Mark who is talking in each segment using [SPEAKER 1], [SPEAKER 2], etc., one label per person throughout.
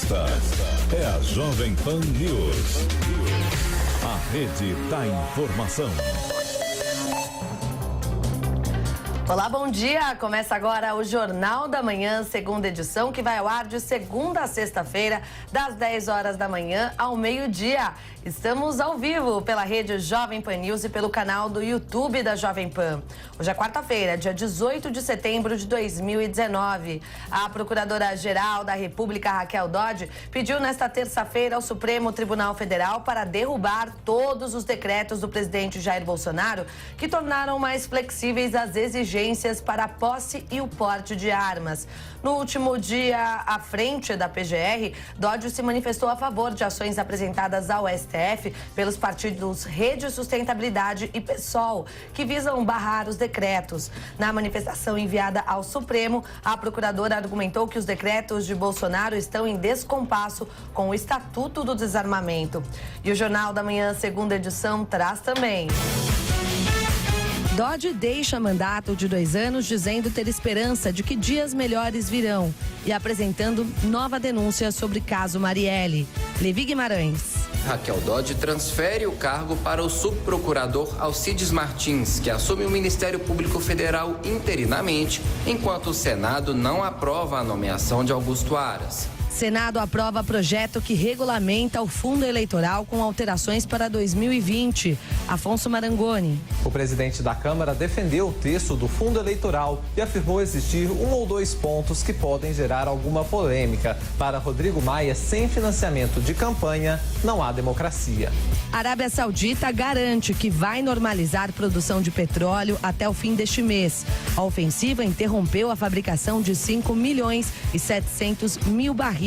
[SPEAKER 1] Esta é a Jovem Pan News, a rede da informação.
[SPEAKER 2] Olá, bom dia! Começa agora o Jornal da Manhã, segunda edição, que vai ao ar de segunda a sexta-feira, das 10 horas da manhã ao meio-dia. Estamos ao vivo pela rede Jovem Pan News e pelo canal do YouTube da Jovem Pan. Hoje é quarta-feira, dia 18 de setembro de 2019. A Procuradora-Geral da República, Raquel Dodge, pediu nesta terça-feira ao Supremo Tribunal Federal para derrubar todos os decretos do presidente Jair Bolsonaro que tornaram mais flexíveis as exigências para a posse e o porte de armas. No último dia, à frente da PGR, Dodge se manifestou a favor de ações apresentadas ao STF pelos partidos Rede Sustentabilidade e PSOL, que visam barrar os decretos. Na manifestação enviada ao Supremo, a procuradora argumentou que os decretos de Bolsonaro estão em descompasso com o Estatuto do Desarmamento. E o Jornal da Manhã, segunda edição, traz também... Dodge deixa mandato de 2 anos dizendo ter esperança de que dias melhores virão e apresentando nova denúncia sobre caso Marielle. Levi Guimarães.
[SPEAKER 3] Raquel Dodge transfere o cargo para o subprocurador Alcides Martins, que assume o Ministério Público Federal interinamente, enquanto o Senado não aprova a nomeação de Augusto Aras.
[SPEAKER 2] Senado aprova projeto que regulamenta o fundo eleitoral com alterações para 2020. Afonso Marangoni.
[SPEAKER 4] O presidente da Câmara defendeu o texto do fundo eleitoral e afirmou existir 1 ou 2 pontos que podem gerar alguma polêmica. Para Rodrigo Maia, sem financiamento de campanha, não há democracia.
[SPEAKER 2] A Arábia Saudita garante que vai normalizar produção de petróleo até o fim deste mês. A ofensiva interrompeu a fabricação de 5.700.000 barris,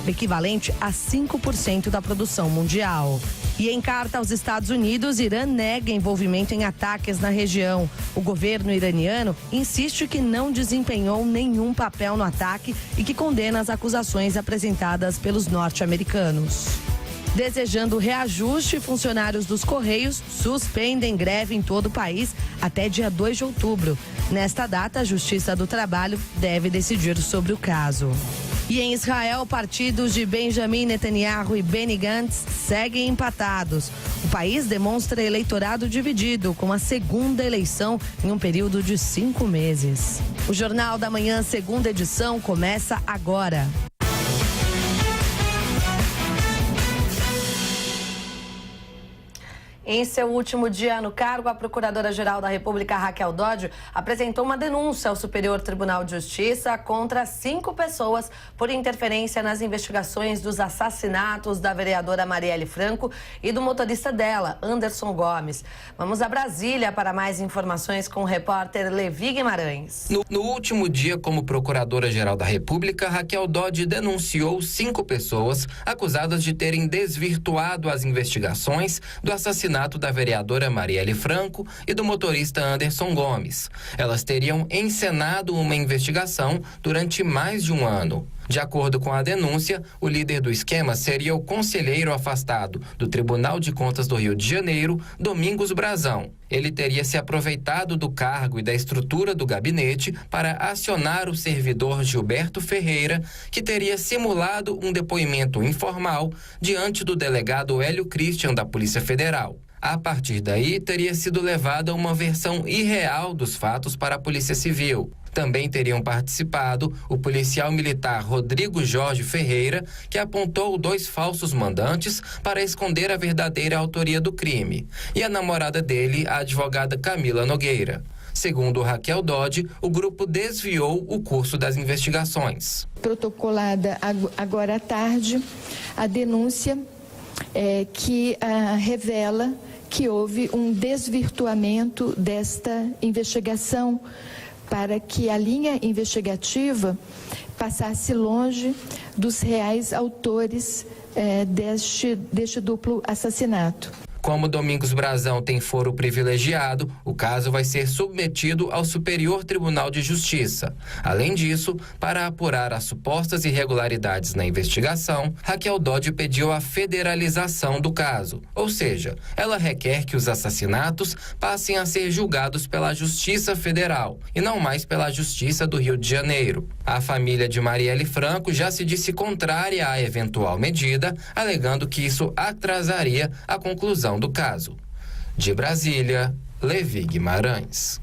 [SPEAKER 2] o equivalente a 5% da produção mundial. E em carta aos Estados Unidos, Irã nega envolvimento em ataques na região. O governo iraniano insiste que não desempenhou nenhum papel no ataque e que condena as acusações apresentadas pelos norte-americanos. Desejando reajuste, funcionários dos Correios suspendem greve em todo o país até dia 2 de outubro. Nesta data, a Justiça do Trabalho deve decidir sobre o caso. E em Israel, partidos de Benjamin Netanyahu e Benny Gantz seguem empatados. O país demonstra eleitorado dividido, com a segunda eleição em um período de 5 meses. O Jornal da Manhã, segunda edição, começa agora. Em seu último dia no cargo, a Procuradora-Geral da República, Raquel Dodge, apresentou uma denúncia ao Superior Tribunal de Justiça contra 5 pessoas por interferência nas investigações dos assassinatos da vereadora Marielle Franco e do motorista dela, Anderson Gomes. Vamos a Brasília para mais informações com o repórter Levi Guimarães.
[SPEAKER 3] No último dia, como Procuradora-Geral da República, Raquel Dodge denunciou 5 pessoas acusadas de terem desvirtuado as investigações do assassinato da vereadora Marielle Franco e do motorista Anderson Gomes. Elas teriam encenado uma investigação durante mais de 1 ano. De acordo com a denúncia, o líder do esquema seria o conselheiro afastado do Tribunal de Contas do Rio de Janeiro, Domingos Brazão. Ele teria se aproveitado do cargo e da estrutura do gabinete para acionar o servidor Gilberto Ferreira, que teria simulado um depoimento informal diante do delegado Hélio Christian da Polícia Federal. A partir daí, teria sido levada uma versão irreal dos fatos para a Polícia Civil. Também teriam participado o policial militar Rodrigo Jorge Ferreira, que apontou 2 falsos mandantes para esconder a verdadeira autoria do crime, e a namorada dele, a advogada Camila Nogueira. Segundo Raquel Dodge, o grupo desviou o curso das investigações.
[SPEAKER 5] Protocolada agora à tarde a denúncia que revela que houve um desvirtuamento desta investigação para que a linha investigativa passasse longe dos reais autores deste duplo assassinato.
[SPEAKER 3] Como Domingos Brazão tem foro privilegiado, o caso vai ser submetido ao Superior Tribunal de Justiça. Além disso, para apurar as supostas irregularidades na investigação, Raquel Dodge pediu a federalização do caso, ou seja, ela requer que os assassinatos passem a ser julgados pela Justiça Federal e não mais pela Justiça do Rio de Janeiro. A família de Marielle Franco já se disse contrária à eventual medida, alegando que isso atrasaria a conclusão do caso. De Brasília, Levi Guimarães.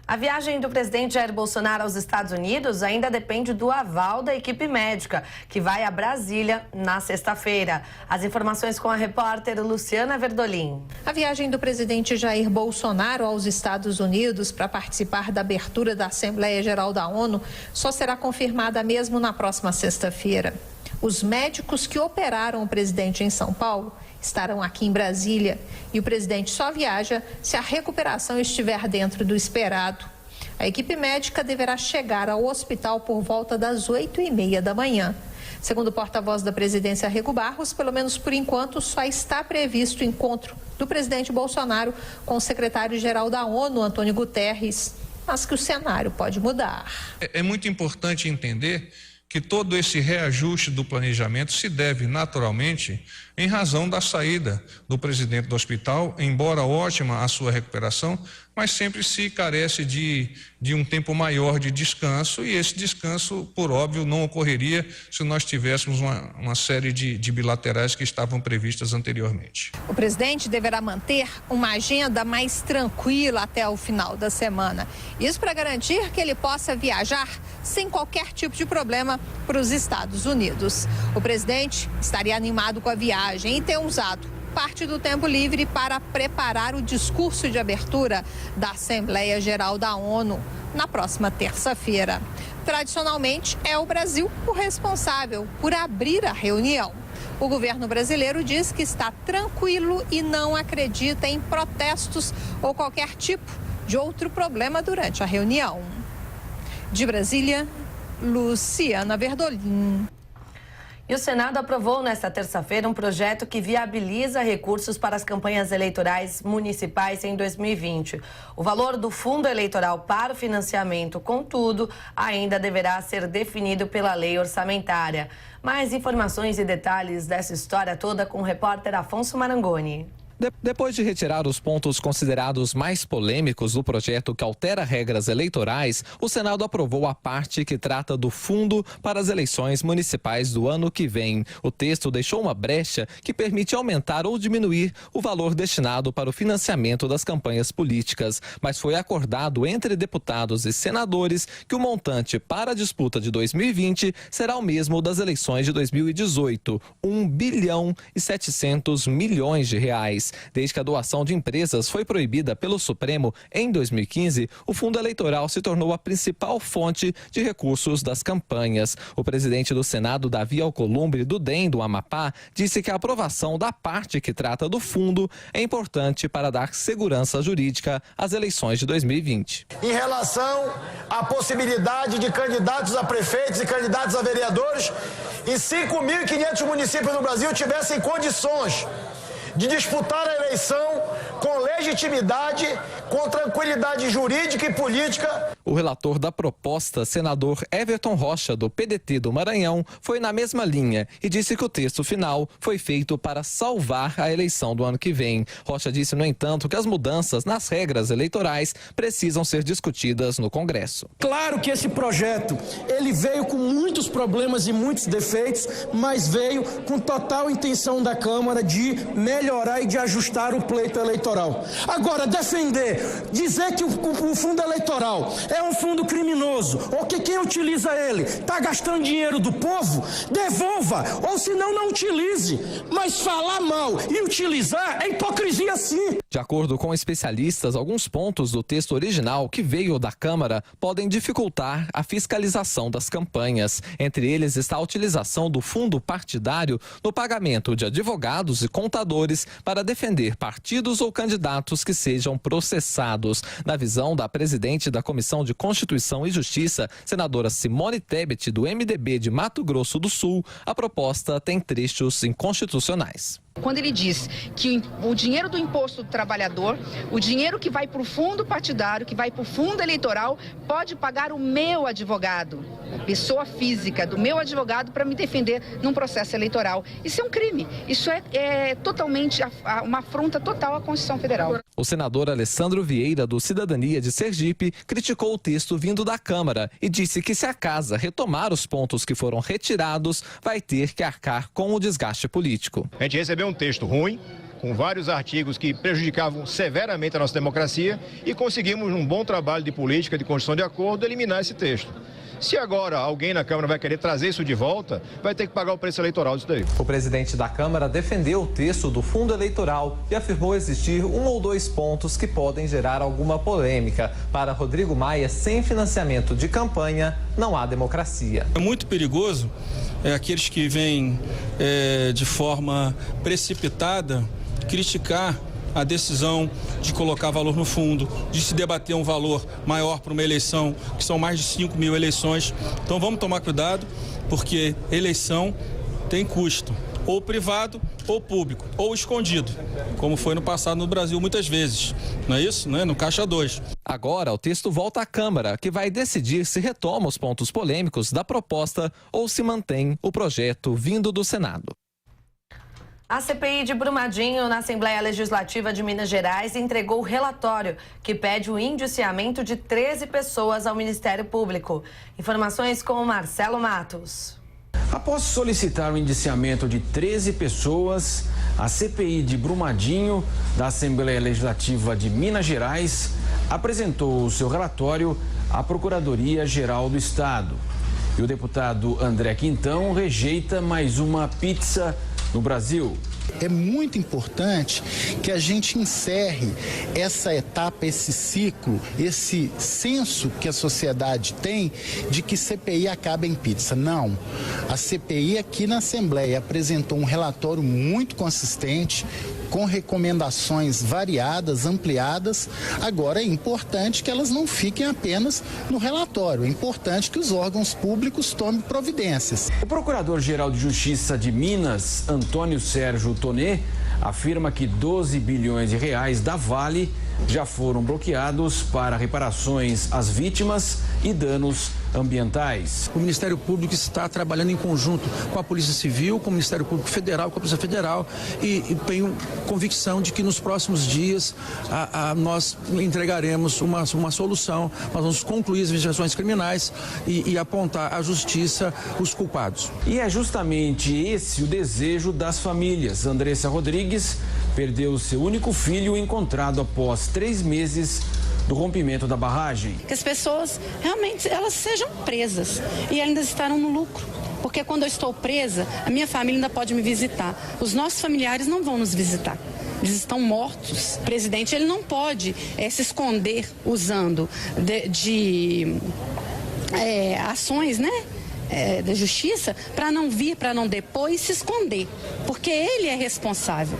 [SPEAKER 2] A viagem do presidente Jair Bolsonaro aos Estados Unidos ainda depende do aval da equipe médica, que vai a Brasília na sexta-feira. As informações com a repórter Luciana Verdolim.
[SPEAKER 6] A viagem do presidente Jair Bolsonaro aos Estados Unidos para participar da abertura da Assembleia Geral da ONU só será confirmada mesmo na próxima sexta-feira. Os médicos que operaram o presidente em São Paulo estarão aqui em Brasília e o presidente só viaja se a recuperação estiver dentro do esperado. A equipe médica deverá chegar ao hospital por volta das 8h30 da manhã. Segundo o porta-voz da presidência, Rego Barros, pelo menos por enquanto, só está previsto o encontro do presidente Bolsonaro com o secretário-geral da ONU, Antônio Guterres, mas que o cenário pode mudar.
[SPEAKER 7] É muito importante entender que todo esse reajuste do planejamento se deve naturalmente em razão da saída do presidente do hospital, embora ótima a sua recuperação, mas sempre se carece de um tempo maior de descanso, e esse descanso, por óbvio, não ocorreria se nós tivéssemos uma série de bilaterais que estavam previstas anteriormente.
[SPEAKER 6] O presidente deverá manter uma agenda mais tranquila até o final da semana. Isso para garantir que ele possa viajar sem qualquer tipo de problema para os Estados Unidos. O presidente estaria animado com a viagem e tem usado parte do tempo livre para preparar o discurso de abertura da Assembleia Geral da ONU na próxima terça-feira. Tradicionalmente, é o Brasil o responsável por abrir a reunião. O governo brasileiro diz que está tranquilo e não acredita em protestos ou qualquer tipo de outro problema durante a reunião. De Brasília, Luciana Verdolim.
[SPEAKER 2] E o Senado aprovou nesta terça-feira um projeto que viabiliza recursos para as campanhas eleitorais municipais em 2020. O valor do fundo eleitoral para o financiamento, contudo, ainda deverá ser definido pela lei orçamentária. Mais informações e detalhes dessa história toda com o repórter Afonso Marangoni.
[SPEAKER 4] Depois de retirar os pontos considerados mais polêmicos do projeto que altera regras eleitorais, o Senado aprovou a parte que trata do fundo para as eleições municipais do ano que vem. O texto deixou uma brecha que permite aumentar ou diminuir o valor destinado para o financiamento das campanhas políticas, mas foi acordado entre deputados e senadores que o montante para a disputa de 2020 será o mesmo das eleições de 2018, R$ 1,7 bilhão. Desde que a doação de empresas foi proibida pelo Supremo em 2015, o fundo eleitoral se tornou a principal fonte de recursos das campanhas. O presidente do Senado, Davi Alcolumbre, do DEM do Amapá, disse que a aprovação da parte que trata do fundo é importante para dar segurança jurídica às eleições de 2020.
[SPEAKER 8] Em relação à possibilidade de candidatos a prefeitos e candidatos a vereadores em 5.500 municípios no Brasil tivessem condições de disputar a eleição com legitimidade, com tranquilidade jurídica e política.
[SPEAKER 4] O relator da proposta, senador Everton Rocha, do PDT do Maranhão, foi na mesma linha e disse que o texto final foi feito para salvar a eleição do ano que vem. Rocha disse, no entanto, que as mudanças nas regras eleitorais precisam ser discutidas no Congresso.
[SPEAKER 9] Claro que esse projeto, ele veio com muitos problemas e muitos defeitos, mas veio com total intenção da Câmara de melhorar e de ajustar o pleito eleitoral. Agora, dizer que o fundo eleitoral é um fundo criminoso, ou que quem utiliza ele está gastando dinheiro do povo, devolva, ou senão não utilize. Mas falar mal e utilizar é hipocrisia sim.
[SPEAKER 4] De acordo com especialistas, alguns pontos do texto original que veio da Câmara podem dificultar a fiscalização das campanhas. Entre eles está a utilização do fundo partidário no pagamento de advogados e contadores para defender partidos ou candidatos que sejam processados. Na visão da presidente da Comissão de Constituição e Justiça, senadora Simone Tebet, do MDB de Mato Grosso do Sul, a proposta tem trechos inconstitucionais.
[SPEAKER 10] Quando ele diz que o dinheiro do imposto do trabalhador, o dinheiro que vai para o fundo partidário, que vai para o fundo eleitoral, pode pagar o meu advogado, a pessoa física do meu advogado, para me defender num processo eleitoral. Isso é um crime. Isso é totalmente uma afronta total à Constituição Federal.
[SPEAKER 4] O senador Alessandro Vieira, do Cidadania de Sergipe, criticou o texto vindo da Câmara e disse que se a casa retomar os pontos que foram retirados, vai ter que arcar com o desgaste político.
[SPEAKER 11] A gente recebeu um texto ruim, com vários artigos que prejudicavam severamente a nossa democracia, e conseguimos, num bom trabalho de política, de construção de acordo, eliminar esse texto. Se agora alguém na Câmara vai querer trazer isso de volta, vai ter que pagar o preço eleitoral disso daí.
[SPEAKER 4] O presidente da Câmara defendeu o texto do fundo eleitoral e afirmou existir 1 ou 2 pontos que podem gerar alguma polêmica. Para Rodrigo Maia, sem financiamento de campanha, não há democracia.
[SPEAKER 12] É muito perigoso aqueles que vêm de forma precipitada criticar a decisão de colocar valor no fundo, de se debater um valor maior para uma eleição, que são mais de 5 mil eleições. Então vamos tomar cuidado, porque eleição tem custo, ou privado, ou público, ou escondido, como foi no passado no Brasil muitas vezes. Não é isso? No Caixa 2.
[SPEAKER 4] Agora o texto volta à Câmara, que vai decidir se retoma os pontos polêmicos da proposta ou se mantém o projeto vindo do Senado.
[SPEAKER 2] A CPI de Brumadinho, na Assembleia Legislativa de Minas Gerais, entregou o relatório que pede o indiciamento de 13 pessoas ao Ministério Público. Informações com o Marcelo Matos.
[SPEAKER 13] Após solicitar o indiciamento de 13 pessoas, a CPI de Brumadinho, da Assembleia Legislativa de Minas Gerais, apresentou o seu relatório à Procuradoria-Geral do Estado. E o deputado André Quintão rejeita mais uma pizza no Brasil.
[SPEAKER 14] É muito importante que a gente encerre essa etapa, esse ciclo, esse senso que a sociedade tem de que CPI acaba em pizza. Não. A CPI aqui na Assembleia apresentou um relatório muito consistente, com recomendações variadas, ampliadas. Agora é importante que elas não fiquem apenas no relatório. É importante que os órgãos públicos tomem providências.
[SPEAKER 13] O Procurador-Geral de Justiça de Minas, Antônio Sérgio Tonê, afirma que 12 bilhões de reais da Vale já foram bloqueados para reparações às vítimas e danos ambientais.
[SPEAKER 15] O Ministério Público está trabalhando em conjunto com a Polícia Civil, com o Ministério Público Federal, com a Polícia Federal, e tenho convicção de que nos próximos dias nós entregaremos uma solução. Nós vamos concluir as investigações criminais e apontar à justiça os culpados.
[SPEAKER 13] E é justamente esse o desejo das famílias. Andressa Rodrigues perdeu seu único filho encontrado após 3 meses do rompimento da barragem.
[SPEAKER 16] Que as pessoas realmente elas sejam presas e ainda estarão no lucro. Porque quando eu estou presa, a minha família ainda pode me visitar. Os nossos familiares não vão nos visitar. Eles estão mortos. O presidente ele não pode se esconder usando de ações, né? Da justiça, para não vir, para não depor e se esconder, porque ele é responsável.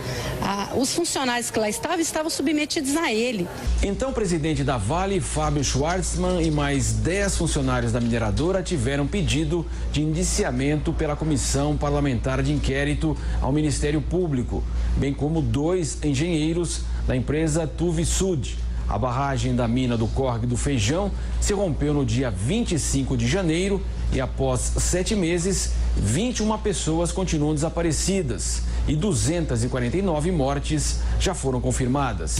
[SPEAKER 16] Os funcionários que lá estavam submetidos a ele.
[SPEAKER 13] Então, o presidente da Vale, Fábio Schwartzman, e mais 10 funcionários da mineradora tiveram pedido de indiciamento pela Comissão Parlamentar de Inquérito ao Ministério Público, bem como 2 engenheiros da empresa Tuvisud. A barragem da mina do Córrego do Feijão se rompeu no dia 25 de janeiro e após 7 meses, 21 pessoas continuam desaparecidas e 249 mortes já foram confirmadas.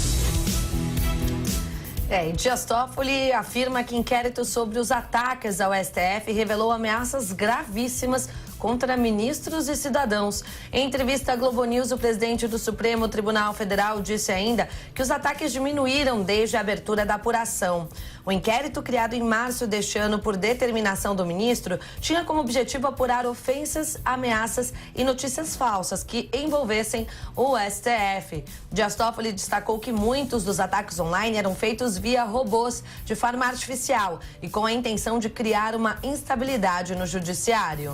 [SPEAKER 2] E Dias Toffoli afirma que inquérito sobre os ataques ao STF revelou ameaças gravíssimas contra ministros e cidadãos. Em entrevista à Globo News, o presidente do Supremo Tribunal Federal disse ainda que os ataques diminuíram desde a abertura da apuração. O inquérito, criado em março deste ano por determinação do ministro, tinha como objetivo apurar ofensas, ameaças e notícias falsas que envolvessem o STF. Dias Toffoli destacou que muitos dos ataques online eram feitos via robôs de forma artificial e com a intenção de criar uma instabilidade no judiciário.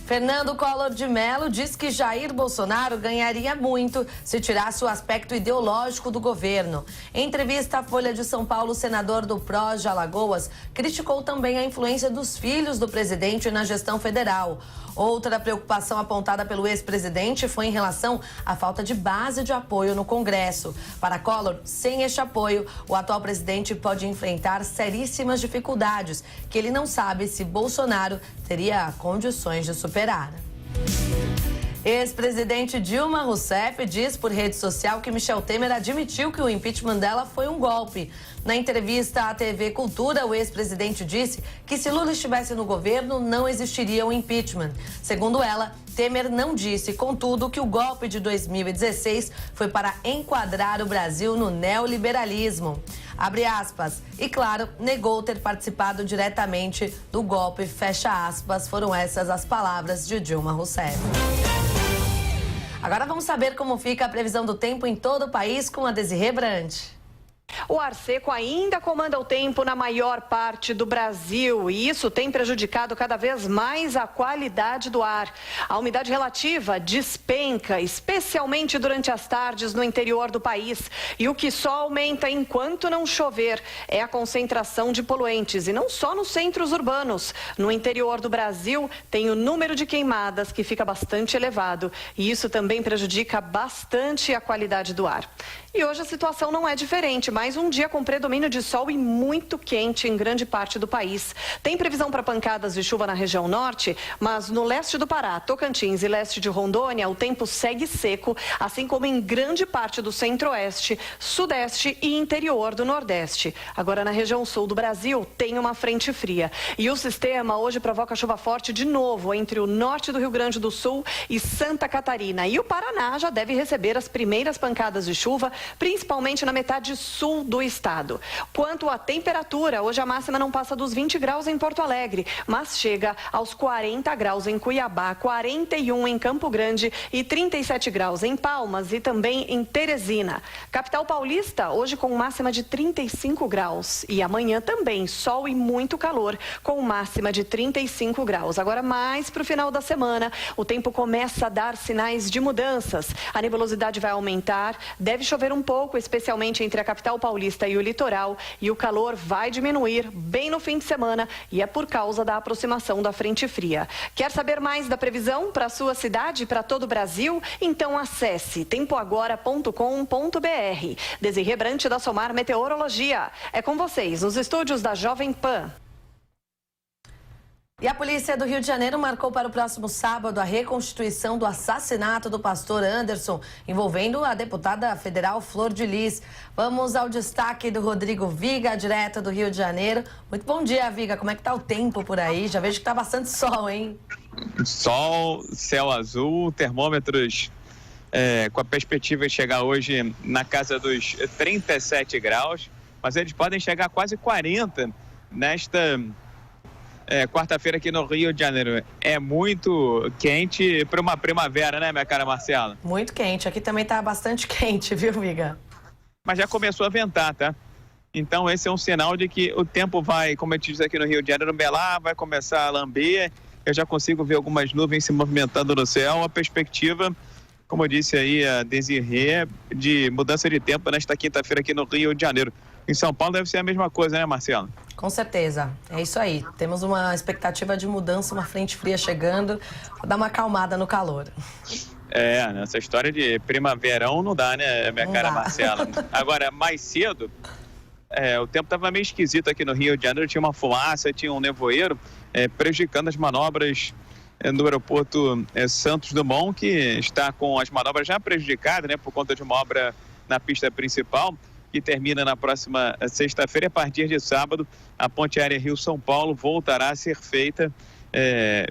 [SPEAKER 2] Fernando Collor de Mello diz que Jair Bolsonaro ganharia muito se tirasse o aspecto ideológico do governo. Em entrevista à Folha de São Paulo, o senador do PROS de Alagoas criticou também a influência dos filhos do presidente na gestão federal. Outra preocupação apontada pelo ex-presidente foi em relação à falta de base de apoio no Congresso. Para Collor, sem este apoio, o atual presidente pode enfrentar seríssimas dificuldades, que ele não sabe se Bolsonaro teria condições de superar. Ex-presidente Dilma Rousseff diz por rede social que Michel Temer admitiu que o impeachment dela foi um golpe. Na entrevista à TV Cultura, o ex-presidente disse que se Lula estivesse no governo, não existiria o impeachment. Segundo ela, Temer não disse, contudo, que o golpe de 2016 foi para enquadrar o Brasil no neoliberalismo. Abre aspas. E, claro, negou ter participado diretamente do golpe, fecha aspas. Foram essas as palavras de Dilma Rousseff. Agora vamos saber como fica a previsão do tempo em todo o país com a Desirê Brandt.
[SPEAKER 17] O ar seco ainda comanda o tempo na maior parte do Brasil e isso tem prejudicado cada vez mais a qualidade do ar. A umidade relativa despenca, especialmente durante as tardes no interior do país. E o que só aumenta enquanto não chover é a concentração de poluentes. E não só nos centros urbanos. No interior do Brasil tem o número de queimadas que fica bastante elevado. E isso também prejudica bastante a qualidade do ar. E hoje a situação não é diferente, mais um dia com predomínio de sol e muito quente em grande parte do país. Tem previsão para pancadas de chuva na região norte, mas no leste do Pará, Tocantins e leste de Rondônia, o tempo segue seco, assim como em grande parte do centro-oeste, sudeste e interior do nordeste. Agora na região sul do Brasil tem uma frente fria. E o sistema hoje provoca chuva forte de novo entre o norte do Rio Grande do Sul e Santa Catarina. E o Paraná já deve receber as primeiras pancadas de chuva, principalmente na metade sul do estado. Quanto à temperatura, hoje a máxima não passa dos 20 graus em Porto Alegre, mas chega aos 40 graus em Cuiabá, 41 em Campo Grande e 37 graus em Palmas e também em Teresina. Capital paulista, hoje com máxima de 35 graus. E amanhã também sol e muito calor, com máxima de 35 graus. Agora mais para o final da semana, o tempo começa a dar sinais de mudanças. A nebulosidade vai aumentar, deve chover um pouco, especialmente entre a capital paulista e o litoral, e o calor vai diminuir bem no fim de semana e é por causa da aproximação da frente fria. Quer saber mais da previsão para a sua cidade e para todo o Brasil? Então acesse tempoagora.com.br. Desirê Brandt da Somar Meteorologia. É com vocês nos estúdios da Jovem Pan.
[SPEAKER 2] E a polícia do Rio de Janeiro marcou para o próximo sábado a reconstituição do assassinato do pastor Anderson, envolvendo a deputada federal Flor de Lis. Vamos ao destaque do Rodrigo Viga, direto do Rio de Janeiro. Muito bom dia, Viga. Como é que tá o tempo por aí? Já vejo que tá bastante sol, hein?
[SPEAKER 18] Sol, céu azul, termômetros com a perspectiva de chegar hoje na casa dos 37 graus, mas eles podem chegar a quase 40 nesta quarta-feira aqui no Rio de Janeiro. É muito quente para uma primavera, né, minha cara Marcela?
[SPEAKER 2] Muito quente. Aqui também tá bastante quente, viu, Viga?
[SPEAKER 18] Mas já começou a ventar, tá? Então esse é um sinal de que o tempo vai, como eu te disse aqui no Rio de Janeiro, melar, vai começar a lamber. Eu já consigo ver algumas nuvens se movimentando no céu. A perspectiva, como eu disse aí, a Desirê, de mudança de tempo nesta quinta-feira aqui no Rio de Janeiro. Em São Paulo deve ser a mesma coisa, né, Marcelo?
[SPEAKER 2] Com certeza, é isso aí. Temos uma expectativa de mudança, uma frente fria chegando, para dar uma acalmada no calor.
[SPEAKER 18] Nessa história de primaverão não dá, né, minha cara Marcela? Agora, mais cedo, o tempo estava meio esquisito aqui no Rio de Janeiro, tinha uma fumaça, tinha um nevoeiro, prejudicando as manobras no aeroporto Santos Dumont, que está com as manobras já prejudicadas, né, por conta de uma obra na pista principal, que termina na próxima sexta-feira. A partir de sábado, a ponte aérea Rio-São Paulo voltará a ser feita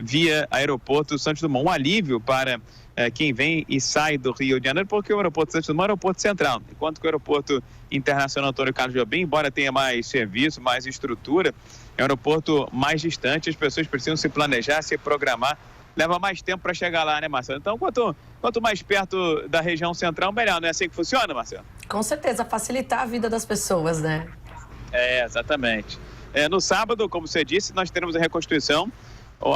[SPEAKER 18] via aeroporto Santos Dumont. Um alívio para quem vem e sai do Rio de Janeiro, porque o aeroporto Santos Dumont é um aeroporto central, enquanto que o aeroporto internacional Antônio Carlos Jobim, embora tenha mais serviço, mais estrutura, é um aeroporto mais distante, as pessoas precisam se planejar, se programar, leva mais tempo para chegar lá, né, Marcelo? Então, quanto mais perto da região central, melhor. Não é assim que funciona, Marcelo?
[SPEAKER 2] Com certeza, facilitar a vida das pessoas, né?
[SPEAKER 18] Exatamente. No sábado, como você disse, nós teremos a reconstituição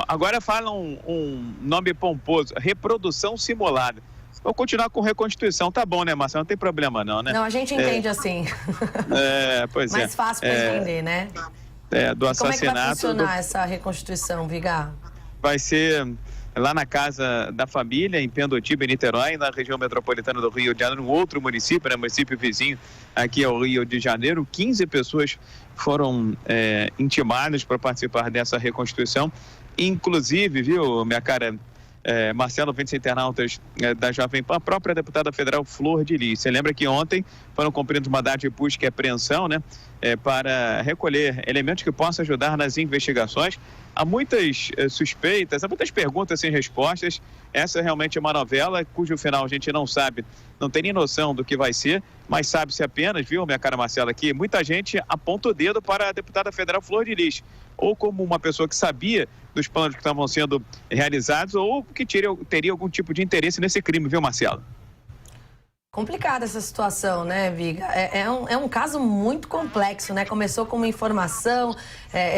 [SPEAKER 18] Agora falam um nome pomposo, reprodução simulada. Vou continuar com reconstituição, tá bom, né, Marcelo? Não tem problema não, né?
[SPEAKER 2] Não, a gente entende assim.
[SPEAKER 18] Pois
[SPEAKER 2] Mais fácil para entender, né?
[SPEAKER 18] Do assassinato.
[SPEAKER 2] Como é que vai funcionar essa reconstituição, Vigar?
[SPEAKER 18] Vai ser lá na casa da família, em Pendotiba, em Niterói, na região metropolitana do Rio de Janeiro, um outro município, né, município vizinho aqui ao Rio de Janeiro. 15 pessoas foram intimadas para participar dessa reconstituição, inclusive, viu, minha cara Marcelo, ouvintes internautas da Jovem Pan, a própria deputada federal Flor de Lis. Você lembra que ontem foram cumpridos mandado de busca e apreensão, né, para recolher elementos que possam ajudar nas investigações. Há muitas suspeitas, há muitas perguntas sem respostas. Essa realmente é uma novela cujo final a gente não sabe, não tem nem noção do que vai ser, mas sabe-se apenas, viu, minha cara Marcela, que muita gente aponta o dedo para a deputada federal Flor de Lis, ou como uma pessoa que sabia dos planos que estavam sendo realizados, ou que teria algum tipo de interesse nesse crime, viu, Marcelo?
[SPEAKER 2] Complicada essa situação, né, Viga? É um caso muito complexo, né? Começou com uma informação,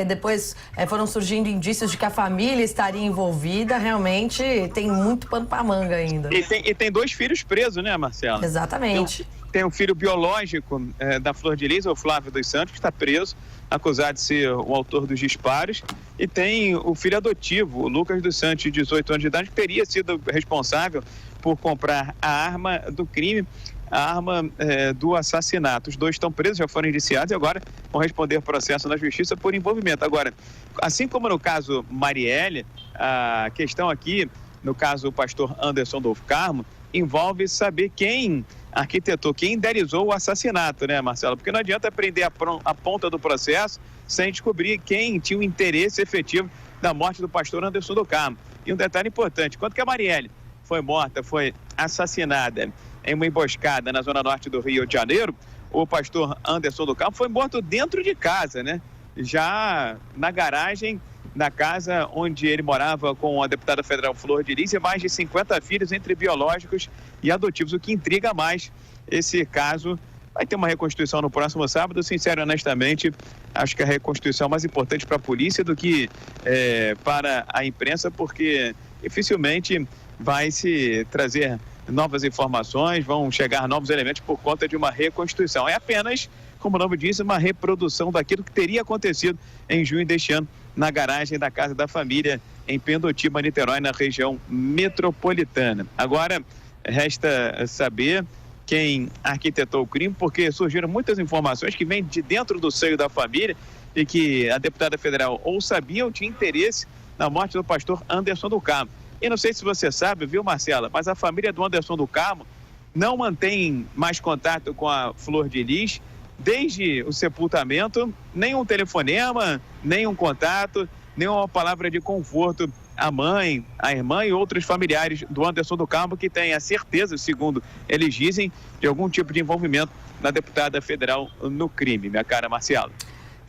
[SPEAKER 2] depois foram surgindo indícios de que a família estaria envolvida. Realmente tem muito pano para manga ainda.
[SPEAKER 18] E tem 2 filhos presos, né, Marcelo?
[SPEAKER 2] Exatamente.
[SPEAKER 18] Tem o filho biológico da Flor de Lis, o Flávio dos Santos, que está preso, acusado de ser o autor dos disparos. E tem o filho adotivo, o Lucas dos Santos, de 18 anos de idade, que teria sido responsável por comprar a arma do crime, a arma do assassinato. Os 2 estão presos, já foram indiciados e agora vão responder processo na justiça por envolvimento. Agora, assim como no caso Marielle, a questão aqui, no caso o pastor Anderson do Carmo, envolve saber quem arquitetou, quem idealizou o assassinato, né, Marcelo? Porque não adianta prender a ponta do processo sem descobrir quem tinha o interesse efetivo da morte do pastor Anderson do Carmo. E um detalhe importante, quando que a Marielle foi morta, foi assassinada em uma emboscada na zona norte do Rio de Janeiro, o pastor Anderson do Carmo foi morto dentro de casa, né? Já na garagem da casa onde ele morava com a deputada federal Flor de Lis e mais de 50 filhos entre biológicos e adotivos. O que intriga mais esse caso. Vai ter uma reconstituição no próximo sábado. Sincero e honestamente, acho que a reconstituição é mais importante para a polícia do que para a imprensa, porque dificilmente vai se trazer novas informações, vão chegar novos elementos por conta de uma reconstituição. É apenas, como o nome diz, uma reprodução daquilo que teria acontecido em junho deste ano na garagem da casa da família em Pendotiba, Niterói, na região metropolitana. Agora, resta saber quem arquitetou o crime, porque surgiram muitas informações que vêm de dentro do seio da família e que a deputada federal ou sabia ou tinha interesse na morte do pastor Anderson do Carmo. E não sei se você sabe, viu, Marcela, mas a família do Anderson do Carmo não mantém mais contato com a Flor de Lis desde o sepultamento, nenhum telefonema, nenhum contato, nenhuma palavra de conforto à mãe, à irmã e outros familiares do Anderson do Carmo, que têm a certeza, segundo eles dizem, de algum tipo de envolvimento da deputada federal no crime, minha cara Marcela.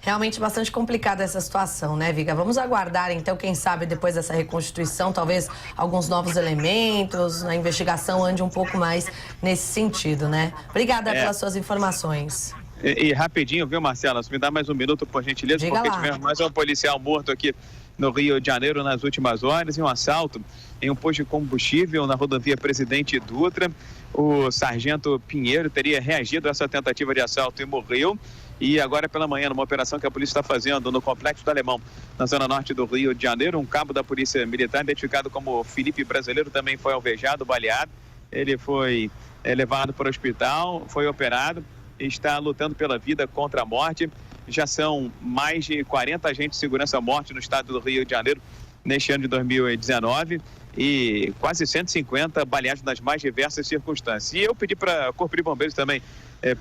[SPEAKER 2] Realmente bastante complicada essa situação, né, Viga? Vamos aguardar, então, quem sabe, depois dessa reconstituição, talvez alguns novos elementos, a investigação ande um pouco mais nesse sentido, né? Obrigada pelas suas informações.
[SPEAKER 18] E rapidinho, viu, Marcela? Se me dá mais um minuto, por gentileza,
[SPEAKER 2] Diga
[SPEAKER 18] porque
[SPEAKER 2] lá.
[SPEAKER 18] tivemos mais um policial morto aqui no Rio de Janeiro nas últimas horas, em um assalto em um posto de combustível na rodovia Presidente Dutra. O sargento Pinheiro teria reagido a essa tentativa de assalto e morreu. E agora pela manhã, numa operação que a polícia está fazendo no Complexo do Alemão, na zona norte do Rio de Janeiro, um cabo da Polícia Militar, identificado como Felipe Brasileiro, também foi alvejado, baleado. Ele foi levado para o hospital, foi operado, está lutando pela vida contra a morte. Já são mais de 40 agentes de segurança mortos no estado do Rio de Janeiro neste ano de 2019 e quase 150 baleados nas mais diversas circunstâncias. E eu pedi para o Corpo de Bombeiros também,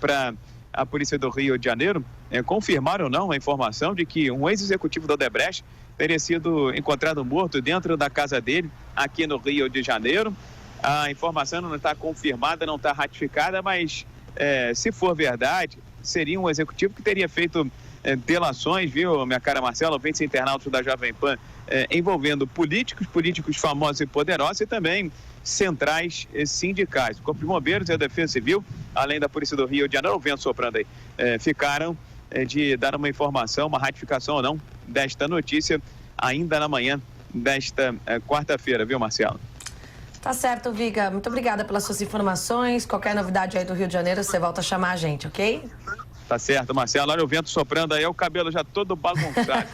[SPEAKER 18] para a Polícia do Rio de Janeiro, confirmar ou não a informação de que um ex-executivo da Odebrecht teria sido encontrado morto dentro da casa dele, aqui no Rio de Janeiro. A informação não está confirmada, não está ratificada, mas se for verdade, seria um executivo que teria feito delações, viu, minha cara Marcela, ouvintes internautas da Jovem Pan, envolvendo políticos famosos e poderosos e também centrais sindicais. O Corpo de Bombeiros e a Defesa Civil, além da Polícia do Rio de Janeiro, o vento soprando aí, ficaram de dar uma informação, uma ratificação ou não, desta notícia ainda na manhã desta quarta-feira, viu, Marcelo?
[SPEAKER 2] Tá certo, Viga. Muito obrigada pelas suas informações. Qualquer novidade aí do Rio de Janeiro, você volta a chamar a gente, ok?
[SPEAKER 18] Tá certo, Marcelo. Olha o vento soprando aí, o cabelo já todo bagunçado.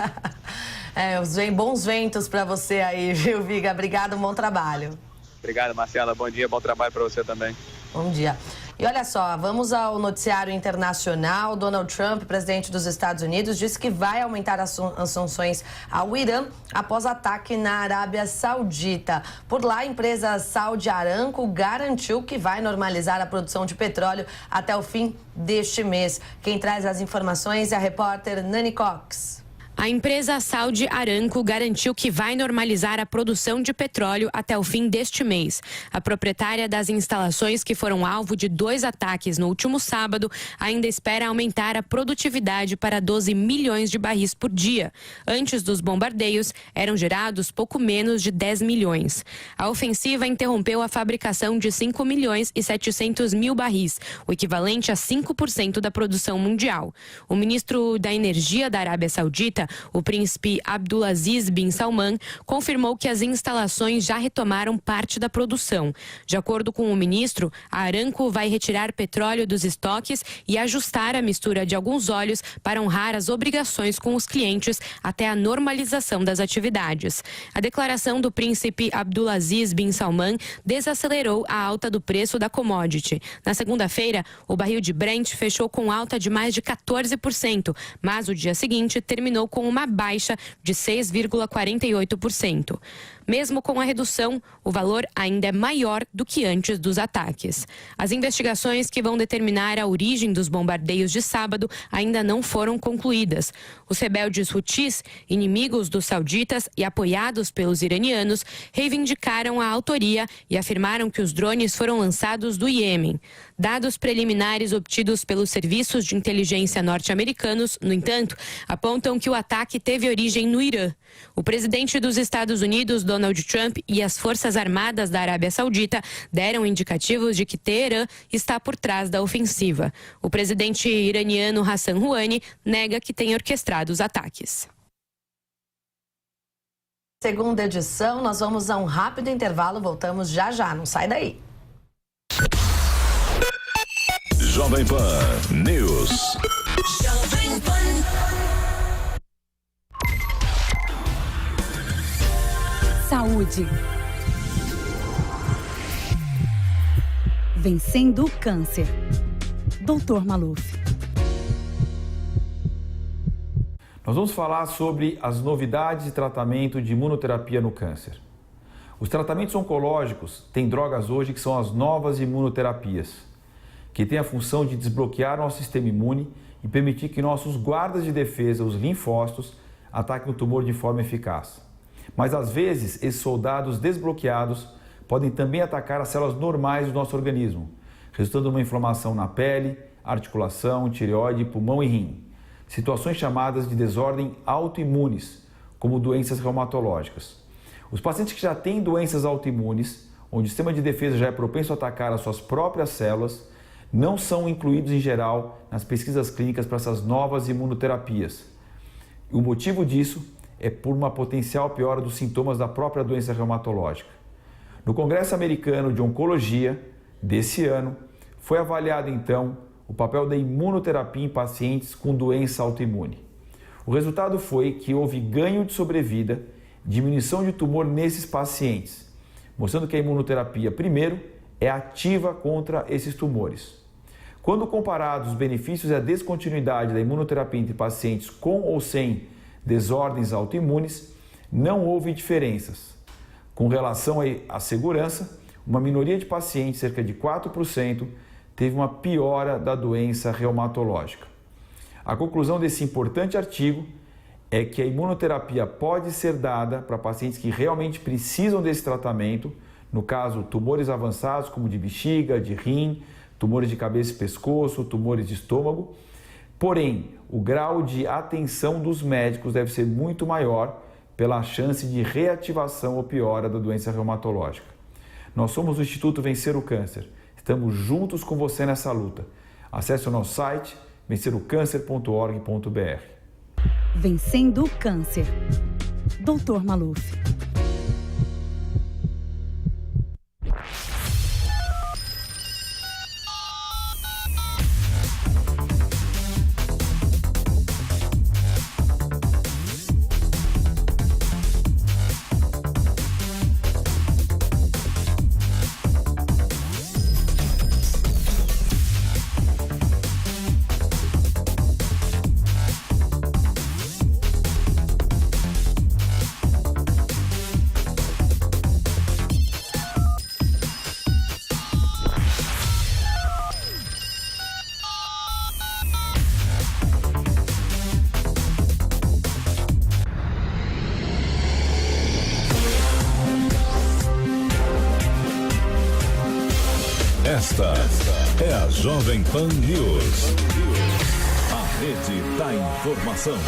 [SPEAKER 2] Bons ventos para você aí, viu, Viga? Obrigado, bom trabalho.
[SPEAKER 18] Obrigado, Marcela. Bom dia, bom trabalho para você também.
[SPEAKER 2] Bom dia. E olha só, vamos ao noticiário internacional. Donald Trump, presidente dos Estados Unidos, disse que vai aumentar as sanções ao Irã após ataque na Arábia Saudita. Por lá, a empresa Saudi Aramco garantiu que vai normalizar a produção de petróleo até o fim deste mês. Quem traz as informações é a repórter Nani Cox.
[SPEAKER 19] A empresa Saudi Aramco garantiu que vai normalizar a produção de petróleo até o fim deste mês. A proprietária das instalações que foram alvo de 2 ataques no último sábado ainda espera aumentar a produtividade para 12 milhões de barris por dia. Antes dos bombardeios, eram gerados pouco menos de 10 milhões. A ofensiva interrompeu a fabricação de 5 milhões e 700 mil barris, o equivalente a 5% da produção mundial. O ministro da Energia da Arábia Saudita, o príncipe Abdulaziz bin Salman, confirmou que as instalações já retomaram parte da produção. De acordo com o ministro, a Aramco vai retirar petróleo dos estoques e ajustar a mistura de alguns óleos para honrar as obrigações com os clientes até a normalização das atividades. A declaração do príncipe Abdulaziz bin Salman desacelerou a alta do preço da commodity. Na segunda-feira, o barril de Brent fechou com alta de mais de 14%, mas o dia seguinte terminou com uma baixa de 6,48%. Mesmo com a redução, o valor ainda é maior do que antes dos ataques. As investigações que vão determinar a origem dos bombardeios de sábado ainda não foram concluídas. Os rebeldes Houthis, inimigos dos sauditas e apoiados pelos iranianos, reivindicaram a autoria e afirmaram que os drones foram lançados do Iêmen. Dados preliminares obtidos pelos serviços de inteligência norte-americanos, no entanto, apontam que o ataque teve origem no Irã. O presidente dos Estados Unidos, Donald Trump, e as Forças Armadas da Arábia Saudita deram indicativos de que Teherã está por trás da ofensiva. O presidente iraniano Hassan Rouhani nega que tenha orquestrado os ataques.
[SPEAKER 2] Segunda edição, nós vamos a um rápido intervalo, voltamos já já, não sai daí.
[SPEAKER 1] Jovem Pan News.
[SPEAKER 20] Jovem Pan. Saúde. Vencendo o câncer. Dr. Maluf.
[SPEAKER 21] Nós vamos falar sobre as novidades de tratamento de imunoterapia no câncer. Os tratamentos oncológicos têm drogas hoje que são as novas imunoterapias, que têm a função de desbloquear nosso sistema imune e permitir que nossos guardas de defesa, os linfócitos, ataquem o tumor de forma eficaz. Mas às vezes, esses soldados desbloqueados podem também atacar as células normais do nosso organismo, resultando em uma inflamação na pele, articulação, tireoide, pulmão e rim. Situações chamadas de desordem autoimunes, como doenças reumatológicas. Os pacientes que já têm doenças autoimunes, onde o sistema de defesa já é propenso a atacar as suas próprias células, não são incluídos em geral nas pesquisas clínicas para essas novas imunoterapias. O motivo disso é por uma potencial piora dos sintomas da própria doença reumatológica. No Congresso Americano de Oncologia desse ano, foi avaliado então o papel da imunoterapia em pacientes com doença autoimune. O resultado foi que houve ganho de sobrevida, diminuição de tumor nesses pacientes, mostrando que a imunoterapia, primeiro, é ativa contra esses tumores. Quando comparados os benefícios e a descontinuidade da imunoterapia entre pacientes com ou sem desordens autoimunes, não houve diferenças. Com relação à segurança, uma minoria de pacientes, cerca de 4%, teve uma piora da doença reumatológica. A conclusão desse importante artigo é que a imunoterapia pode ser dada para pacientes que realmente precisam desse tratamento, no caso, tumores avançados como de bexiga, de rim, tumores de cabeça e pescoço, tumores de estômago. Porém, o grau de atenção dos médicos deve ser muito maior pela chance de reativação ou piora da doença reumatológica. Nós somos o Instituto Vencer o Câncer. Estamos juntos com você nessa luta. Acesse o nosso site vencerocâncer.org.br.
[SPEAKER 20] Vencendo o câncer. Dr. Maluf.
[SPEAKER 1] Esta é a Jovem Pan News. A rede da informação.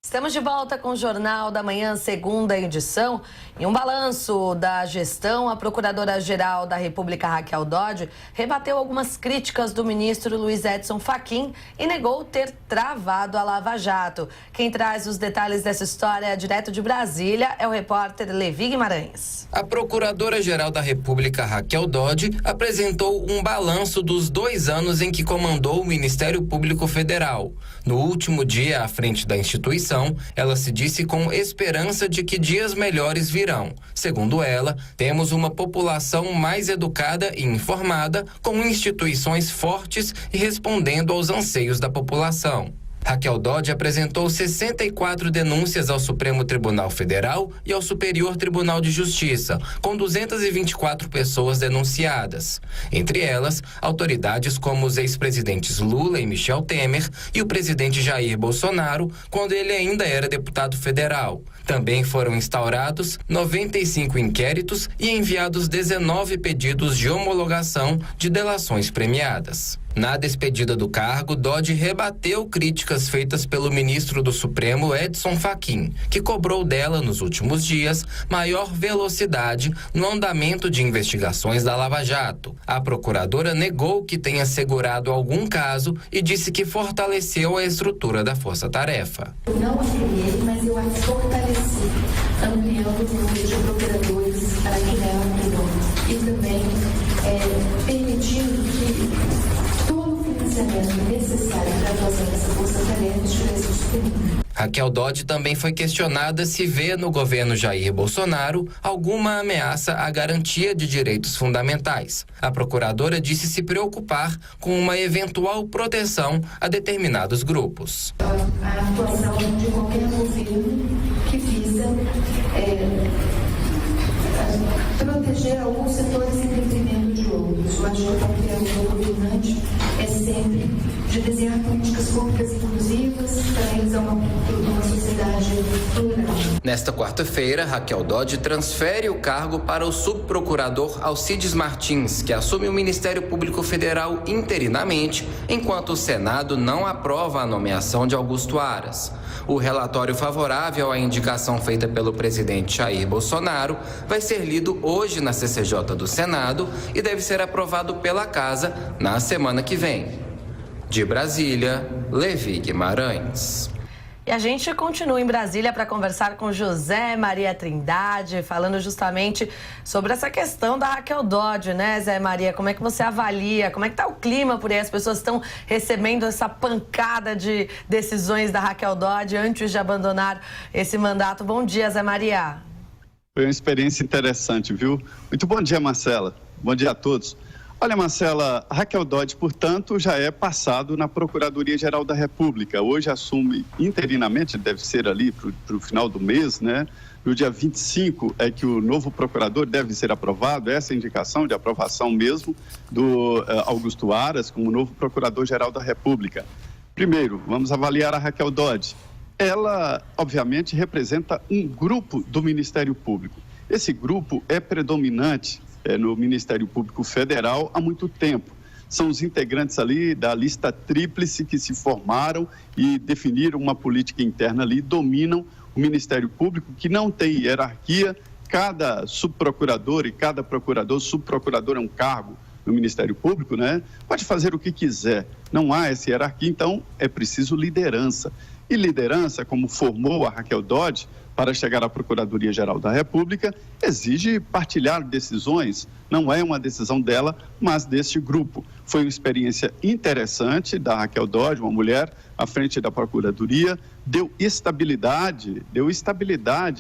[SPEAKER 2] Estamos de volta com o Jornal da Manhã, segunda edição. Em um balanço da gestão, a Procuradora-Geral da República, Raquel Dodge, rebateu algumas críticas do ministro Luiz Edson Fachin e negou ter travado a Lava Jato. Quem traz os detalhes dessa história direto de Brasília é o repórter Levi Guimarães.
[SPEAKER 3] A Procuradora-Geral da República, Raquel Dodge, apresentou um balanço dos 2 anos em que comandou o Ministério Público Federal. No último dia à frente da instituição, ela se disse com esperança de que dias melhores virão. Segundo ela, temos uma população mais educada e informada, com instituições fortes e respondendo aos anseios da população. Raquel Dodge apresentou 64 denúncias ao Supremo Tribunal Federal e ao Superior Tribunal de Justiça, com 224 pessoas denunciadas. Entre elas, autoridades como os ex-presidentes Lula e Michel Temer e o presidente Jair Bolsonaro, quando ele ainda era deputado federal. Também foram instaurados 95 inquéritos e enviados 19 pedidos de homologação de delações premiadas. Na despedida do cargo, Dodge rebateu críticas feitas pelo ministro do Supremo, Edson Fachin, que cobrou dela, nos últimos dias, maior velocidade no andamento de investigações da Lava Jato. A procuradora negou que tenha segurado algum caso e disse que fortaleceu a estrutura da força-tarefa.
[SPEAKER 5] Eu não ampliei, mas eu a fortaleci, ampliando o número de procuradores para que ela ampliou. E também permitindo que necessário para fazer essa força-tarefa estivesse disponível.
[SPEAKER 3] Raquel Dodge também foi questionada se vê no governo Jair Bolsonaro alguma ameaça à garantia de direitos fundamentais. A procuradora disse se preocupar com uma eventual proteção a determinados grupos.
[SPEAKER 5] A atuação de qualquer governo que visa proteger alguns setores em detrimento de outros. Eu acho que o papel do governante é sempre de desenhar políticas públicas inclusivas para realizar uma sociedade plural.
[SPEAKER 3] Nesta quarta-feira, Raquel Dodge transfere o cargo para o subprocurador Alcides Martins, que assume o Ministério Público Federal interinamente, enquanto o Senado não aprova a nomeação de Augusto Aras. O relatório favorável à indicação feita pelo presidente Jair Bolsonaro vai ser lido hoje na CCJ do Senado e deve ser aprovado pela Casa na semana que vem. De Brasília, Levi Guimarães.
[SPEAKER 2] E a gente continua em Brasília para conversar com José Maria Trindade, falando justamente sobre essa questão da Raquel Dodge, né, Zé Maria? Como é que você avalia? Como é que está o clima por aí? As pessoas estão recebendo essa pancada de decisões da Raquel Dodge antes de abandonar esse mandato. Bom dia, Zé Maria.
[SPEAKER 22] Foi uma experiência interessante, viu? Muito bom dia, Marcela. Bom dia a todos. Olha, Marcela, Raquel Dodge, portanto, já é passado na Procuradoria-Geral da República. Hoje assume interinamente, deve ser ali para o final do mês, né? No dia 25 é que o novo procurador deve ser aprovado, essa indicação de aprovação mesmo do Augusto Aras como novo Procurador-Geral da República. Primeiro, vamos avaliar a Raquel Dodge. Ela, obviamente, representa um grupo do Ministério Público. Esse grupo é predominante no Ministério Público Federal há muito tempo. São os integrantes ali da lista tríplice que se formaram e definiram uma política interna ali, dominam o Ministério Público, que não tem hierarquia. Cada subprocurador e cada procurador, subprocurador é um cargo no Ministério Público, né? Pode fazer o que quiser. Não há essa hierarquia, então é preciso liderança. E liderança, como formou a Raquel Dodge, para chegar à Procuradoria-Geral da República, exige partilhar decisões. Não é uma decisão dela, mas deste grupo. Foi uma experiência interessante da Raquel Dodge, uma mulher à frente da Procuradoria, deu estabilidade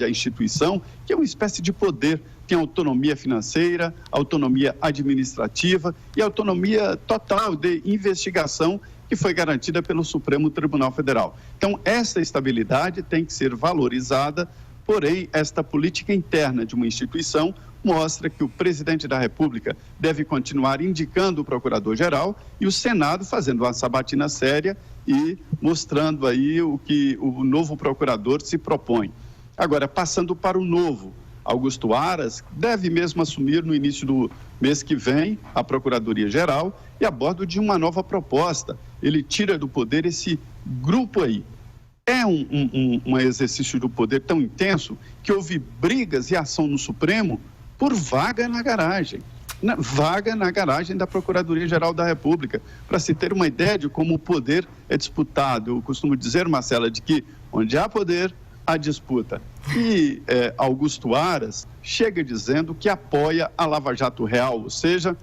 [SPEAKER 22] à instituição, que é uma espécie de poder. Tem autonomia financeira, autonomia administrativa e autonomia total de investigação, que foi garantida pelo Supremo Tribunal Federal. Então, essa estabilidade tem que ser valorizada, porém, esta política interna de uma instituição mostra que o presidente da República deve continuar indicando o procurador-geral e o Senado fazendo uma sabatina séria e mostrando aí o que o novo procurador se propõe. Agora, passando para o novo, Augusto Aras, deve mesmo assumir no início do mês que vem a Procuradoria-Geral e a bordo de uma nova proposta. Ele tira do poder esse grupo aí. É um exercício do poder tão intenso que houve brigas e ação no Supremo por vaga na garagem. Vaga na garagem da Procuradoria-Geral da República, para se ter uma ideia de como o poder é disputado. Eu costumo dizer, Marcela, de que onde há poder, há disputa. E Augusto Aras chega dizendo que apoia a Lava Jato real, ou seja,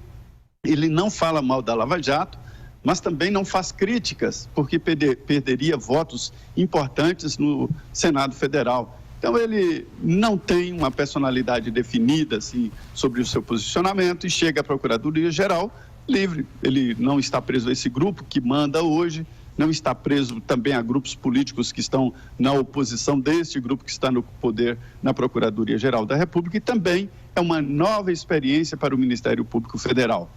[SPEAKER 22] ele não fala mal da Lava Jato, mas também não faz críticas, porque perderia votos importantes no Senado Federal. Então, ele não tem uma personalidade definida assim, sobre o seu posicionamento e chega à Procuradoria-Geral livre. Ele não está preso a esse grupo que manda hoje, não está preso também a grupos políticos que estão na oposição deste grupo que está no poder na Procuradoria-Geral da República, e também é uma nova experiência para o Ministério Público Federal.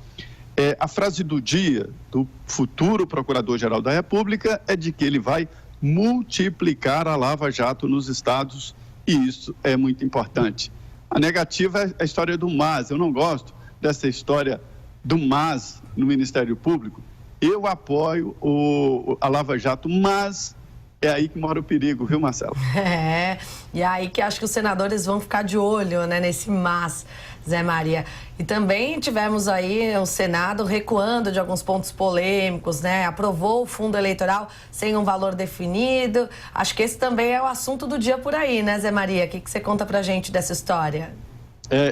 [SPEAKER 22] A frase do dia do futuro Procurador-Geral da República é de que ele vai multiplicar a Lava Jato nos estados, e isso é muito importante. A negativa é a história do MAS. Eu não gosto dessa história do MAS no Ministério Público. Eu apoio a Lava Jato, mas é aí que mora o perigo, viu, Marcelo?
[SPEAKER 2] E aí que acho que os senadores vão ficar de olho, né, nesse mas, Zé Maria. E também tivemos aí o Senado recuando de alguns pontos polêmicos, né? Aprovou o fundo eleitoral sem um valor definido. Acho que esse também é o assunto do dia por aí, né, Zé Maria? O que você conta pra gente dessa história?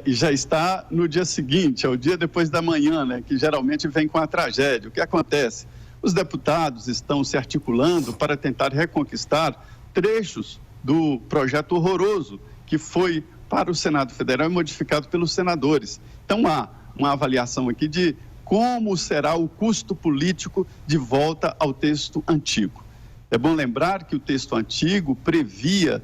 [SPEAKER 22] E já está no dia seguinte, é o dia depois da manhã, né? Que geralmente vem com a tragédia. O que acontece? Os deputados estão se articulando para tentar reconquistar trechos do projeto horroroso que foi para o Senado Federal e modificado pelos senadores. Então, há uma avaliação aqui de como será o custo político de volta ao texto antigo. É bom lembrar que o texto antigo previa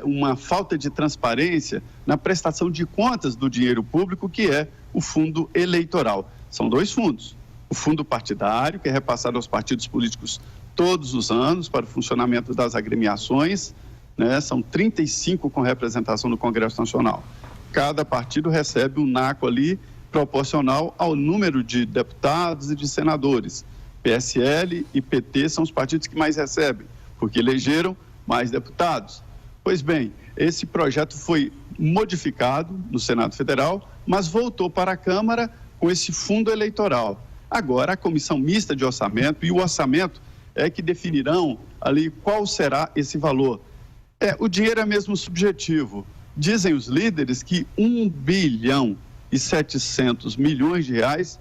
[SPEAKER 22] uma falta de transparência na prestação de contas do dinheiro público, que é o fundo eleitoral. São dois fundos. O fundo partidário, que é repassado aos partidos políticos todos os anos para o funcionamento das agremiações, né? São 35 com representação no Congresso Nacional. Cada partido recebe um naco ali proporcional ao número de deputados e de senadores. PSL e PT são os partidos que mais recebem, porque elegeram mais deputados. Pois bem, esse projeto foi modificado no Senado Federal, mas voltou para a Câmara com esse fundo eleitoral. Agora, a Comissão Mista de Orçamento e o Orçamento é que definirão ali qual será esse valor. O dinheiro é mesmo subjetivo. Dizem os líderes que 1 bilhão e 700 milhões de reais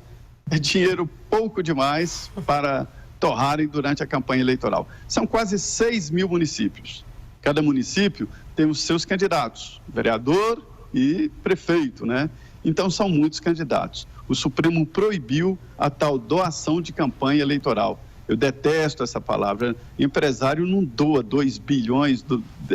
[SPEAKER 22] é dinheiro pouco demais para torrarem durante a campanha eleitoral. São quase 6 mil municípios. Cada município tem os seus candidatos, vereador e prefeito, né? Então, são muitos candidatos. O Supremo proibiu a tal doação de campanha eleitoral. Eu detesto essa palavra. Empresário não doa 2 bilhões,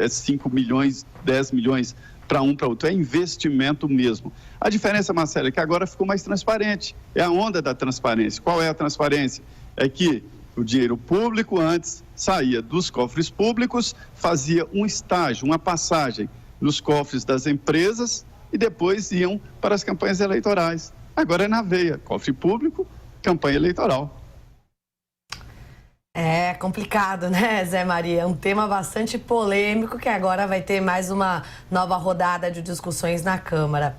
[SPEAKER 22] 5 milhões, 10 milhões para um, para outro. É investimento mesmo. A diferença, Marcela, é que agora ficou mais transparente. É a onda da transparência. Qual é a transparência? É que o dinheiro público antes saía dos cofres públicos, fazia um estágio, uma passagem nos cofres das empresas e depois iam para as campanhas eleitorais. Agora é na veia, cofre público, campanha eleitoral.
[SPEAKER 2] É complicado, né, Zé Maria? É um tema bastante polêmico que agora vai ter mais uma nova rodada de discussões na Câmara.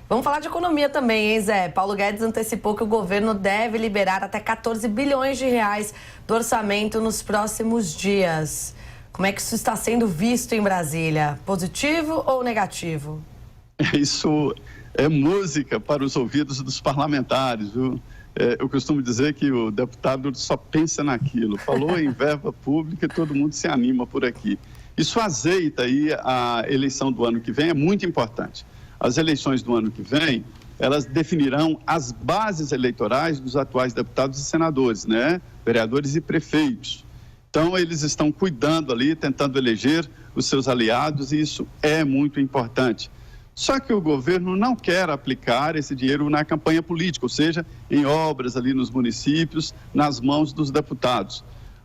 [SPEAKER 2] Vamos falar de economia também, hein, Zé? Paulo Guedes antecipou que o governo deve liberar até 14 bilhões de reais do orçamento nos próximos dias. Como é que isso está sendo visto em Brasília? Positivo ou negativo?
[SPEAKER 22] Isso é música para os ouvidos dos parlamentares, viu? Eu costumo dizer que o deputado só pensa naquilo. Falou em verba pública e todo mundo se anima por aqui. Isso azeita aí a eleição do ano que vem, é muito importante. As eleições do ano que vem, elas definirão as bases eleitorais dos atuais deputados e senadores, né? Vereadores e prefeitos. Então, eles estão cuidando ali, tentando eleger os seus aliados, e isso é muito importante. Só que o governo não quer aplicar esse dinheiro na campanha política, ou seja, em obras ali nos municípios, nas mãos dos deputados.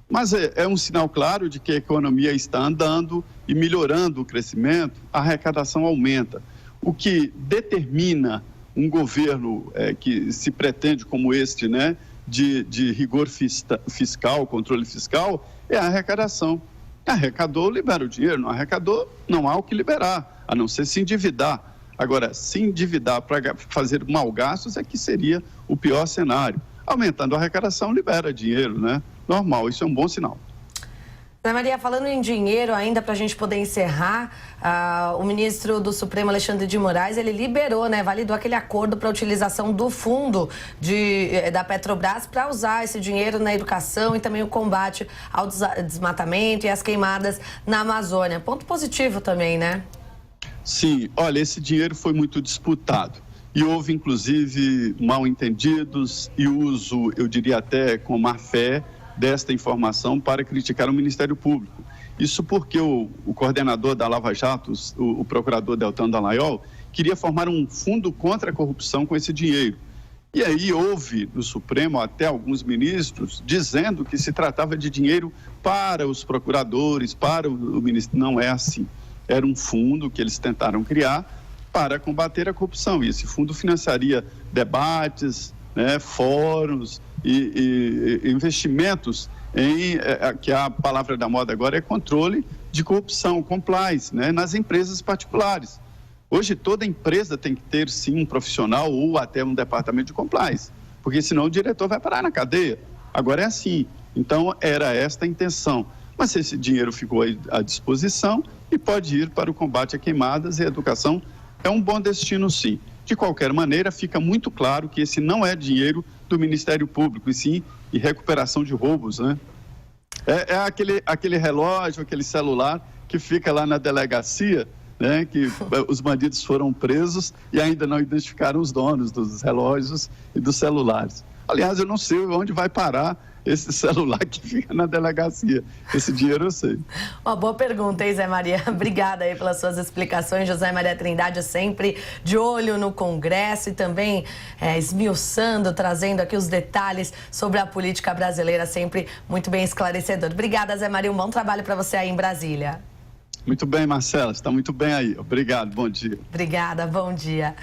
[SPEAKER 22] Mas é um sinal claro de que a economia está andando e melhorando o crescimento, a arrecadação aumenta. o que determina um governo que se pretende como este, né, de rigor fiscal, controle fiscal, é a arrecadação. Arrecadou, libera o dinheiro. Não arrecadou, não há o que liberar, a não ser se endividar. Agora, se endividar para fazer mal gastos é que seria o pior cenário. Aumentando a arrecadação, libera dinheiro, né? Normal, isso é um bom sinal.
[SPEAKER 2] Ana Maria, falando em dinheiro, ainda para a gente poder encerrar, o ministro do Supremo, Alexandre de Moraes, ele liberou, né, validou aquele acordo para a utilização do fundo da Petrobras para usar esse dinheiro na educação e também o combate ao desmatamento e às queimadas na Amazônia. Ponto positivo também, né?
[SPEAKER 22] Sim, olha, esse dinheiro foi muito disputado e houve, inclusive, mal-entendidos e uso, eu diria até com má fé, desta informação para criticar o Ministério Público. Isso porque o coordenador da Lava Jato, o procurador Deltan Dallagnol, queria formar um fundo contra a corrupção com esse dinheiro. E aí houve no Supremo até alguns ministros dizendo que se tratava de dinheiro para os procuradores, para o ministro. Não é assim. Era um fundo que eles tentaram criar para combater a corrupção. E esse fundo financiaria debates, né, fóruns e investimentos em, que a palavra da moda agora é controle de corrupção, compliance, né, nas empresas particulares. Hoje toda empresa tem que ter sim um profissional ou até um departamento de compliance, porque senão o diretor vai parar na cadeia. Agora é assim, então era esta a intenção. Mas esse dinheiro ficou à disposição e pode ir para o combate a queimadas e a educação é um bom destino sim. De qualquer maneira, fica muito claro que esse não é dinheiro do Ministério Público, e sim de recuperação de roubos, né? É aquele relógio, aquele celular que fica lá na delegacia, né? Que os bandidos foram presos e ainda não identificaram os donos dos relógios e dos celulares. Aliás, eu não sei onde vai parar esse celular que fica na delegacia. Esse dinheiro eu sei.
[SPEAKER 2] Uma boa pergunta, hein, Zé Maria? Obrigada aí pelas suas explicações. José Maria Trindade sempre de olho no Congresso e também esmiuçando, trazendo aqui os detalhes sobre a política brasileira, sempre muito bem esclarecedor. Obrigada, Zé Maria. Um bom trabalho para você aí em Brasília.
[SPEAKER 22] Muito bem, Marcela. Está muito bem aí. Obrigado. Bom dia.
[SPEAKER 2] Obrigada. Bom dia.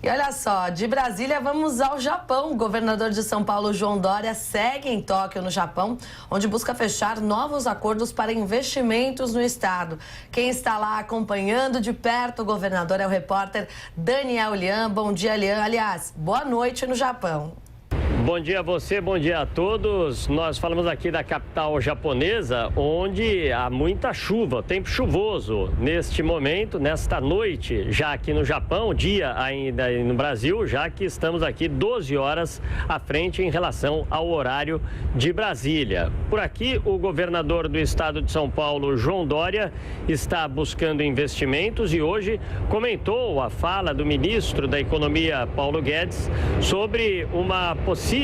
[SPEAKER 2] E olha só, de Brasília vamos ao Japão. O governador de São Paulo, João Dória, segue em Tóquio, no Japão, onde busca fechar novos acordos para investimentos no estado. Quem está lá acompanhando de perto o governador é o repórter Daniel Lian. Bom dia, Lian. Aliás, boa noite no Japão.
[SPEAKER 6] Bom dia a você, bom dia a todos. Nós falamos aqui da capital japonesa, onde há muita chuva, tempo chuvoso neste momento, nesta noite, já aqui no Japão, dia ainda no Brasil, já que estamos aqui 12 horas à frente em relação ao horário de Brasília. Por aqui, o governador do estado de São Paulo, João Dória, está buscando investimentos e hoje comentou a fala do ministro da Economia, Paulo Guedes, sobre uma possível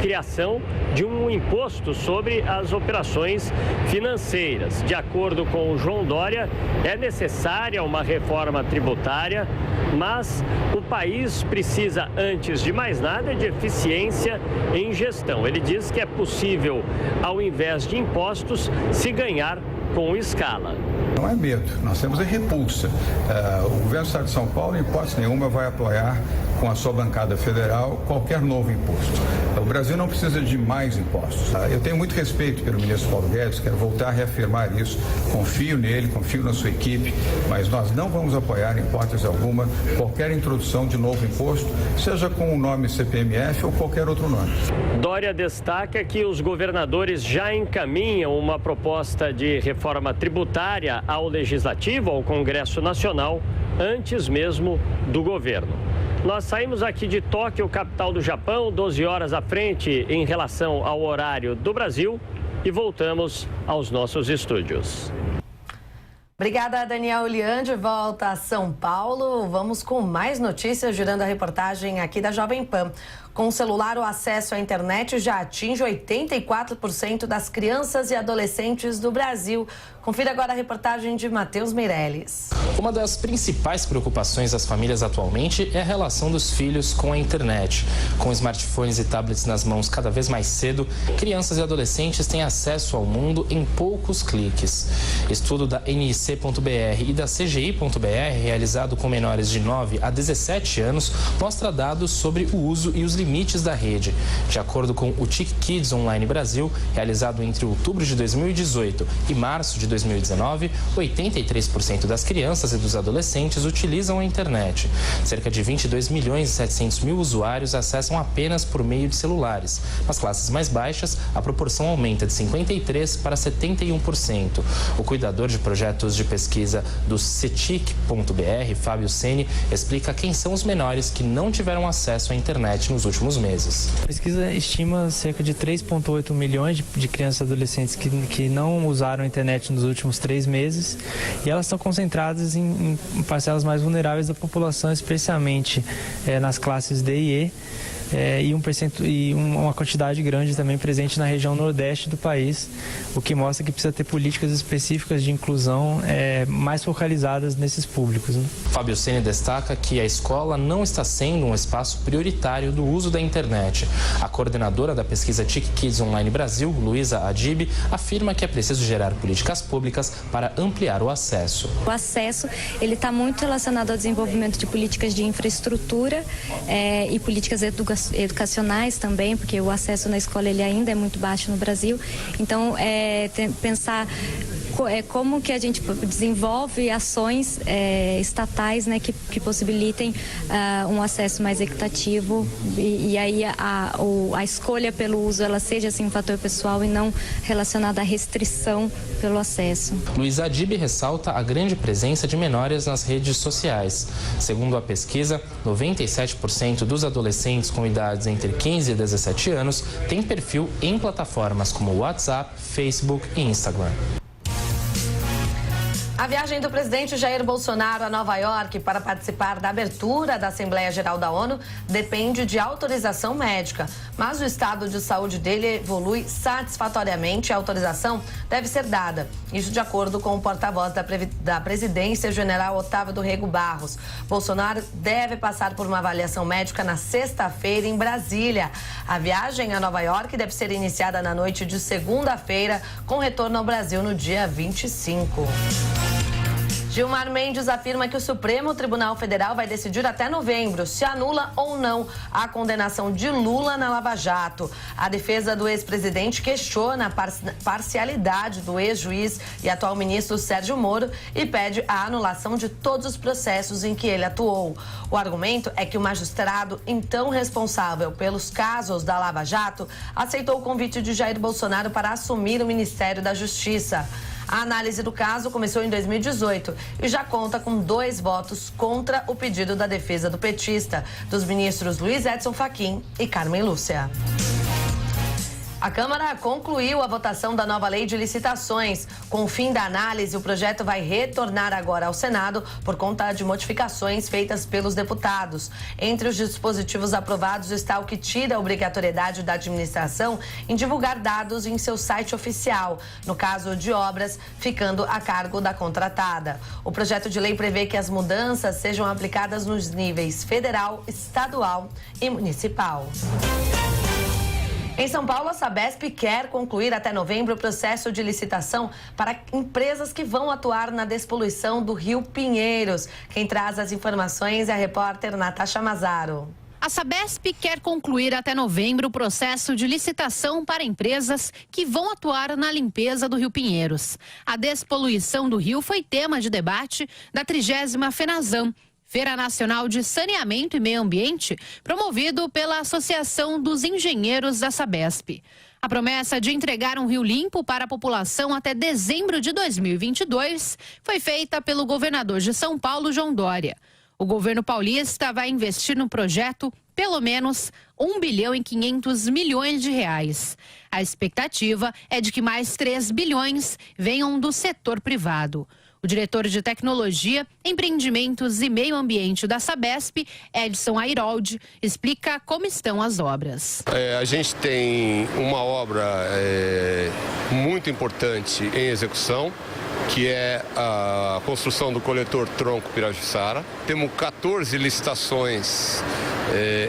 [SPEAKER 6] criação de um imposto sobre as operações financeiras. De acordo com o João Dória, é necessária uma reforma tributária, mas o país precisa, antes de mais nada, de eficiência em gestão. Ele diz que é possível, ao invés de impostos, se ganhar com escala.
[SPEAKER 7] Não é medo, nós temos a repulsa. O governo do estado de São Paulo, em hipótese nenhuma, vai apoiar com a sua bancada federal qualquer novo imposto. O Brasil não precisa de mais impostos. Eu tenho muito respeito pelo ministro Paulo Guedes, quero voltar a reafirmar isso, confio nele, confio na sua equipe, mas nós não vamos apoiar, em hipótese alguma, qualquer introdução de novo imposto, seja com o nome CPMF ou qualquer outro nome.
[SPEAKER 6] Dória destaca que os governadores já encaminham uma proposta de reforma tributária ao Legislativo, ao Congresso Nacional, antes mesmo do governo. Nós saímos aqui de Tóquio, capital do Japão, 12 horas à frente em relação ao horário do Brasil e voltamos aos nossos estúdios.
[SPEAKER 2] Obrigada, Daniel Lian. De volta a São Paulo. Vamos com mais notícias, girando a reportagem aqui da Jovem Pan. Com o celular, o acesso à internet já atinge 84% das crianças e adolescentes do Brasil. Confira agora a reportagem de Matheus Meirelles.
[SPEAKER 8] Uma das principais preocupações das famílias atualmente é a relação dos filhos com a internet. Com smartphones e tablets nas mãos cada vez mais cedo, crianças e adolescentes têm acesso ao mundo em poucos cliques. Estudo da NIC.br e da CGI.br, realizado com menores de 9 a 17 anos, mostra dados sobre o uso e os limites da rede. De acordo com o TIC Kids Online Brasil, realizado entre outubro de 2018 e março de 2019, 83% das crianças e dos adolescentes utilizam a internet. Cerca de 22 milhões e 700 mil usuários acessam apenas por meio de celulares. Nas classes mais baixas, a proporção aumenta de 53% para 71%. O cuidador de projetos de pesquisa do CETIC.br, Fábio Seni, explica quem são os menores que não tiveram acesso à internet nos últimos meses.
[SPEAKER 9] A pesquisa estima cerca de 3,8 milhões de crianças e adolescentes que não usaram a internet nos últimos 3 meses, e elas estão concentradas em parcelas mais vulneráveis da população, especialmente nas classes D e E, e uma quantidade grande também presente na região nordeste do país, o que mostra que precisa ter políticas específicas de inclusão mais focalizadas nesses públicos.
[SPEAKER 8] Fábio Seni destaca que a escola não está sendo um espaço prioritário do uso da internet. A coordenadora da pesquisa TIC Kids Online Brasil, Luísa Adib, afirma que é preciso gerar políticas públicas para ampliar o acesso.
[SPEAKER 23] O acesso ele está muito relacionado ao desenvolvimento de políticas de infraestrutura e políticas educacionais também, porque o acesso na escola ele ainda é muito baixo no Brasil. Então, pensar como que a gente desenvolve ações estatais, né, que possibilitem um acesso mais equitativo e aí a escolha pelo uso ela seja assim um fator pessoal e não relacionada à restrição pelo acesso.
[SPEAKER 8] Luísa Adib ressalta a grande presença de menores nas redes sociais. Segundo a pesquisa, 97% dos adolescentes com idades entre 15 e 17 anos têm perfil em plataformas como WhatsApp, Facebook e Instagram.
[SPEAKER 2] A viagem do presidente Jair Bolsonaro a Nova York para participar da abertura da Assembleia Geral da ONU depende de autorização médica, mas o estado de saúde dele evolui satisfatoriamente e a autorização deve ser dada. Isso de acordo com o porta-voz da presidência, general Otávio do Rego Barros. Bolsonaro deve passar por uma avaliação médica na sexta-feira em Brasília. A viagem a Nova York deve ser iniciada na noite de segunda-feira, com retorno ao Brasil no dia 25. Gilmar Mendes afirma que o Supremo Tribunal Federal vai decidir até novembro se anula ou não a condenação de Lula na Lava Jato. A defesa do ex-presidente questiona a parcialidade do ex-juiz e atual ministro Sérgio Moro e pede a anulação de todos os processos em que ele atuou. O argumento é que o magistrado, então responsável pelos casos da Lava Jato, aceitou o convite de Jair Bolsonaro para assumir o Ministério da Justiça. A análise do caso começou em 2018 e já conta com 2 votos contra o pedido da defesa do petista, dos ministros Luiz Edson Fachin e Carmen Lúcia. A Câmara concluiu a votação da nova lei de licitações. Com o fim da análise, o projeto vai retornar agora ao Senado por conta de modificações feitas pelos deputados. Entre os dispositivos aprovados está o que tira a obrigatoriedade da administração em divulgar dados em seu site oficial, no caso de obras, ficando a cargo da contratada. O projeto de lei prevê que as mudanças sejam aplicadas nos níveis federal, estadual e municipal. Em São Paulo, a Sabesp quer concluir até novembro o processo de licitação para empresas que vão atuar na despoluição do Rio Pinheiros. Quem traz as informações é a repórter Natasha Mazaro.
[SPEAKER 24] A Sabesp quer concluir até novembro o processo de licitação para empresas que vão atuar na limpeza do Rio Pinheiros. A despoluição do rio foi tema de debate da 30ª FENASAM, Feira Nacional de Saneamento e Meio Ambiente, promovido pela Associação dos Engenheiros da Sabesp. A promessa de entregar um rio limpo para a população até dezembro de 2022 foi feita pelo governador de São Paulo, João Dória. O governo paulista vai investir no projeto pelo menos R$ 1,5 bilhões. A expectativa é de que mais 3 bilhões venham do setor privado. O diretor de Tecnologia, Empreendimentos e Meio Ambiente da Sabesp, Edson Airoldi, explica como estão as obras.
[SPEAKER 4] A gente tem uma obra muito importante em execução, que é a construção do coletor tronco Pirajussara. Temos 14 licitações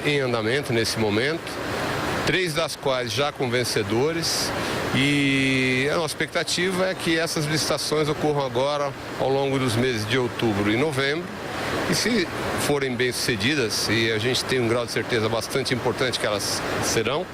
[SPEAKER 4] em andamento nesse momento, 3 das quais já com vencedores, e a nossa expectativa é que essas licitações ocorram agora ao longo dos meses de outubro e novembro, e se forem bem sucedidas, e a gente tem um grau de certeza bastante importante que elas serão,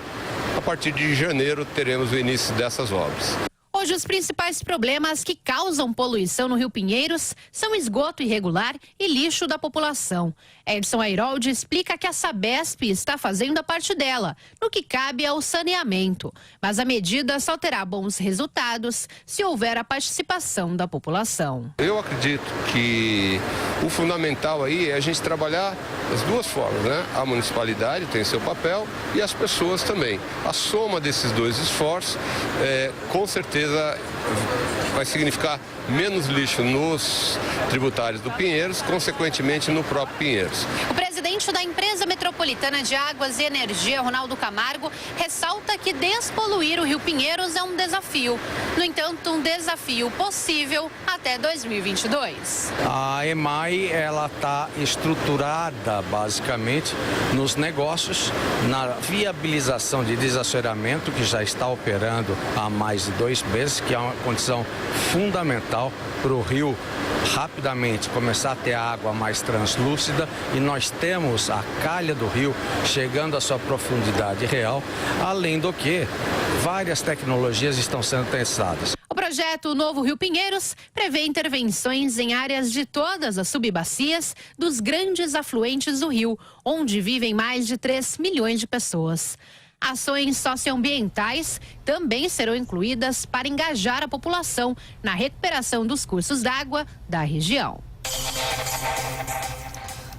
[SPEAKER 4] a partir de janeiro teremos o início dessas obras.
[SPEAKER 24] Hoje, os principais problemas que causam poluição no Rio Pinheiros são esgoto irregular e lixo da população. Edson Airoldi explica que a Sabesp está fazendo a parte dela, no que cabe ao saneamento. Mas a medida só terá bons resultados se houver a participação da população.
[SPEAKER 4] Eu acredito que o fundamental aí é a gente trabalhar das duas formas, né? A municipalidade tem seu papel e as pessoas também. A soma desses dois esforços, com certeza, vai significar menos lixo nos tributários do Pinheiros, consequentemente no próprio Pinheiros.
[SPEAKER 24] O presidente da Empresa Metropolitana de Águas e Energia, Ronaldo Camargo, ressalta que despoluir o Rio Pinheiros é um desafio. No entanto, um desafio possível até 2022.
[SPEAKER 10] A EMAI, ela está estruturada basicamente nos negócios, na viabilização de desassoreamento, que já está operando há mais de 2 meses, que é uma condição fundamental para o rio rapidamente começar a ter água mais translúcida, e nós temos a calha do rio chegando à sua profundidade real, além do que várias tecnologias estão sendo testadas.
[SPEAKER 24] O projeto Novo Rio Pinheiros prevê intervenções em áreas de todas as subbacias dos grandes afluentes do rio, onde vivem mais de 3 milhões de pessoas. Ações socioambientais também serão incluídas para engajar a população na recuperação dos cursos d'água da região.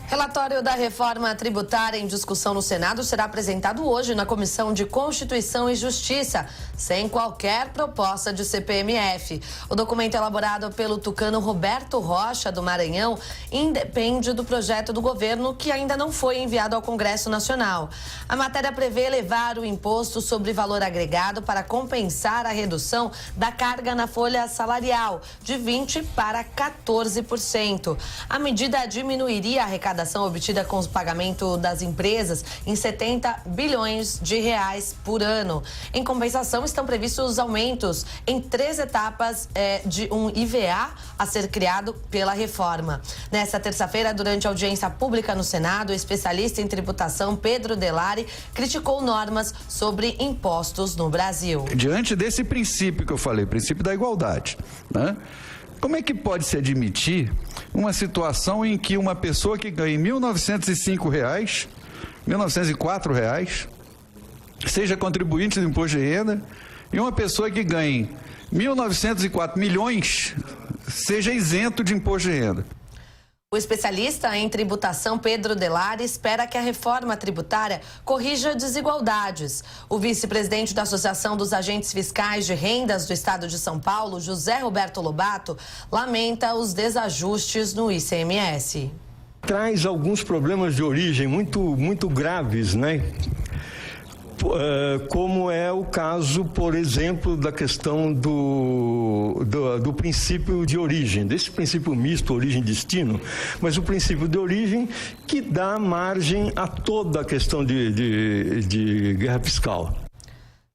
[SPEAKER 2] Relatório da reforma tributária em discussão no Senado será apresentado hoje na Comissão de Constituição e Justiça, sem qualquer proposta de CPMF. O documento elaborado pelo tucano Roberto Rocha, do Maranhão, independe do projeto do governo, que ainda não foi enviado ao Congresso Nacional. A matéria prevê elevar o imposto sobre valor agregado para compensar a redução da carga na folha salarial, de 20% para 14%. A medida diminuiria a arrecadação obtida com o pagamento das empresas em 70 bilhões de reais por ano. Em compensação, estão previstos aumentos em 3 etapas de um IVA a ser criado pela reforma. Nesta terça-feira, durante a audiência pública no Senado, o especialista em tributação Pedro Delari criticou normas sobre impostos no Brasil.
[SPEAKER 11] Diante desse princípio que eu falei, princípio da igualdade, né? Como é que pode se admitir uma situação em que uma pessoa que ganha R$ 1.905, R$ 1.904, seja contribuinte do imposto de renda, e uma pessoa que ganha 1.904 milhões seja isento de imposto de renda?
[SPEAKER 2] O especialista em tributação Pedro Delari espera que a reforma tributária corrija desigualdades. O vice-presidente da Associação dos Agentes Fiscais de Rendas do Estado de São Paulo, José Roberto Lobato, lamenta os desajustes no ICMS.
[SPEAKER 12] Traz alguns problemas de origem muito graves, né? Como é o caso, por exemplo, da questão do princípio de origem, desse princípio misto, origem-destino, mas o princípio de origem que dá margem a toda a questão de guerra fiscal.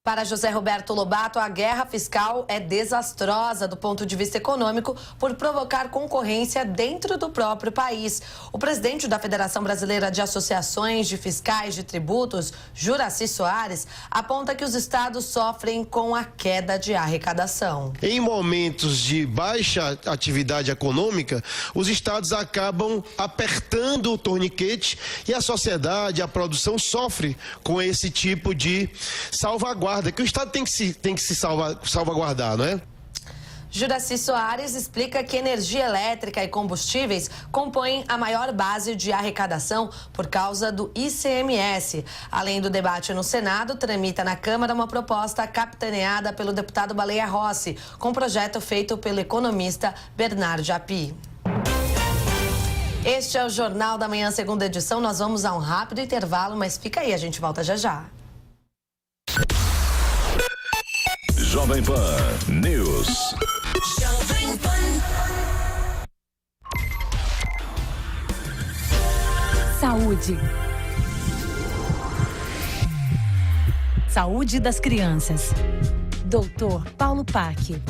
[SPEAKER 2] Para José Roberto Lobato, a guerra fiscal é desastrosa do ponto de vista econômico por provocar concorrência dentro do próprio país. O presidente da Federação Brasileira de Associações de Fiscais de Tributos, Juraci Soares, aponta que os estados sofrem com a queda de arrecadação.
[SPEAKER 25] Em momentos de baixa atividade econômica, os estados acabam apertando o torniquete e a sociedade, a produção sofre com esse tipo de salvaguarda que o Estado tem que se salvaguardar, não é?
[SPEAKER 2] Juraci Soares explica que energia elétrica e combustíveis compõem a maior base de arrecadação por causa do ICMS. Além do debate no Senado, tramita na Câmara uma proposta capitaneada pelo deputado Baleia Rossi, com projeto feito pelo economista Bernardo Api. Este é o Jornal da Manhã, segunda edição. Nós vamos a um rápido intervalo, mas fica aí, a gente volta já já.
[SPEAKER 1] Jovem Pan News.
[SPEAKER 20] Saúde. Saúde das crianças. Doutor Paulo Pac.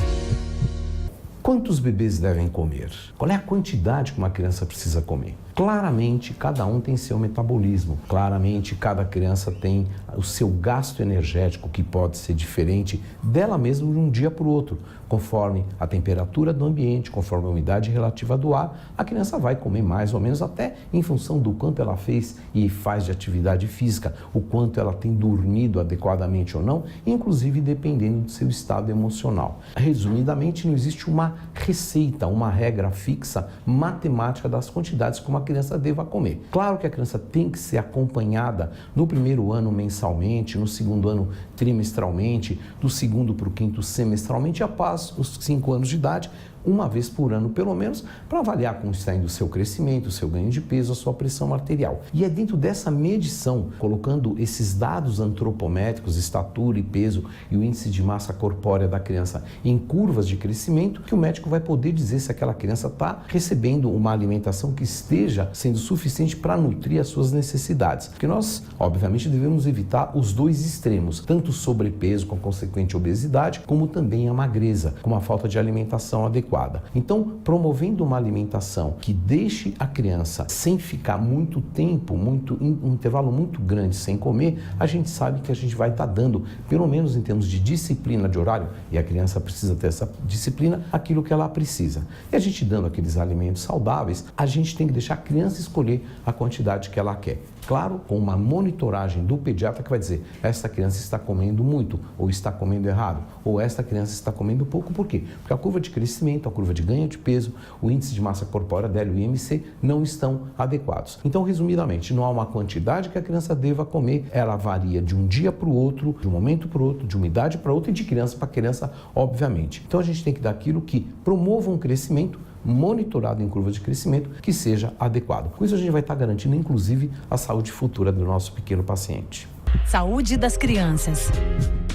[SPEAKER 13] Quantos bebês devem comer? Qual é a quantidade que uma criança precisa comer? Claramente, cada um tem seu metabolismo. Claramente, cada criança tem o seu gasto energético, que pode ser diferente dela mesma de um dia para o outro. Conforme a temperatura do ambiente, conforme a umidade relativa do ar, a criança vai comer mais ou menos, até em função do quanto ela fez e faz de atividade física, o quanto ela tem dormido adequadamente ou não, inclusive dependendo do seu estado emocional. Resumidamente, não existe uma receita, uma regra fixa matemática das quantidades que uma criança deva comer. Claro que a criança tem que ser acompanhada no primeiro ano mensalmente, no segundo ano trimestralmente, do segundo para o quinto semestralmente, e após os 5 anos de idade, uma vez por ano pelo menos, para avaliar como está indo o seu crescimento, o seu ganho de peso, a sua pressão arterial. E é dentro dessa medição, colocando esses dados antropométricos, estatura e peso e o índice de massa corpórea da criança em curvas de crescimento, que o médico vai poder dizer se aquela criança está recebendo uma alimentação que esteja sendo suficiente para nutrir as suas necessidades. Porque nós, obviamente, devemos evitar os dois extremos, tanto o sobrepeso com consequente obesidade, como também a magreza, com a falta de alimentação adequada. Então, promovendo uma alimentação que deixe a criança sem ficar muito tempo, um intervalo muito grande sem comer, a gente sabe que a gente vai estar dando, pelo menos em termos de disciplina de horário, e a criança precisa ter essa disciplina, aquilo que ela precisa. E a gente dando aqueles alimentos saudáveis, a gente tem que deixar a criança escolher a quantidade que ela quer. Claro, com uma monitoragem do pediatra que vai dizer, esta criança está comendo muito, ou está comendo errado, ou esta criança está comendo pouco. Por quê? Porque a curva de crescimento, a curva de ganho de peso, o índice de massa corpórea dela e o IMC não estão adequados. Então, resumidamente, não há uma quantidade que a criança deva comer, ela varia de um dia para o outro, de um momento para o outro, de uma idade para outra e de criança para criança, obviamente. Então, a gente tem que dar aquilo que promova um crescimento monitorado em curva de crescimento que seja adequado. Com isso a gente vai estar garantindo inclusive a saúde futura do nosso pequeno paciente.
[SPEAKER 20] Saúde das crianças.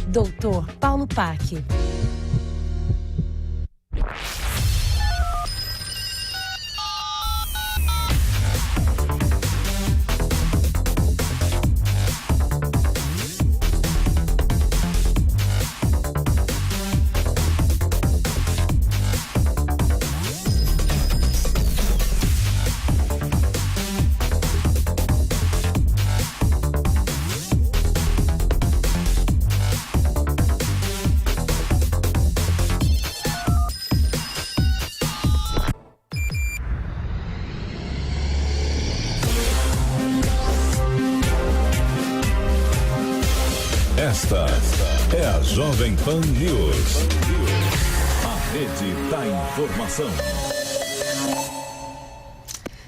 [SPEAKER 20] Doutor Paulo Pac.
[SPEAKER 1] Esta é a Jovem Pan News. A rede da informação.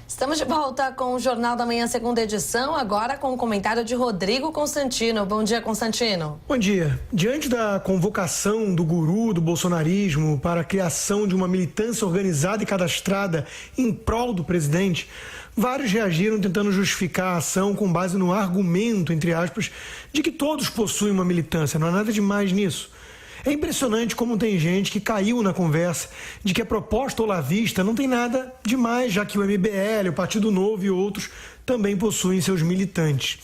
[SPEAKER 2] Estamos de volta com o Jornal da Manhã, segunda edição, agora com o comentário de Rodrigo Constantino. Bom dia, Constantino.
[SPEAKER 14] Bom dia. Diante da convocação do guru do bolsonarismo para a criação de uma militância organizada e cadastrada em prol do presidente, vários reagiram tentando justificar a ação com base no argumento, entre aspas, de que todos possuem uma militância. Não há nada demais nisso. É impressionante como tem gente que caiu na conversa de que a proposta olavista não tem nada demais, já que o MBL, o Partido Novo e outros também possuem seus militantes.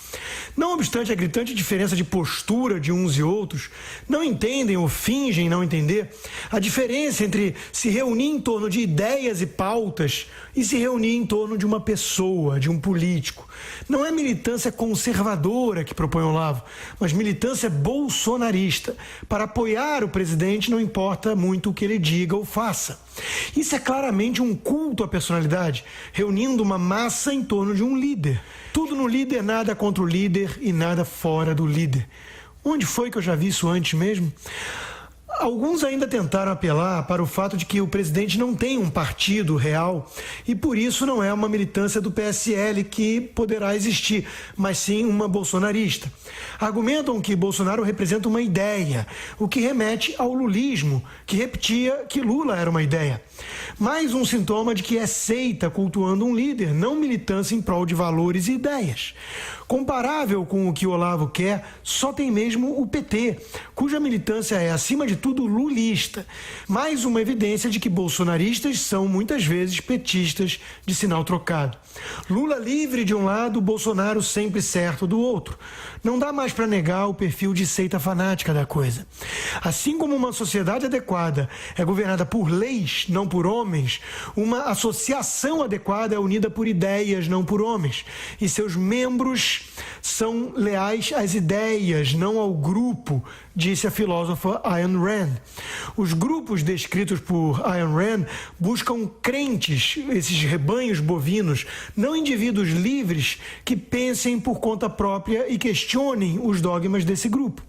[SPEAKER 14] Não obstante a gritante diferença de postura de uns e outros, não entendem ou fingem não entender a diferença entre se reunir em torno de ideias e pautas e se reunir em torno de uma pessoa, de um político. Não é militância conservadora que propõe o Olavo, mas militância bolsonarista, para apoiar o presidente, não importa muito o que ele diga ou faça. Isso é claramente um culto à personalidade, reunindo uma massa em torno de um líder. Tudo no líder, nada contra o líder e nada fora do líder. Onde foi que eu já vi isso antes mesmo? Alguns ainda tentaram apelar para o fato de que o presidente não tem um partido real e por isso não é uma militância do PSL que poderá existir, mas sim uma bolsonarista. Argumentam que Bolsonaro representa uma ideia, o que remete ao lulismo, que repetia que Lula era uma ideia. Mais um sintoma de que é seita cultuando um líder, não militância em prol de valores e ideias. Comparável com o que Olavo quer, só tem mesmo o PT, cuja militância é, acima de tudo, lulista. Mais uma evidência de que bolsonaristas são, muitas vezes, petistas de sinal trocado. Lula livre de um lado, Bolsonaro sempre certo do outro. Não dá mais para negar o perfil de seita fanática da coisa. Assim como uma sociedade adequada é governada por leis, não por homens, uma associação adequada é unida por ideias, não por homens. E seus membros são leais às ideias, não ao grupo, disse a filósofa Ayn Rand. Os grupos descritos por Ayn Rand buscam crentes, esses rebanhos bovinos, não indivíduos livres que pensem por conta própria e questionem os dogmas desse grupo.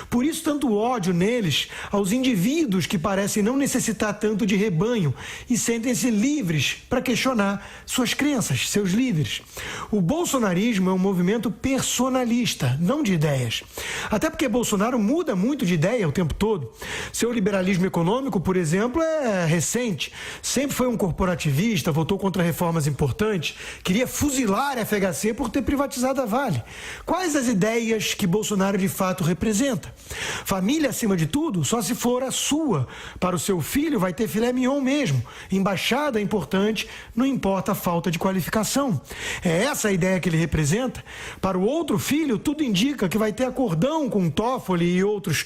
[SPEAKER 14] Por isso, tanto ódio neles aos indivíduos que parecem não necessitar tanto de rebanho e sentem-se livres para questionar suas crenças, seus líderes. O bolsonarismo é um movimento personalista, não de ideias. Até porque Bolsonaro muda muito de ideia o tempo todo. Seu liberalismo econômico, por exemplo, é recente. Sempre foi um corporativista, votou contra reformas importantes, queria fuzilar a FHC por ter privatizado a Vale. Quais as ideias que Bolsonaro de fato representa? Família acima de tudo, só se for a sua. Para o seu filho vai ter filé mignon mesmo. Embaixada é importante, não importa a falta de qualificação. É essa a ideia que ele representa? Para o outro filho, tudo indica que vai ter acordão com Toffoli e outros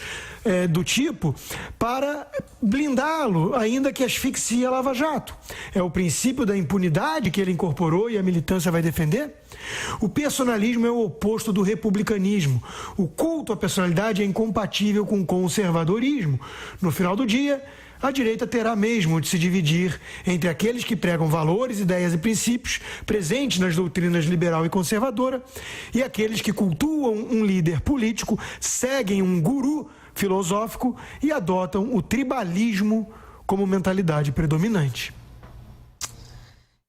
[SPEAKER 14] do tipo para blindá-lo, ainda que asfixie a Lava Jato. É o princípio da impunidade que ele incorporou e a militância vai defender? O personalismo é o oposto do republicanismo. O culto à personalidade é incompatível com o conservadorismo. No final do dia, a direita terá mesmo de se dividir entre aqueles que pregam valores, ideias e princípios presentes nas doutrinas liberal e conservadora e aqueles que cultuam um líder político, seguem um guru filosófico e adotam o tribalismo como mentalidade predominante.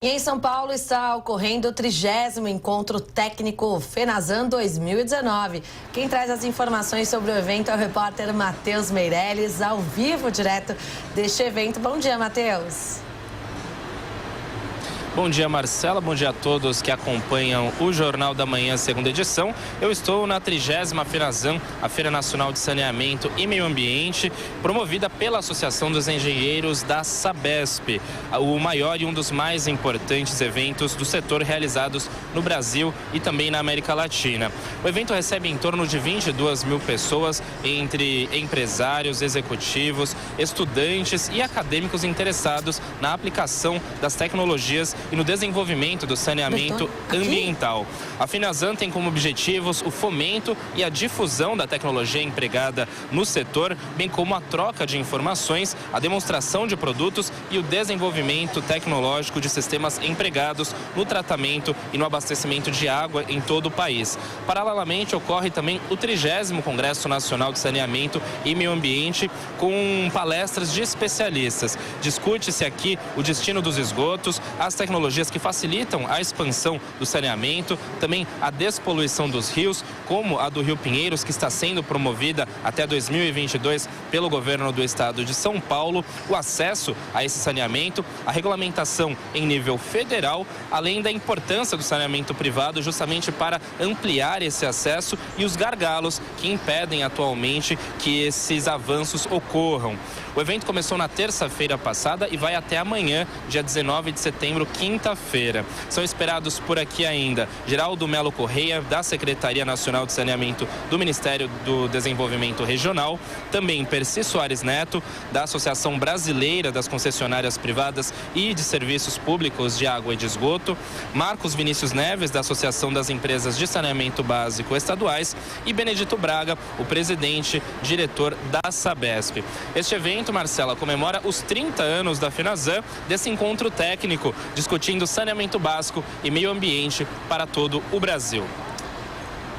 [SPEAKER 2] E em São Paulo está ocorrendo o 30º Encontro Técnico FENASAN 2019. Quem traz as informações sobre o evento é o repórter Matheus Meirelles, ao vivo, direto deste evento. Bom dia, Matheus.
[SPEAKER 8] Bom dia, Marcela. Bom dia a todos que acompanham o Jornal da Manhã, segunda edição. Eu estou na 30ª FENASAN, a Feira Nacional de Saneamento e Meio Ambiente, promovida pela Associação dos Engenheiros da Sabesp, o maior e um dos mais importantes eventos do setor realizados no Brasil e também na América Latina. O evento recebe em torno de 22 mil pessoas, entre empresários, executivos, estudantes e acadêmicos interessados na aplicação das tecnologias e no desenvolvimento do saneamento ambiental. A FENASAN tem como objetivos o fomento e a difusão da tecnologia empregada no setor, bem como a troca de informações, a demonstração de produtos e o desenvolvimento tecnológico de sistemas empregados no tratamento e no abastecimento de água em todo o país. Paralelamente, ocorre também o 30º Congresso Nacional de Saneamento e Meio Ambiente, com palestras de especialistas. Discute-se aqui o destino dos esgotos, as tecnologias que facilitam a expansão do saneamento, também a despoluição dos rios, como a do Rio Pinheiros, que está sendo promovida até 2022 pelo governo do estado de São Paulo, o acesso a esse saneamento, a regulamentação em nível federal, além da importância do saneamento privado justamente para ampliar esse acesso e os gargalos que impedem atualmente que esses avanços ocorram. O evento começou na terça-feira passada e vai até amanhã, dia 19 de setembro, quinta-feira. São esperados por aqui ainda Geraldo Melo Correia, da Secretaria Nacional de Saneamento do Ministério do Desenvolvimento Regional, também Percy Soares Neto, da Associação Brasileira das Concessionárias Privadas e de Serviços Públicos de Água e de Esgoto, Marcos Vinícius Neves, da Associação das Empresas de Saneamento Básico Estaduais e Benedito Braga, o presidente, diretor da Sabesp. Este evento, Marcela, comemora os 30 anos da FENASAN, desse encontro técnico discutindo saneamento básico e meio ambiente para todo o Brasil.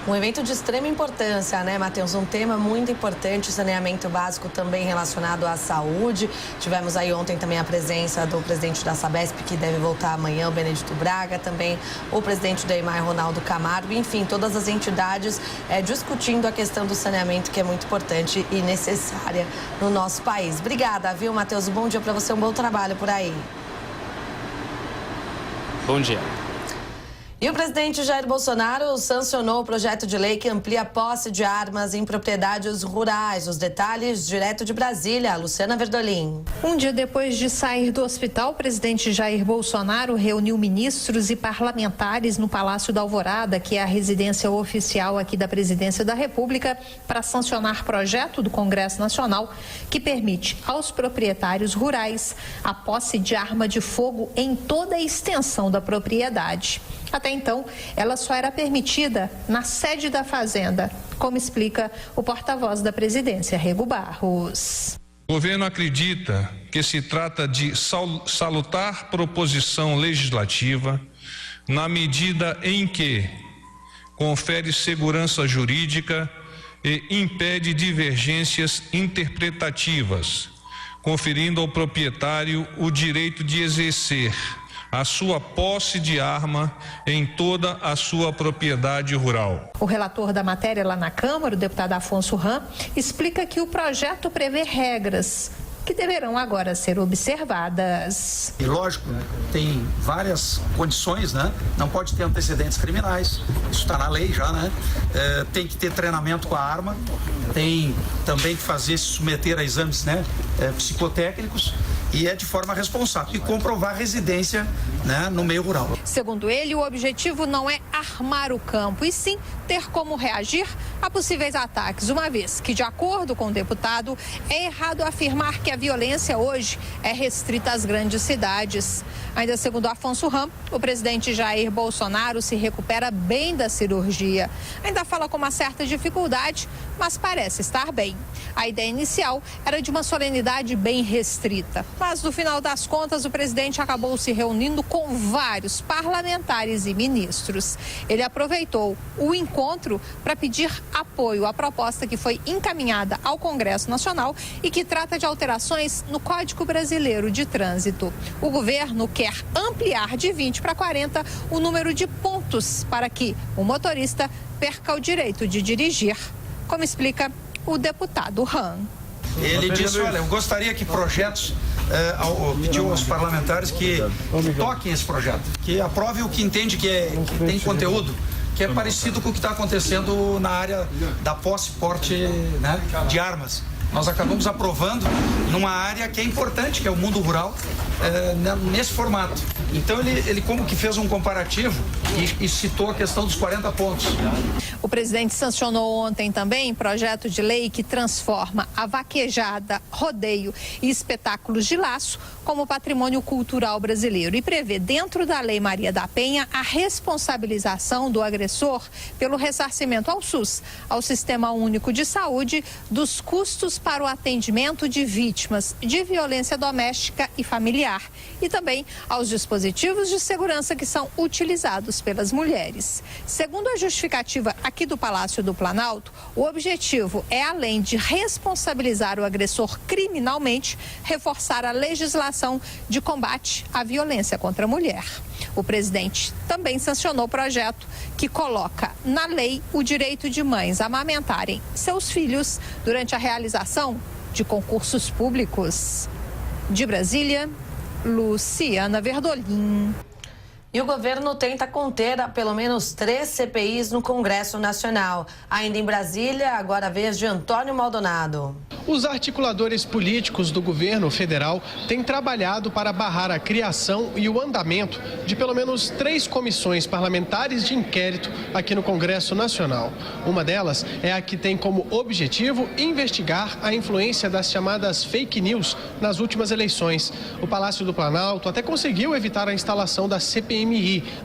[SPEAKER 2] Um evento de extrema importância, né, Matheus? Um tema muito importante, saneamento básico também relacionado à saúde. Tivemos aí ontem também a presença do presidente da Sabesp, que deve voltar amanhã, o Benedito Braga, também o presidente da EMAI, Ronaldo Camargo. Enfim, todas as entidades discutindo a questão do saneamento, que é muito importante e necessária no nosso país. Obrigada, viu, Matheus? Bom dia para você, um bom trabalho por aí.
[SPEAKER 15] Bom dia.
[SPEAKER 2] E o presidente Jair Bolsonaro sancionou o projeto de lei que amplia a posse de armas em propriedades rurais. Os detalhes direto de Brasília, Luciana Verdolim.
[SPEAKER 16] Um dia depois de sair do hospital, o presidente Jair Bolsonaro reuniu ministros e parlamentares no Palácio da Alvorada, que é a residência oficial aqui da Presidência da República, para sancionar projeto do Congresso Nacional que permite aos proprietários rurais a posse de arma de fogo em toda a extensão da propriedade. Até então, ela só era permitida na sede da Fazenda, como explica o porta-voz da presidência, Rego Barros.
[SPEAKER 17] O governo acredita que se trata de salutar proposição legislativa na medida em que confere segurança jurídica e impede divergências interpretativas, conferindo ao proprietário o direito de exercer a sua posse de arma em toda a sua propriedade rural.
[SPEAKER 16] O relator da matéria lá na Câmara, o deputado Afonso Ram, explica que o projeto prevê regras que deverão agora ser observadas.
[SPEAKER 18] E lógico, tem várias condições, né? Não pode ter antecedentes criminais, isso está na lei já, né? Tem que ter treinamento com a arma, tem também que se submeter a exames, né, psicotécnicos, e é de forma responsável e comprovar residência, né, no meio rural.
[SPEAKER 16] Segundo ele, o objetivo não é armar o campo, e sim ter como reagir a possíveis ataques, uma vez que, de acordo com o deputado, é errado afirmar que a violência hoje é restrita às grandes cidades. Ainda segundo Afonso Ram, o presidente Jair Bolsonaro se recupera bem da cirurgia. Ainda fala com uma certa dificuldade, mas parece estar bem. A ideia inicial era de uma solenidade bem restrita. Mas, no final das contas, o presidente acabou se reunindo com vários parlamentares e ministros. Ele aproveitou o encontro para pedir apoio à proposta que foi encaminhada ao Congresso Nacional e que trata de alterações no Código Brasileiro de Trânsito. O governo quer ampliar de 20 para 40 o número de pontos para que o motorista perca o direito de dirigir, como explica o deputado Ram.
[SPEAKER 18] Ele disse, olha, eu gostaria que projetos, pediu aos parlamentares que toquem esse projeto, que aprovem o que entende que tem conteúdo, que é parecido com o que está acontecendo na área da posse e porte, né, de armas. Nós acabamos aprovando numa área que é importante, que é o mundo rural, nesse formato. Então ele como que fez um comparativo e citou a questão dos 40 pontos.
[SPEAKER 16] O presidente sancionou ontem também projeto de lei que transforma a vaquejada, rodeio e espetáculos de laço como patrimônio cultural brasileiro e prevê dentro da Lei Maria da Penha a responsabilização do agressor pelo ressarcimento ao SUS, ao Sistema Único de Saúde, dos custos para o atendimento de vítimas de violência doméstica e familiar e também aos dispositivos de segurança que são utilizados pelas mulheres. Segundo a justificativa aqui do Palácio do Planalto, o objetivo é, além de responsabilizar o agressor criminalmente, reforçar a legislação de combate à violência contra a mulher. O presidente também sancionou o projeto que coloca na lei o direito de mães a amamentarem seus filhos durante a realização de concursos públicos. De Brasília, Luciana Verdolim.
[SPEAKER 2] E o governo tenta conter pelo menos 3 CPIs no Congresso Nacional. Ainda em Brasília, agora a vez de Antônio Maldonado.
[SPEAKER 19] Os articuladores políticos do governo federal têm trabalhado para barrar a criação e o andamento de pelo menos 3 comissões parlamentares de inquérito aqui no Congresso Nacional. Uma delas é a que tem como objetivo investigar a influência das chamadas fake news nas últimas eleições. O Palácio do Planalto até conseguiu evitar a instalação da CPMI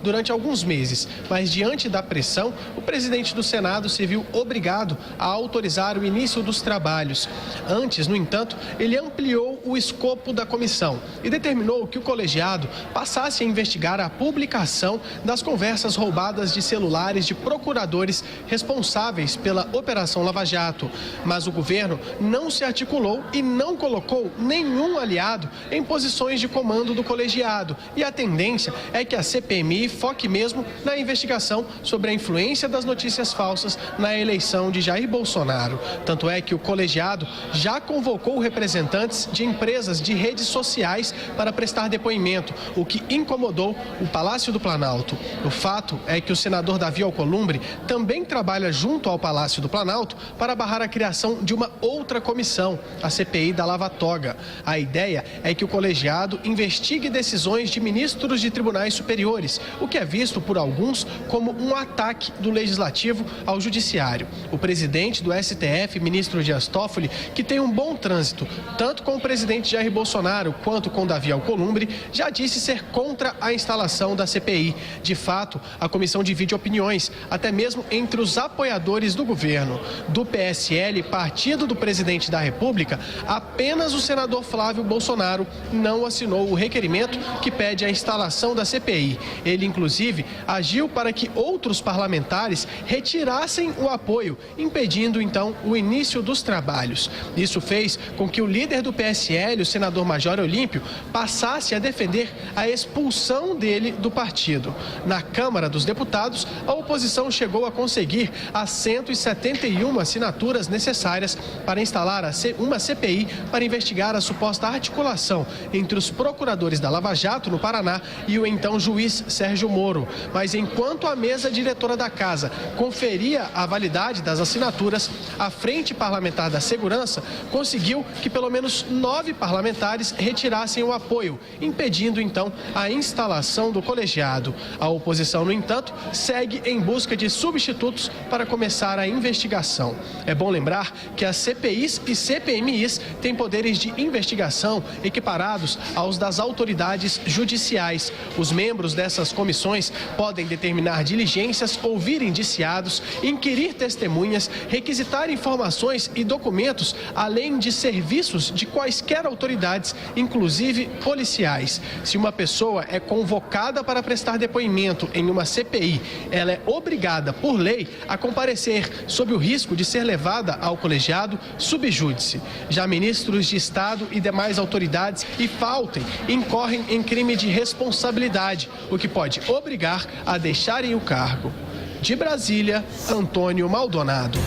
[SPEAKER 19] durante alguns meses, mas diante da pressão, o presidente do Senado se viu obrigado a autorizar o início dos trabalhos. Antes, no entanto, ele ampliou o escopo da comissão e determinou que o colegiado passasse a investigar a publicação das conversas roubadas de celulares de procuradores responsáveis pela Operação Lava Jato. Mas o governo não se articulou e não colocou nenhum aliado em posições de comando do colegiado. E a tendência é que a CPMI foque mesmo na investigação sobre a influência das notícias falsas na eleição de Jair Bolsonaro. Tanto é que o colegiado já convocou representantes de empresas de redes sociais para prestar depoimento, o que incomodou o Palácio do Planalto. O fato é que o senador Davi Alcolumbre também trabalha junto ao Palácio do Planalto para barrar a criação de uma outra comissão, a CPI da Lava Toga. A ideia é que o colegiado investigue decisões de ministros de tribunais superiores, o que é visto por alguns como um ataque do Legislativo ao Judiciário. O presidente do STF, ministro Dias Toffoli, que tem um bom trânsito, tanto com o presidente Jair Bolsonaro quanto com Davi Alcolumbre, já disse ser contra a instalação da CPI. De fato, a comissão divide opiniões, até mesmo entre os apoiadores do governo. Do PSL, partido do presidente da República, apenas o senador Flávio Bolsonaro não assinou o requerimento que pede a instalação da CPI. Ele, inclusive, agiu para que outros parlamentares retirassem o apoio, impedindo, então, o início dos trabalhos. Isso fez com que o líder do PSL, o senador Major Olímpio, passasse a defender a expulsão dele do partido. Na Câmara dos Deputados, a oposição chegou a conseguir as 171 assinaturas necessárias para instalar uma CPI para investigar a suposta articulação entre os procuradores da Lava Jato no Paraná e o então juiz Sérgio Moro. Mas enquanto a mesa diretora da casa conferia a validade das assinaturas, a Frente Parlamentar da Segurança conseguiu que pelo menos 9 parlamentares retirassem o apoio, impedindo então a instalação do colegiado. A oposição, no entanto, segue em busca de substitutos para começar a investigação. É bom lembrar que as CPIs e CPMIs têm poderes de investigação equiparados aos das autoridades judiciais. Os membros dessas comissões podem determinar diligências, ouvir indiciados, inquirir testemunhas, requisitar informações e documentos, além de serviços de quaisquer autoridades, inclusive policiais. Se uma pessoa é convocada para prestar depoimento em uma CPI, ela é obrigada, por lei, a comparecer sob o risco de ser levada ao colegiado sub júdice. Já ministros de Estado e demais autoridades e faltem, incorrem em crime de responsabilidade, o que pode obrigar a deixarem o cargo. De Brasília, Antônio Maldonado.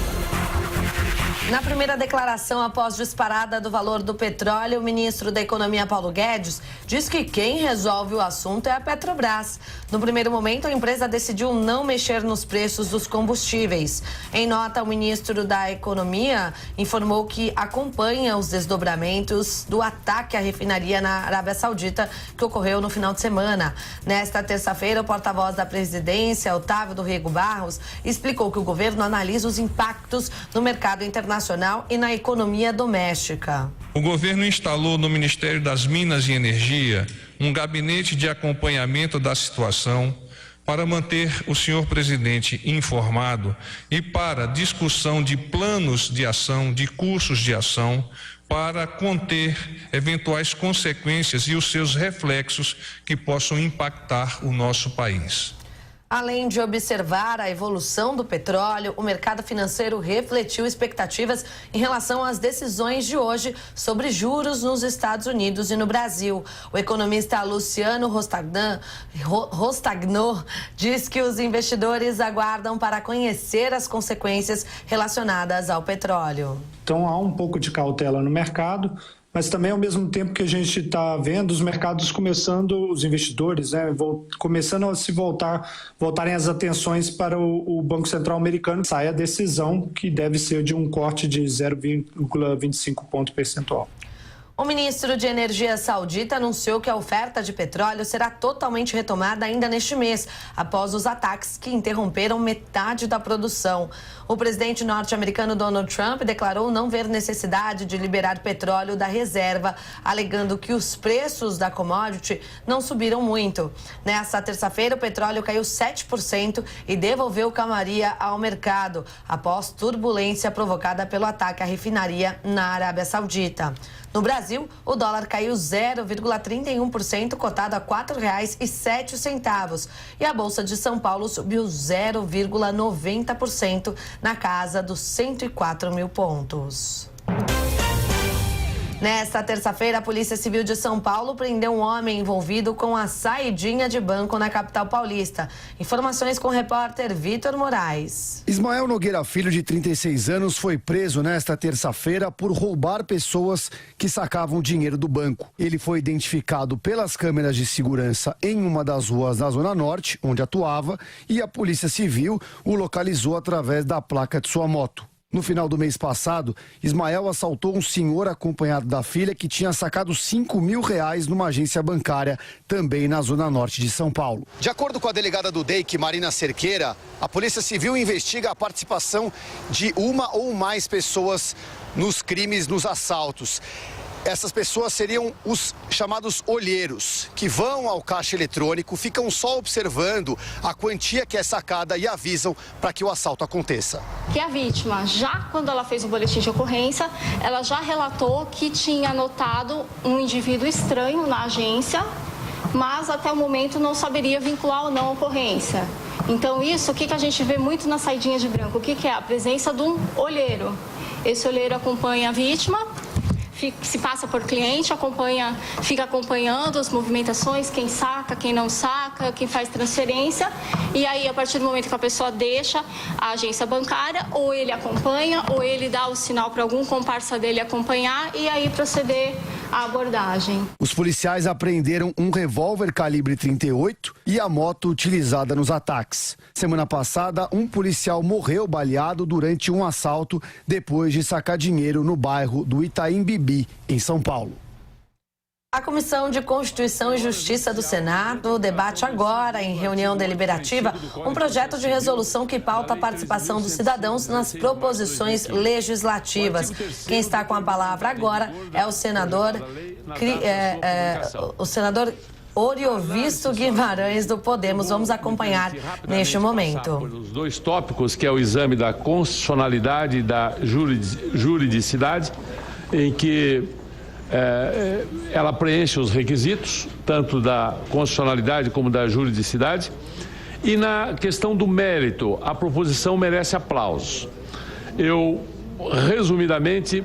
[SPEAKER 2] Na primeira declaração após disparada do valor do petróleo, o ministro da Economia, Paulo Guedes, diz que quem resolve o assunto é a Petrobras. No primeiro momento, a empresa decidiu não mexer nos preços dos combustíveis. Em nota, o ministro da Economia informou que acompanha os desdobramentos do ataque à refinaria na Arábia Saudita, que ocorreu no final de semana. Nesta terça-feira, o porta-voz da presidência, Otávio do Rego Barros, explicou que o governo analisa os impactos no mercado internacional e na economia doméstica.
[SPEAKER 17] O governo instalou no Ministério das Minas e Energia um gabinete de acompanhamento da situação para manter o senhor presidente informado e para discussão de planos de ação, de cursos de ação, para conter eventuais consequências e os seus reflexos que possam impactar o nosso país.
[SPEAKER 2] Além de observar a evolução do petróleo, o mercado financeiro refletiu expectativas em relação às decisões de hoje sobre juros nos Estados Unidos e no Brasil. O economista Luciano Rostagno diz que os investidores aguardam para conhecer as consequências relacionadas ao petróleo.
[SPEAKER 3] Então há um pouco de cautela no mercado, mas também ao mesmo tempo que a gente está vendo os mercados começando, os investidores, começando a se voltarem as atenções para o Banco Central americano, sai a decisão que deve ser de um corte de 0,25 ponto percentual.
[SPEAKER 2] O ministro de Energia saudita anunciou que a oferta de petróleo será totalmente retomada ainda neste mês, após os ataques que interromperam metade da produção. O presidente norte-americano Donald Trump declarou não ver necessidade de liberar petróleo da reserva, alegando que os preços da commodity não subiram muito. Nesta terça-feira, o petróleo caiu 7% e devolveu calmaria ao mercado, após turbulência provocada pelo ataque à refinaria na Arábia Saudita. No Brasil, o dólar caiu 0,31%, cotado a R$ 4,07. E a Bolsa de São Paulo subiu 0,90%, na casa dos 104 mil pontos. Nesta terça-feira, a Polícia Civil de São Paulo prendeu um homem envolvido com a saidinha de banco na capital paulista. Informações com o repórter Vitor Moraes.
[SPEAKER 5] Ismael Nogueira Filho, de 36 anos, foi preso nesta terça-feira por roubar pessoas que sacavam dinheiro do banco. Ele foi identificado pelas câmeras de segurança em uma das ruas da Zona Norte, onde atuava, e a Polícia Civil o localizou através da placa de sua moto. No final do mês passado, Ismael assaltou um senhor acompanhado da filha que tinha sacado R$5 mil numa agência bancária, também na Zona Norte de São Paulo.
[SPEAKER 7] De acordo com a delegada do DEIC, Marina Cerqueira, a Polícia Civil investiga a participação de uma ou mais pessoas nos crimes, nos assaltos. Essas pessoas seriam os chamados olheiros, que vão ao caixa eletrônico, ficam só observando a quantia que é sacada e avisam para que o assalto aconteça.
[SPEAKER 15] Que a vítima, já quando ela fez o boletim de ocorrência, ela já relatou que tinha notado um indivíduo estranho na agência, mas até o momento não saberia vincular ou não a ocorrência. Então isso, o que a gente vê muito na saidinha de branco? O que é? A presença de um olheiro. Esse olheiro acompanha a vítima, se passa por cliente, fica acompanhando as movimentações, quem saca, quem não saca, quem faz transferência. E aí, a partir do momento que a pessoa deixa a agência bancária, ou ele acompanha, ou ele dá o sinal para algum comparsa dele acompanhar e aí proceder à abordagem.
[SPEAKER 5] Os policiais apreenderam um revólver calibre 38 e a moto utilizada nos ataques. Semana passada, um policial morreu baleado durante um assalto depois de sacar dinheiro no bairro do Itaim Bibi, em São Paulo.
[SPEAKER 2] A Comissão de Constituição e Justiça do Senado debate agora, em reunião deliberativa, um projeto de resolução que pauta a participação dos cidadãos nas proposições legislativas. Quem está com a palavra agora é o senador Oriovisto Guimarães, do Podemos. Vamos acompanhar neste momento.
[SPEAKER 21] Os dois tópicos, que é o exame da constitucionalidade e da juridicidade, em que ela preenche os requisitos, tanto da constitucionalidade como da juridicidade. E na questão do mérito, a proposição merece aplausos. Eu, resumidamente,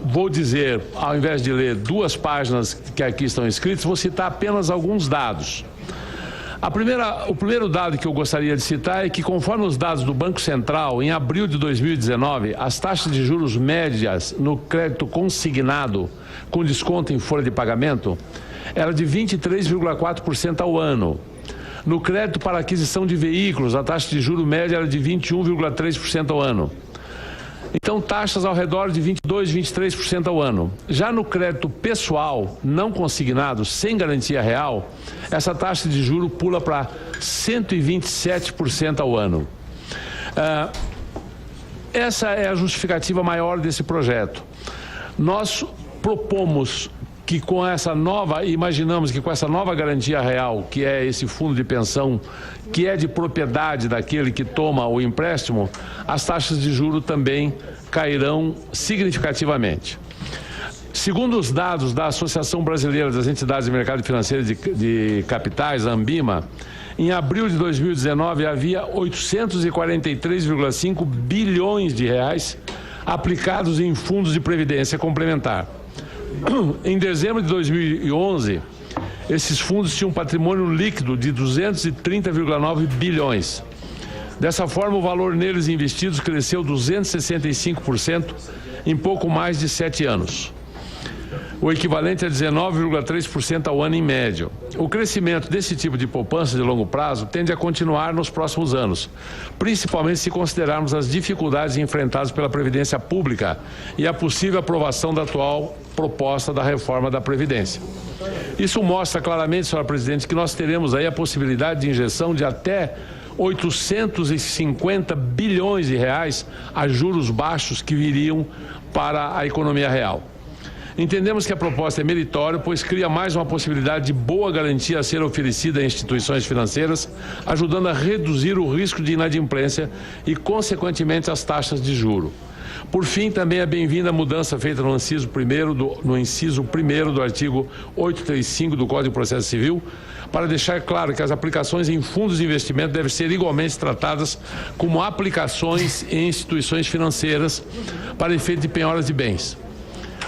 [SPEAKER 21] vou dizer, ao invés de ler 2 páginas que aqui estão escritas, vou citar apenas alguns dados. O primeiro dado que eu gostaria de citar é que, conforme os dados do Banco Central, em abril de 2019, as taxas de juros médias no crédito consignado, com desconto em folha de pagamento, era de 23,4% ao ano. No crédito para aquisição de veículos, a taxa de juros média era de 21,3% ao ano. Então, taxas ao redor de 22%, 23% ao ano. Já no crédito pessoal, não consignado, sem garantia real, essa taxa de juros pula para 127% ao ano. Essa é a justificativa maior desse projeto. Nós propomos que imaginamos que com essa nova garantia real, que é esse fundo de pensão, que é de propriedade daquele que toma o empréstimo, as taxas de juros também cairão significativamente. Segundo os dados da Associação Brasileira das Entidades de Mercado Financeiro de Capitais, a Ambima, em abril de 2019 havia 843,5 bilhões de reais aplicados em fundos de previdência complementar. Em dezembro de 2011, esses fundos tinham um patrimônio líquido de 230,9 bilhões. Dessa forma, o valor neles investidos cresceu 265% em pouco mais de 7 anos. O equivalente a 19,3% ao ano em média. O crescimento desse tipo de poupança de longo prazo tende a continuar nos próximos anos, principalmente se considerarmos as dificuldades enfrentadas pela Previdência Pública e a possível aprovação da atual proposta da reforma da Previdência. Isso mostra claramente, senhora presidente, que nós teremos aí a possibilidade de injeção de até 850 bilhões de reais a juros baixos que viriam para a economia real. Entendemos que a proposta é meritória, pois cria mais uma possibilidade de boa garantia a ser oferecida a instituições financeiras, ajudando a reduzir o risco de inadimplência e, consequentemente, as taxas de juro. Por fim, também é bem-vinda a mudança feita no inciso 1º do artigo 835 do Código de Processo Civil, para deixar claro que as aplicações em fundos de investimento devem ser igualmente tratadas como aplicações em instituições financeiras para efeito de penhoras de bens.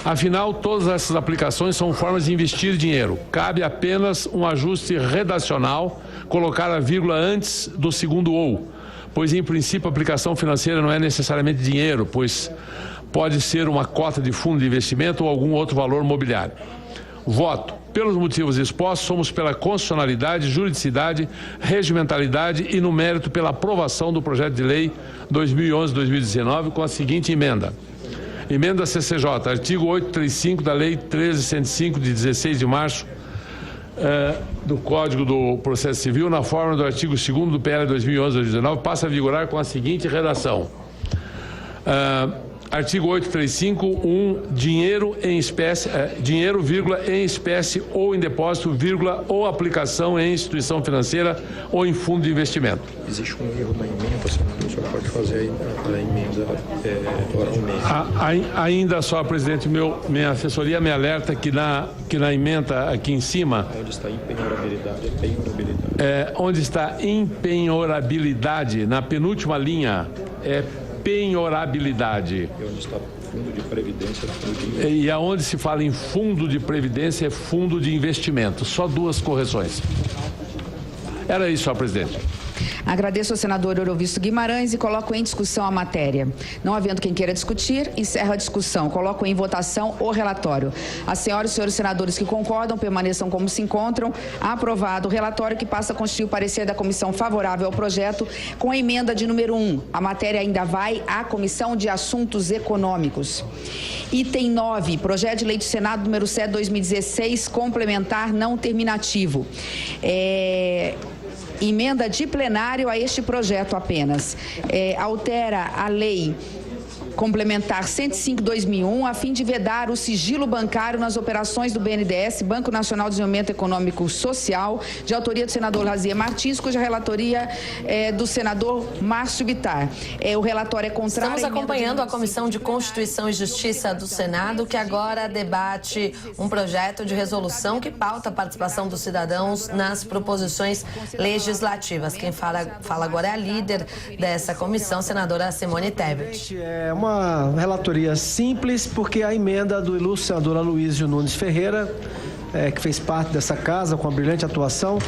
[SPEAKER 21] Afinal, todas essas aplicações são formas de investir dinheiro. Cabe apenas um ajuste redacional, colocar a vírgula antes do segundo ou, pois, em princípio, a aplicação financeira não é necessariamente dinheiro, pois pode ser uma cota de fundo de investimento ou algum outro valor mobiliário. Voto. Pelos motivos expostos, somos pela constitucionalidade, juridicidade, regimentalidade e, no mérito, pela aprovação do projeto de lei 2011-2019 com a seguinte emenda. Emenda CCJ, artigo 835 da Lei 13.105, de 16 de março, do Código do Processo Civil, na forma do artigo 2º do PL 2011-2019, passa a vigorar com a seguinte redação. Artigo 835, dinheiro em espécie, dinheiro, em espécie ou em depósito, ou aplicação em instituição financeira ou em fundo de investimento.
[SPEAKER 4] Existe um erro na emenda, senador, o senhor pode fazer a emenda oralmente.
[SPEAKER 21] Ainda só, presidente, minha assessoria me alerta que na emenda aqui em cima...
[SPEAKER 4] Onde está impenhorabilidade, penhorabilidade.
[SPEAKER 21] Onde está impenhorabilidade, na penúltima linha, é penhorabilidade.
[SPEAKER 4] E onde está fundo de previdência, fundo de investimento.
[SPEAKER 21] E aonde se fala em fundo de previdência é fundo de investimento. Só duas correções. Era isso, senhor presidente.
[SPEAKER 6] Agradeço ao senador Eurovisto Guimarães e coloco em discussão a matéria. Não havendo quem queira discutir, encerro a discussão. Coloco em votação o relatório. As senhoras e senhores senadores que concordam permaneçam como se encontram. Aprovado o relatório, que passa a constituir o parecer da comissão favorável ao projeto com a emenda de número 1. A matéria ainda vai à Comissão de Assuntos Econômicos. Item 9, projeto de lei do Senado número 7/2016, complementar não terminativo. Emenda de plenário a este projeto apenas. Altera a lei complementar 105/2001 a fim de vedar o sigilo bancário nas operações do BNDES, Banco Nacional de Desenvolvimento Econômico Social, de autoria do senador Lazier Martins, cuja relatoria é do senador Márcio Bittar. O relatório é contrário.
[SPEAKER 2] Estamos acompanhando a Comissão de Constituição e Justiça do Senado, que agora debate um projeto de resolução que pauta a participação dos cidadãos nas proposições legislativas. Quem fala agora é a líder dessa comissão, senadora Simone Tebet.
[SPEAKER 9] É uma relatoria simples, porque a emenda do ilustre senador Aloysio Nunes Ferreira, que fez parte dessa casa com a brilhante atuação,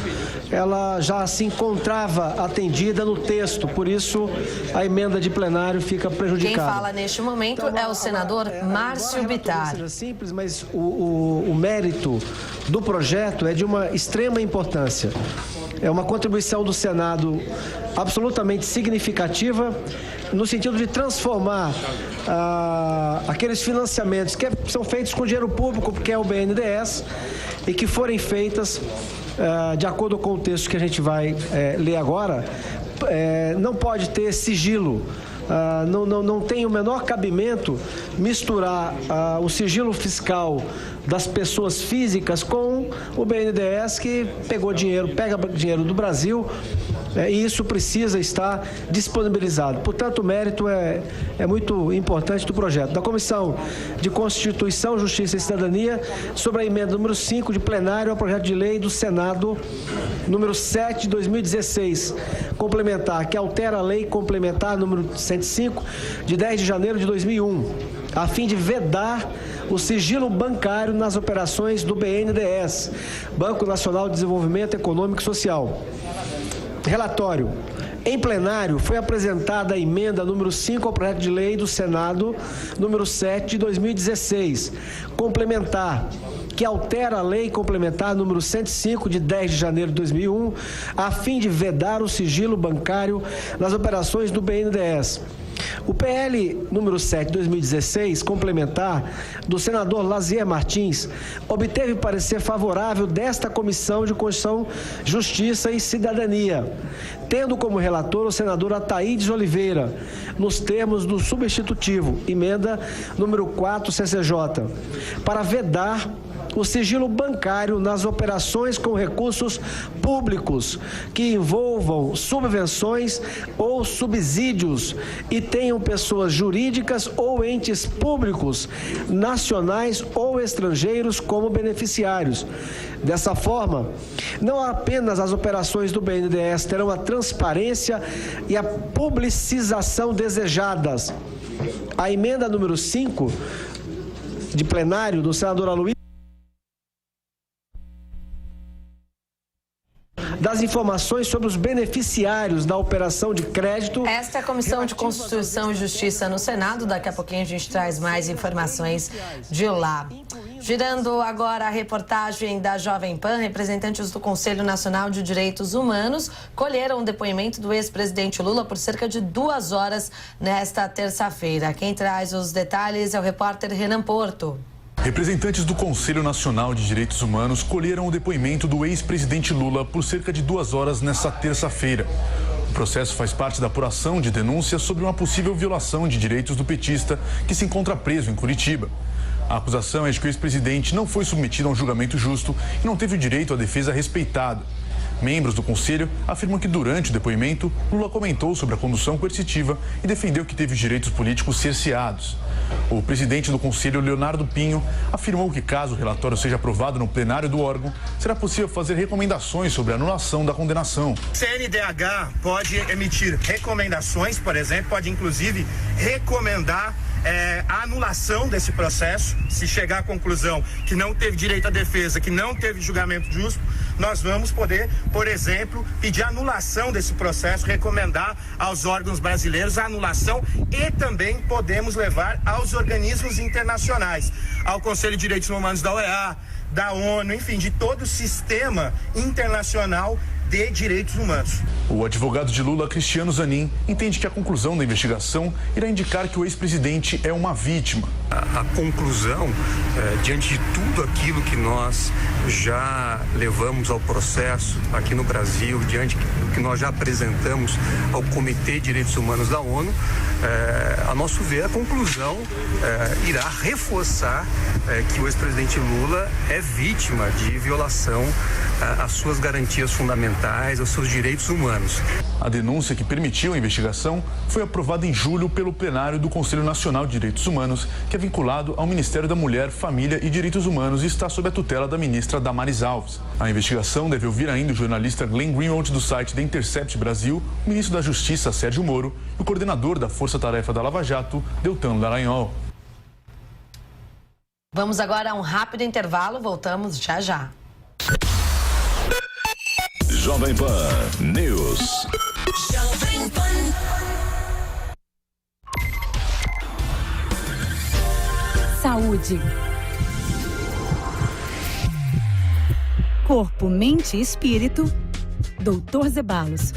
[SPEAKER 9] ela já se encontrava atendida no texto, por isso a emenda de plenário fica prejudicada.
[SPEAKER 2] Quem fala neste momento é o senador Márcio Bittar.
[SPEAKER 9] É simples, mas o mérito do projeto é de uma extrema importância. É uma contribuição do Senado absolutamente significativa, no sentido de transformar aqueles financiamentos que são feitos com dinheiro público, que é o BNDES, e que forem feitas de acordo com o texto que a gente vai ler agora, não pode ter sigilo. Não tem o menor cabimento misturar o sigilo fiscal das pessoas físicas com o BNDES, que pega dinheiro do Brasil, e isso precisa estar disponibilizado. Portanto, o mérito é muito importante do projeto. Da Comissão de Constituição, Justiça e Cidadania, sobre a emenda número 5 de plenário ao projeto de lei do Senado número 7 de 2016, complementar, que altera a lei complementar número 105 de 10 de janeiro de 2001, a fim de vedar o sigilo bancário nas operações do BNDES, Banco Nacional de Desenvolvimento Econômico e Social. Relatório. Em plenário, foi apresentada a emenda número 5 ao projeto de lei do Senado número 7 de 2016, complementar, que altera a lei complementar número 105 de 10 de janeiro de 2001, a fim de vedar o sigilo bancário nas operações do BNDES. O PL número 7 de 2016, complementar, do senador Lazier Martins, obteve parecer favorável desta Comissão de Constituição, Justiça e Cidadania, tendo como relator o senador Ataídes Oliveira, nos termos do substitutivo, emenda número 4 CCJ, para vedar o sigilo bancário nas operações com recursos públicos que envolvam subvenções ou subsídios e tenham pessoas jurídicas ou entes públicos, nacionais ou estrangeiros como beneficiários. Dessa forma, não apenas as operações do BNDES terão a transparência e a publicização desejadas. A emenda número 5 de plenário do senador Aloysio das informações sobre os beneficiários da operação de crédito.
[SPEAKER 2] Esta é a Comissão de Constituição e Justiça no Senado. Daqui a pouquinho a gente traz mais informações de lá. Girando agora a reportagem da Jovem Pan, representantes do Conselho Nacional de Direitos Humanos colheram o depoimento do ex-presidente Lula por cerca de 2 horas nesta terça-feira. Quem traz os detalhes é o repórter Renan Porto.
[SPEAKER 10] Representantes do Conselho Nacional de Direitos Humanos colheram o depoimento do ex-presidente Lula por cerca de 2 horas nesta terça-feira. O processo faz parte da apuração de denúncias sobre uma possível violação de direitos do petista que se encontra preso em Curitiba. A acusação é de que o ex-presidente não foi submetido a um julgamento justo e não teve o direito à defesa respeitada. Membros do Conselho afirmam que durante o depoimento, Lula comentou sobre a condução coercitiva e defendeu que teve os direitos políticos cerceados. O presidente do Conselho, Leonardo Pinho, afirmou que caso o relatório seja aprovado no plenário do órgão, será possível fazer recomendações sobre a anulação da condenação.
[SPEAKER 11] O CNDH pode emitir recomendações, por exemplo, pode inclusive recomendar a anulação desse processo. Se chegar à conclusão que não teve direito à defesa, que não teve julgamento justo, nós vamos poder, por exemplo, pedir anulação desse processo, recomendar aos órgãos brasileiros a anulação e também podemos levar aos organismos internacionais, ao Conselho de Direitos Humanos da OEA, da ONU, enfim, de todo o sistema internacional de direitos humanos.
[SPEAKER 10] O advogado de Lula, Cristiano Zanin, entende que a conclusão da investigação irá indicar que o ex-presidente é uma vítima.
[SPEAKER 22] A conclusão, diante de tudo aquilo que nós já levamos ao processo aqui no Brasil, diante do que nós já apresentamos ao Comitê de Direitos Humanos da ONU, a nosso ver, a conclusão irá reforçar que o ex-presidente Lula é vítima de violação às suas garantias fundamentais, aos seus direitos humanos.
[SPEAKER 10] A denúncia que permitiu a investigação foi aprovada em julho pelo plenário do Conselho Nacional de Direitos Humanos, que é vinculado ao Ministério da Mulher, Família e Direitos Humanos e está sob a tutela da ministra Damares Alves. A investigação deve ouvir ainda o jornalista Glenn Greenwald do site The Intercept Brasil, o ministro da Justiça, Sérgio Moro, e o coordenador da Força Tarefa da Lava Jato, Deltan Dallagnol.
[SPEAKER 2] Vamos agora a um rápido intervalo, voltamos já já.
[SPEAKER 1] Jovem Pan News.
[SPEAKER 20] Jovem Pan. Saúde. Corpo, mente e espírito. Dr. Zeballos.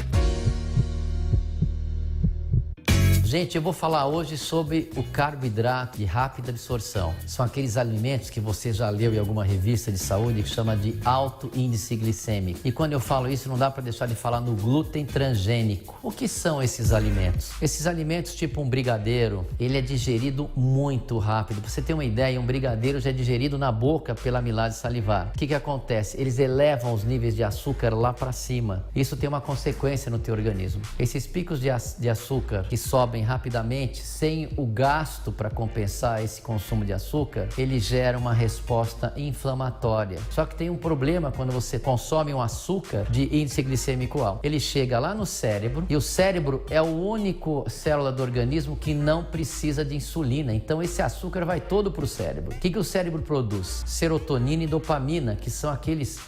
[SPEAKER 23] Gente, eu vou falar hoje sobre o carboidrato de rápida absorção. São aqueles alimentos que você já leu em alguma revista de saúde que chama de alto índice glicêmico. E quando eu falo isso, não dá para deixar de falar no glúten transgênico. O que são esses alimentos? Esses alimentos, tipo um brigadeiro, ele é digerido muito rápido. Pra você ter uma ideia, um brigadeiro já é digerido na boca pela amilase salivar. O que acontece? Eles elevam os níveis de açúcar lá para cima. Isso tem uma consequência no teu organismo. Esses picos de açúcar que sobem rapidamente, sem o gasto para compensar esse consumo de açúcar, ele gera uma resposta inflamatória. Só que tem um problema quando você consome um açúcar de índice glicêmico alto. Ele chega lá no cérebro e o cérebro é o único célula do organismo que não precisa de insulina. Então esse açúcar vai todo para o cérebro. O que o cérebro produz? Serotonina e dopamina, que são aqueles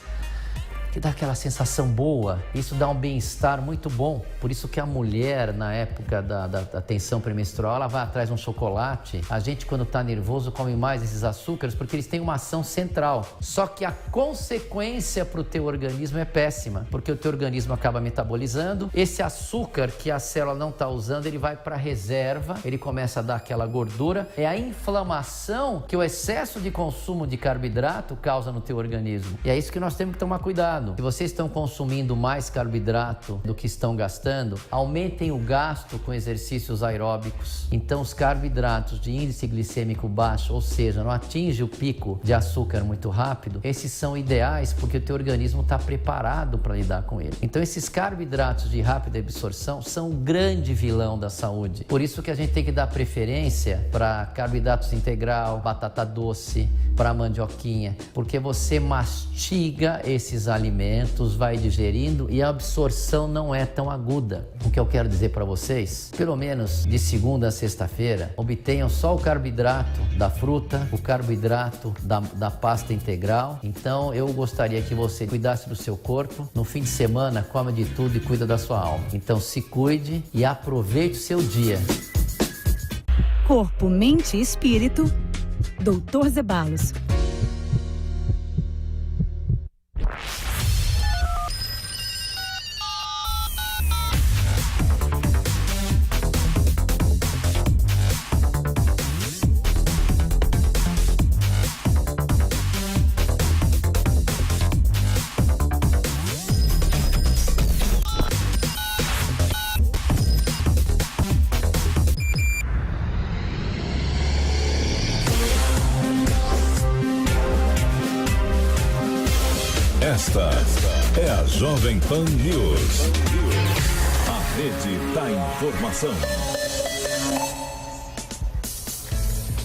[SPEAKER 23] que dá aquela sensação boa. Isso dá um bem-estar muito bom. Por isso que a mulher, na época da tensão premenstrual, ela vai atrás de um chocolate. A gente, quando está nervoso, come mais esses açúcares porque eles têm uma ação central. Só que a consequência para o teu organismo é péssima, porque o teu organismo acaba metabolizando. Esse açúcar que a célula não está usando, ele vai para a reserva, ele começa a dar aquela gordura. É a inflamação que o excesso de consumo de carboidrato causa no teu organismo. E é isso que nós temos que tomar cuidado. Se vocês estão consumindo mais carboidrato do que estão gastando, aumentem o gasto com exercícios aeróbicos. Então, os carboidratos de índice glicêmico baixo, ou seja, não atinge o pico de açúcar muito rápido, esses são ideais porque o teu organismo está preparado para lidar com ele. Então, esses carboidratos de rápida absorção são um grande vilão da saúde. Por isso que a gente tem que dar preferência para carboidratos integral, batata doce, para mandioquinha, porque você mastiga esses alimentos, vai digerindo e a absorção não é tão aguda. O que eu quero dizer para vocês, pelo menos de segunda a sexta-feira, obtenham só o carboidrato da fruta, o carboidrato da pasta integral. Então eu gostaria que você cuidasse do seu corpo. No fim de semana, come de tudo e cuida da sua alma. Então se cuide e aproveite o seu dia.
[SPEAKER 20] Corpo, mente e espírito, Dr. Zeballos.
[SPEAKER 1] Esta é a Jovem Pan News, a rede da informação.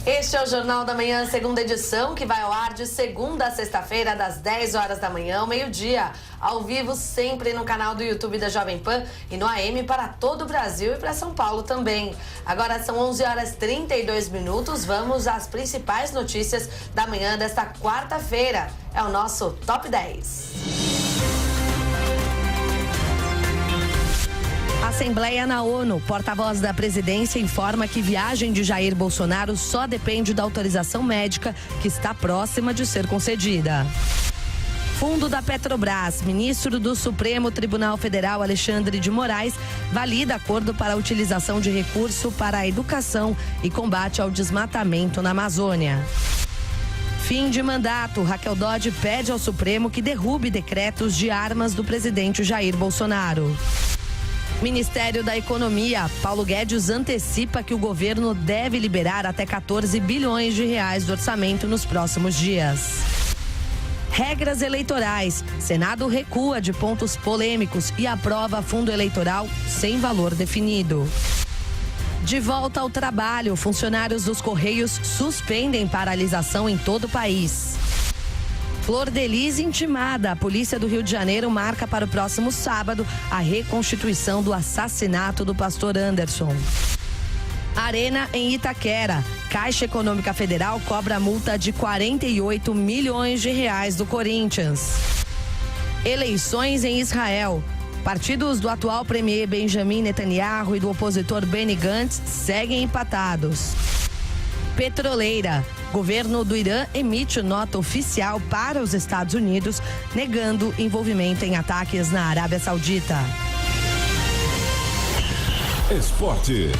[SPEAKER 2] Este é o Jornal da Manhã, segunda edição, que vai ao ar de segunda a sexta-feira, das 10 horas da manhã ao meio-dia. Ao vivo, sempre no canal do YouTube da Jovem Pan e no AM para todo o Brasil e para São Paulo também. Agora são 11 horas 32 minutos. Vamos às principais notícias da manhã desta quarta-feira. É o nosso Top 10. Assembleia na ONU. Porta-voz da presidência informa que viagem de Jair Bolsonaro só depende da autorização médica, que está próxima de ser concedida. Fundo da Petrobras. Ministro do Supremo Tribunal Federal, Alexandre de Moraes, valida acordo para a utilização de recurso para a educação e combate ao desmatamento na Amazônia. Fim de mandato. Raquel Dodge pede ao Supremo que derrube decretos de armas do presidente Jair Bolsonaro. Ministério da Economia. Paulo Guedes antecipa que o governo deve liberar até 14 bilhões de reais do orçamento nos próximos dias. Regras eleitorais. Senado recua de pontos polêmicos e aprova fundo eleitoral sem valor definido. De volta ao trabalho, funcionários dos Correios suspendem paralisação em todo o país. Flor de Lis intimada. A polícia do Rio de Janeiro marca para o próximo sábado a reconstituição do assassinato do pastor Anderson. Arena em Itaquera. Caixa Econômica Federal cobra multa de 48 milhões de reais do Corinthians. Eleições em Israel. Partidos do atual premier Benjamin Netanyahu e do opositor Benny Gantz seguem empatados. Petroleira. Governo do Irã emite nota oficial para os Estados Unidos, negando envolvimento em ataques na Arábia Saudita.
[SPEAKER 1] Esportes.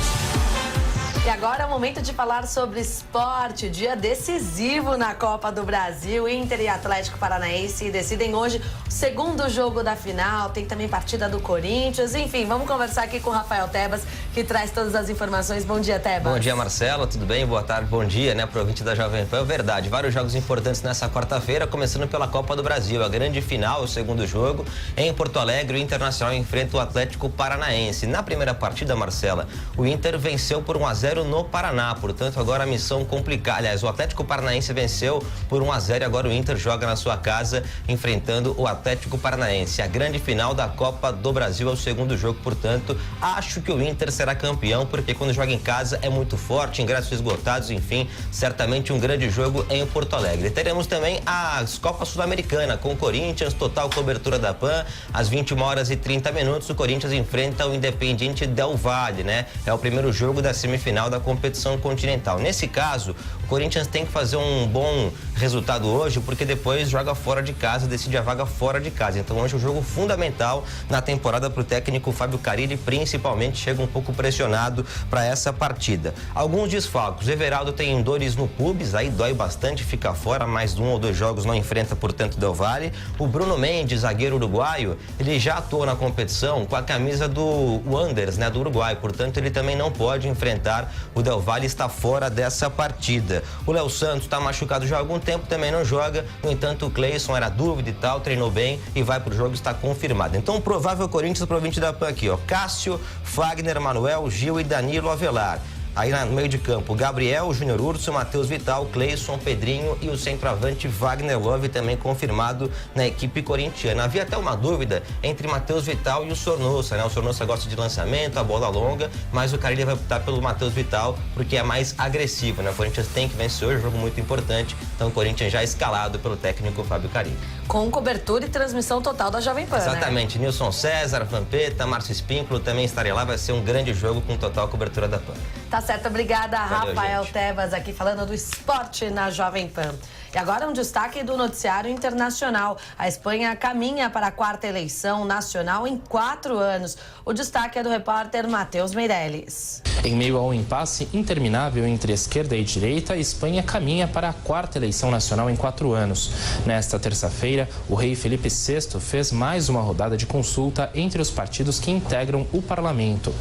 [SPEAKER 2] E agora é o momento de falar sobre esporte, dia decisivo na Copa do Brasil. Inter e Atlético Paranaense decidem hoje o segundo jogo da final, tem também partida do Corinthians, enfim, vamos conversar aqui com o Rafael Tebas, que traz todas as informações. Bom dia, Tebas.
[SPEAKER 12] Bom dia, Marcela, tudo bem? Boa tarde, bom dia, né, pro ouvinte da Jovem Pan. É verdade, vários jogos importantes nessa quarta-feira, começando pela Copa do Brasil, a grande final, o segundo jogo, em Porto Alegre, o Internacional enfrenta o Atlético Paranaense. Na primeira partida, Marcela, o Inter venceu por 1-0 no Paraná, portanto agora a missão complicada. Aliás, o Atlético Paranaense venceu por 1-0 e agora o Inter joga na sua casa enfrentando o Atlético Paranaense. A grande final da Copa do Brasil é o segundo jogo, portanto acho que o Inter será campeão, porque quando joga em casa é muito forte, ingressos esgotados, enfim, certamente um grande jogo em Porto Alegre. Teremos também as Copas Sul-Americana com o Corinthians, total cobertura da PAN, às 21h30, o Corinthians enfrenta o Independiente Del Valle, né? É o primeiro jogo da semifinal da competição continental. Nesse caso, o Corinthians tem que fazer um bom resultado hoje, porque depois joga fora de casa, decide a vaga fora de casa. Então hoje é um jogo fundamental na temporada para o técnico Fábio Carille, principalmente chega um pouco pressionado para essa partida. Alguns desfalques, Everaldo tem dores no pubis, aí dói bastante, fica fora, mais 1 ou 2 jogos não enfrenta, portanto, Del Valle. O Bruno Mendes, zagueiro uruguaio, ele já atuou na competição com a camisa do Wanderers, né, do Uruguai, portanto ele também não pode enfrentar o Del Valle, está fora dessa partida. O Léo Santos está machucado já há algum tempo, também não joga, no entanto o Cleison era dúvida e tal, treinou bem e vai pro jogo, está confirmado. Então o provável Corinthians pro 20 da PAN aqui, ó, Cássio, Fagner, Manuel, Gil e Danilo Avelar. Aí no meio de campo, Gabriel, Júnior Urso, Matheus Vital, Cleison, Pedrinho e o centroavante Wagner Love, também confirmado na equipe corintiana. Havia até uma dúvida entre Matheus Vital e o Sornosa, né? O Sornosa gosta de lançamento, a bola longa, mas o Carille vai optar pelo Matheus Vital porque é mais agressivo, né? O Corinthians tem que vencer hoje, jogo muito importante, então o Corinthians já escalado pelo técnico Fábio Carille.
[SPEAKER 2] Com cobertura e transmissão total da Jovem Pan,
[SPEAKER 12] exatamente, né? Nilson César, Vampeta, Márcio Espíncolo também estarei lá, vai ser um grande jogo com total cobertura da PAN.
[SPEAKER 2] Tá certo, obrigada.
[SPEAKER 12] Valeu,
[SPEAKER 2] Rafael
[SPEAKER 12] gente.
[SPEAKER 2] Tebas aqui falando do esporte na Jovem Pan. E agora um destaque do noticiário internacional. A Espanha caminha para a 4ª eleição nacional em 4 anos. O destaque é do repórter Matheus Meirelles.
[SPEAKER 8] Em meio a um impasse interminável entre esquerda e direita, a Espanha caminha para a 4ª eleição nacional em 4 anos. Nesta terça-feira, o rei Felipe VI fez mais uma rodada de consulta entre os partidos que integram o parlamento.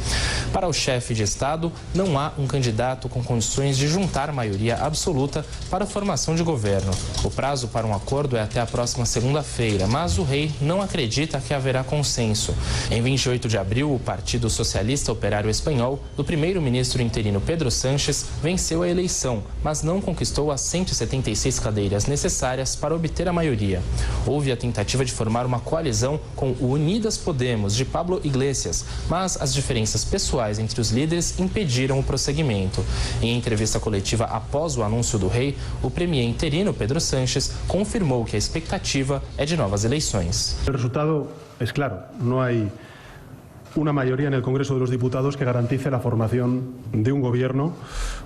[SPEAKER 8] Para o chefe de Estado, não há um candidato com condições de juntar maioria absoluta para a formação de governo. O prazo para um acordo é até a próxima segunda-feira, mas o rei não acredita que haverá consenso. Em 28 de abril, o Partido Socialista Operário Espanhol, do primeiro-ministro interino Pedro Sánchez, venceu a eleição, mas não conquistou as 176 cadeiras necessárias para obter a maioria. Houve a tentativa de formar uma coalizão com o Unidas Podemos, de Pablo Iglesias, mas as diferenças pessoais entre os líderes impediram o prosseguimento. Em entrevista coletiva após o anúncio do rei, o premier interino Pedro Sánchez confirmou que a expectativa é de novas eleições.
[SPEAKER 13] O resultado é claro, não há una mayoría en el Congreso de los Diputados que garantice la formación de un gobierno,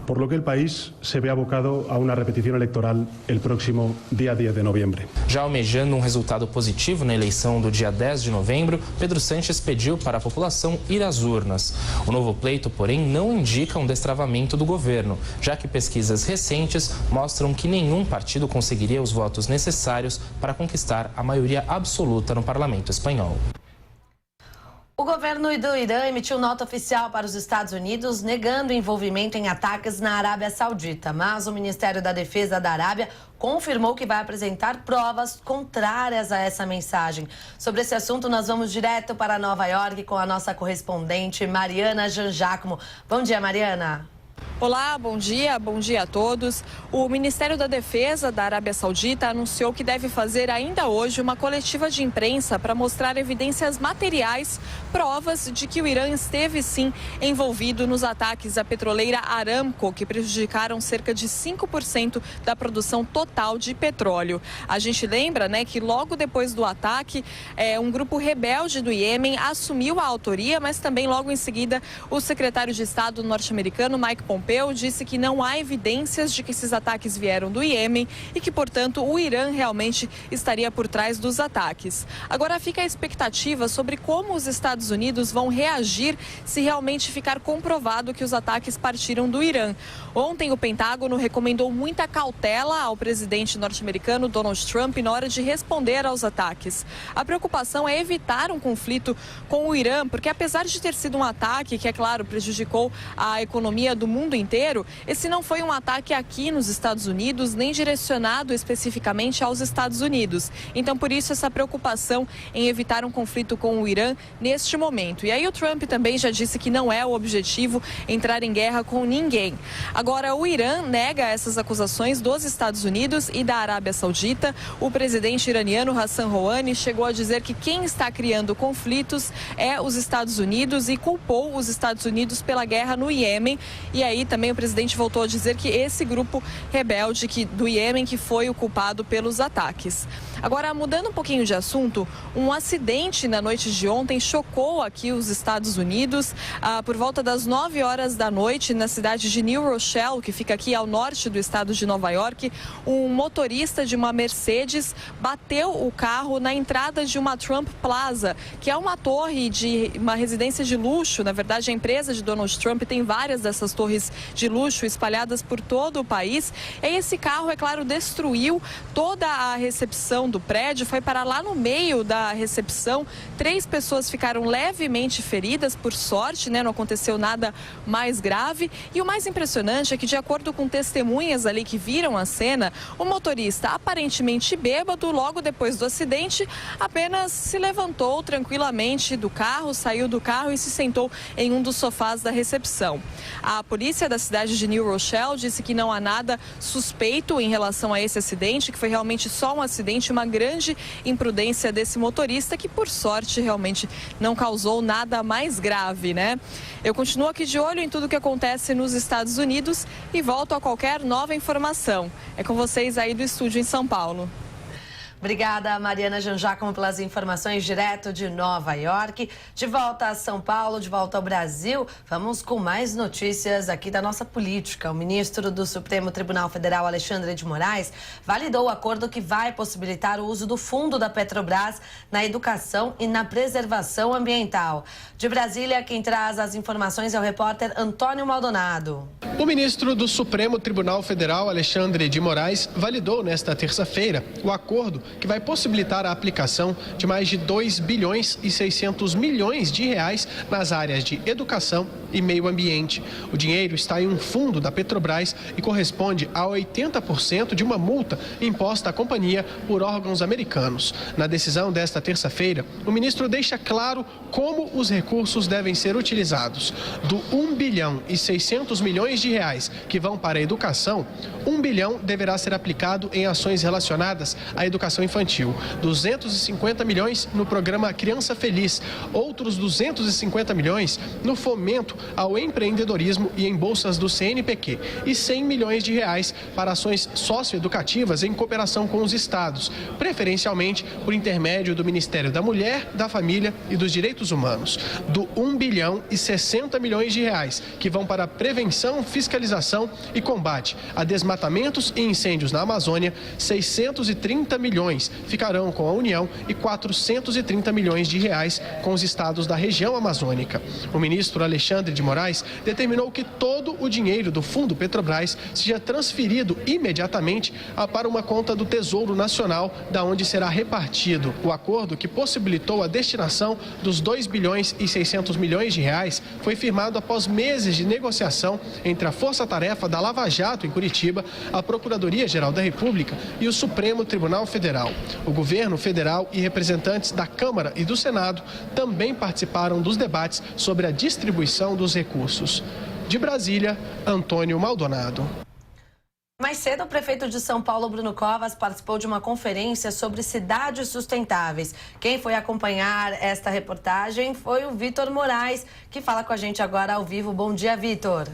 [SPEAKER 13] por lo que el país se ve abocado a una repetición electoral el próximo día 10 de noviembre.
[SPEAKER 8] Já almejando um resultado positivo na eleição do dia 10 de novembro, Pedro Sánchez pediu para a população ir às urnas. O novo pleito, porém, não indica um destravamento do governo, já que pesquisas recentes mostram que nenhum partido conseguiria os votos necessários para conquistar a maioria absoluta no parlamento espanhol.
[SPEAKER 2] O governo do Irã emitiu nota oficial para os Estados Unidos negando envolvimento em ataques na Arábia Saudita, mas o Ministério da Defesa da Arábia confirmou que vai apresentar provas contrárias a essa mensagem. Sobre esse assunto, nós vamos direto para Nova York com a nossa correspondente Mariana Jean Giacomo. Bom dia, Mariana.
[SPEAKER 14] Olá, bom dia a todos. O Ministério da Defesa da Arábia Saudita anunciou que deve fazer ainda hoje uma coletiva de imprensa para mostrar evidências materiais, provas de que o Irã esteve sim envolvido nos ataques à petroleira Aramco, que prejudicaram cerca de 5% da produção total de petróleo. A gente lembra, né, que logo depois do ataque, um grupo rebelde do Iêmen assumiu a autoria, mas também logo em seguida o secretário de Estado norte-americano, Mike Pompeo, disse que não há evidências de que esses ataques vieram do Iêmen e que, portanto, o Irã realmente estaria por trás dos ataques. Agora fica a expectativa sobre como os Estados Unidos vão reagir se realmente ficar comprovado que os ataques partiram do Irã. Ontem, o Pentágono recomendou muita cautela ao presidente norte-americano Donald Trump na hora de responder aos ataques. A preocupação é evitar um conflito com o Irã, porque apesar de ter sido um ataque que, é claro, prejudicou a economia do mundo inteiro, esse não foi um ataque aqui nos Estados Unidos, nem direcionado especificamente aos Estados Unidos. Então, por isso, essa preocupação em evitar um conflito com o Irã neste momento. E aí o Trump também já disse que não é o objetivo entrar em guerra com ninguém. Agora, o Irã nega essas acusações dos Estados Unidos e da Arábia Saudita. O presidente iraniano Hassan Rouhani chegou a dizer que quem está criando conflitos é os Estados Unidos e culpou os Estados Unidos pela guerra no Iêmen. E aí também o presidente voltou a dizer que esse grupo rebelde do Iêmen que foi o culpado pelos ataques. Agora, mudando um pouquinho de assunto, um acidente na noite de ontem chocou aqui os Estados Unidos. Por volta das 9 horas da noite, na cidade de New Rochelle, que fica aqui ao norte do estado de Nova York, um motorista de uma Mercedes bateu o carro na entrada de uma Trump Plaza, que é uma torre de uma residência de luxo. Na verdade, a empresa de Donald Trump tem várias dessas torres de luxo espalhadas por todo o país. E esse carro, é claro, destruiu toda a recepção do prédio, foi parar lá no meio da recepção. 3 pessoas ficaram levemente feridas, por sorte, né? Não aconteceu nada mais grave. E o mais impressionante é que, de acordo com testemunhas ali que viram a cena, o motorista, aparentemente bêbado, logo depois do acidente, apenas se levantou tranquilamente do carro, saiu do carro e se sentou em um dos sofás da recepção. A polícia da cidade de New Rochelle disse que não há nada suspeito em relação a esse acidente, que foi realmente só um acidente, uma grande imprudência desse motorista, que por sorte realmente não causou nada mais grave, né? Eu continuo aqui de olho em tudo que acontece nos Estados Unidos e volto a qualquer nova informação. É com vocês aí do estúdio em São Paulo.
[SPEAKER 2] Obrigada, Mariana Janjacamo, pelas informações direto de Nova York. De volta a São Paulo, de volta ao Brasil, vamos com mais notícias aqui da nossa política. O ministro do Supremo Tribunal Federal, Alexandre de Moraes, validou o acordo que vai possibilitar o uso do fundo da Petrobras na educação e na preservação ambiental. De Brasília, quem traz as informações é o repórter Antônio Maldonado.
[SPEAKER 16] O ministro do Supremo Tribunal Federal, Alexandre de Moraes, validou nesta terça-feira o acordo que vai possibilitar a aplicação de mais de 2 bilhões e 600 milhões de reais nas áreas de educação e meio ambiente. O dinheiro está em um fundo da Petrobras e corresponde a 80% de uma multa imposta à companhia por órgãos americanos. Na decisão desta terça-feira, o ministro deixa claro como os recursos devem ser utilizados. Do 1 bilhão e 600 milhões de reais que vão para a educação, 1 bilhão deverá ser aplicado em ações relacionadas à educação infantil, 250 milhões no programa Criança Feliz, outros 250 milhões no fomento ao empreendedorismo e em bolsas do CNPq e 100 milhões de reais para ações socioeducativas em cooperação com os estados, preferencialmente por intermédio do Ministério da Mulher, da Família e dos Direitos Humanos. Do 1 bilhão e 60 milhões de reais que vão para prevenção, fiscalização e combate a desmatamentos e incêndios na Amazônia, 630 milhões ficarão com a União e 430 milhões de reais com os estados da região amazônica. O ministro Alexandre de Moraes determinou que todo o dinheiro do Fundo Petrobras seja transferido imediatamente para uma conta do Tesouro Nacional, da onde será repartido. O acordo que possibilitou a destinação dos 2 bilhões e 600 milhões de reais foi firmado após meses de negociação entre a Força-Tarefa da Lava Jato em Curitiba, a Procuradoria-Geral da República e o Supremo Tribunal Federal. O governo federal e representantes da Câmara e do Senado também participaram dos debates sobre a distribuição dos recursos. De Brasília, Antônio Maldonado.
[SPEAKER 2] Mais cedo, o prefeito de São Paulo, Bruno Covas, participou de uma conferência sobre cidades sustentáveis. Quem foi acompanhar esta reportagem foi o Vitor Moraes, que fala com a gente agora ao vivo. Bom dia, Vitor.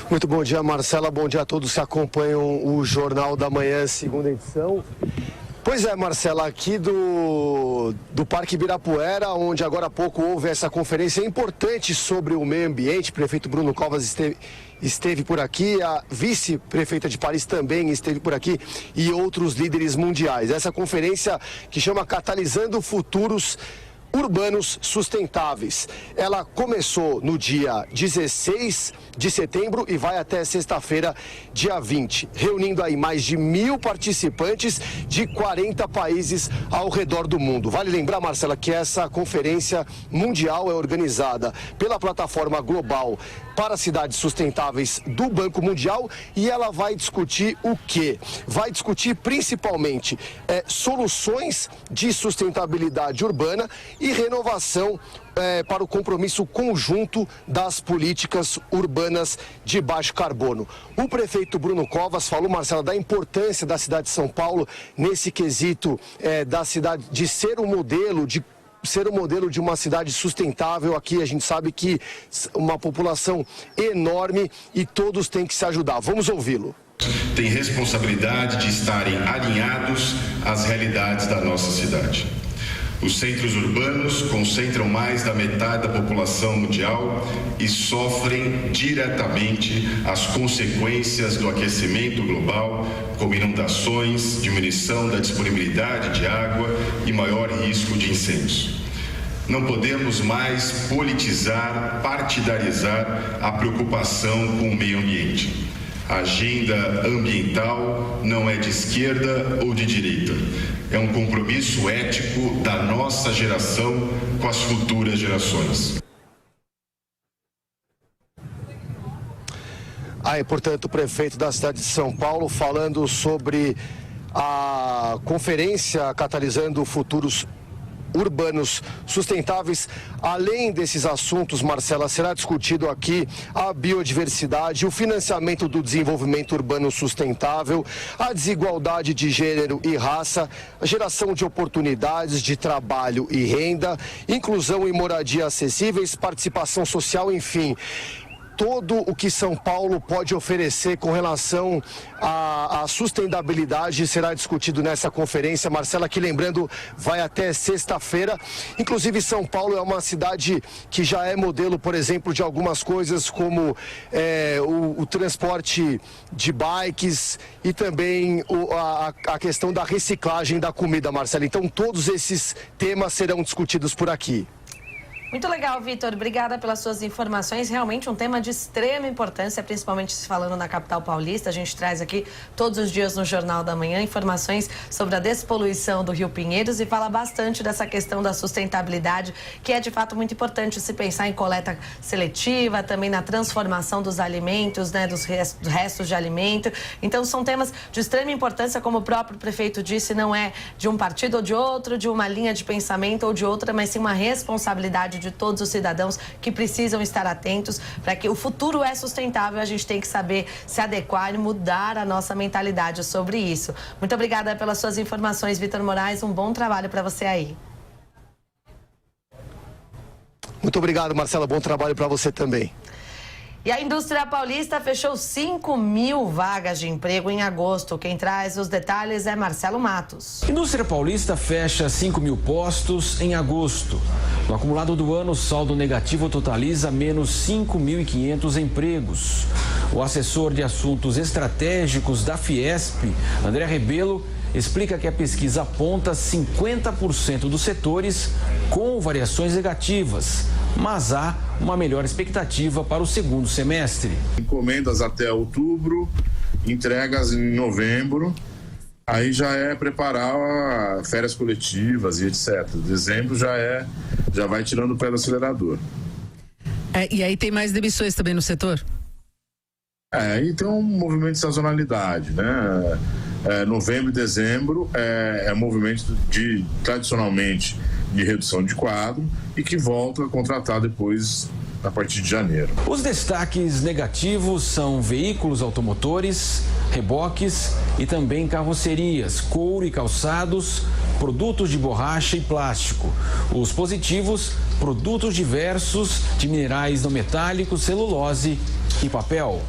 [SPEAKER 18] Muito bom dia, Marcela. Bom dia a todos que acompanham o Jornal da Manhã, segunda edição. Pois é, Marcela, aqui do Parque Ibirapuera, onde agora há pouco houve essa conferência importante sobre o meio ambiente. O prefeito Bruno Covas esteve por aqui, a vice-prefeita de Paris também esteve por aqui e outros líderes mundiais. Essa conferência que chama Catalisando Futuros urbanos sustentáveis. Ela começou no dia 16 de setembro e vai até sexta-feira, dia 20, reunindo aí mais de 1.000 participantes de 40 países ao redor do mundo. Vale lembrar, Marcela, que essa conferência mundial é organizada pela plataforma global para cidades sustentáveis do Banco Mundial e ela vai discutir o quê? Vai discutir principalmente soluções de sustentabilidade urbana e renovação para o compromisso conjunto das políticas urbanas de baixo carbono. O prefeito Bruno Covas falou, Marcela, da importância da cidade de São Paulo nesse quesito da cidade de ser um modelo de uma cidade sustentável. Aqui a gente sabe que uma população enorme e todos têm que se ajudar. Vamos ouvi-lo.
[SPEAKER 3] Tem responsabilidade de estarem alinhados às realidades da nossa cidade. Os centros urbanos concentram mais da metade da população mundial e sofrem diretamente as consequências do aquecimento global, como inundações, diminuição da disponibilidade de água e maior risco de incêndios. Não podemos mais politizar, partidarizar a preocupação com o meio ambiente. A agenda ambiental não é de esquerda ou de direita. É um compromisso ético da nossa geração com as futuras gerações.
[SPEAKER 18] Aí, portanto, o prefeito da cidade de São Paulo falando sobre a conferência Catalisando Futuros Urbanos Sustentáveis. Além desses assuntos, Marcela, será discutido aqui a biodiversidade, o financiamento do desenvolvimento urbano sustentável, a desigualdade de gênero e raça, a geração de oportunidades de trabalho e renda, inclusão e moradia acessíveis, participação social, enfim. Todo o que São Paulo pode oferecer com relação à sustentabilidade será discutido nessa conferência, Marcela, que, lembrando, vai até sexta-feira. Inclusive, São Paulo é uma cidade que já é modelo, por exemplo, de algumas coisas como o transporte de bikes e também a questão da reciclagem da comida, Marcela. Então, todos esses temas serão discutidos por aqui.
[SPEAKER 2] Muito legal, Vitor. Obrigada pelas suas informações. Realmente um tema de extrema importância, principalmente se falando na capital paulista. A gente traz aqui todos os dias no Jornal da Manhã informações sobre a despoluição do Rio Pinheiros e fala bastante dessa questão da sustentabilidade, que é de fato muito importante se pensar em coleta seletiva, também na transformação dos alimentos, né, dos restos de alimento. Então são temas de extrema importância, como o próprio prefeito disse, não é de um partido ou de outro, de uma linha de pensamento ou de outra, mas sim uma responsabilidade de todos os cidadãos que precisam estar atentos para que o futuro é sustentável. A gente tem que saber se adequar e mudar a nossa mentalidade sobre isso. Muito obrigada pelas suas informações, Vitor Moraes. Um bom trabalho para você aí.
[SPEAKER 18] Muito obrigado, Marcela. Bom trabalho para você também.
[SPEAKER 2] E a indústria paulista fechou 5.000 vagas de emprego em agosto. Quem traz os detalhes é Marcelo Matos.
[SPEAKER 17] A indústria paulista fecha 5.000 postos em agosto. No acumulado do ano, o saldo negativo totaliza menos 5.500 empregos. O assessor de assuntos estratégicos da Fiesp, André Rebelo, explica que a pesquisa aponta 50% dos setores com variações negativas, mas há uma melhor expectativa para o segundo semestre.
[SPEAKER 3] Encomendas até outubro, entregas em novembro, aí já é preparar férias coletivas e etc. Dezembro já vai tirando o pé do acelerador.
[SPEAKER 19] E aí tem mais demissões também no setor?
[SPEAKER 3] Aí tem um movimento de sazonalidade, né? Novembro e dezembro é movimento tradicionalmente de redução de quadro e que volta a contratar depois a partir de janeiro.
[SPEAKER 17] Os destaques negativos são veículos automotores, reboques e também carrocerias, couro e calçados, produtos de borracha e plástico. Os positivos, produtos diversos de minerais não metálicos, celulose e papel.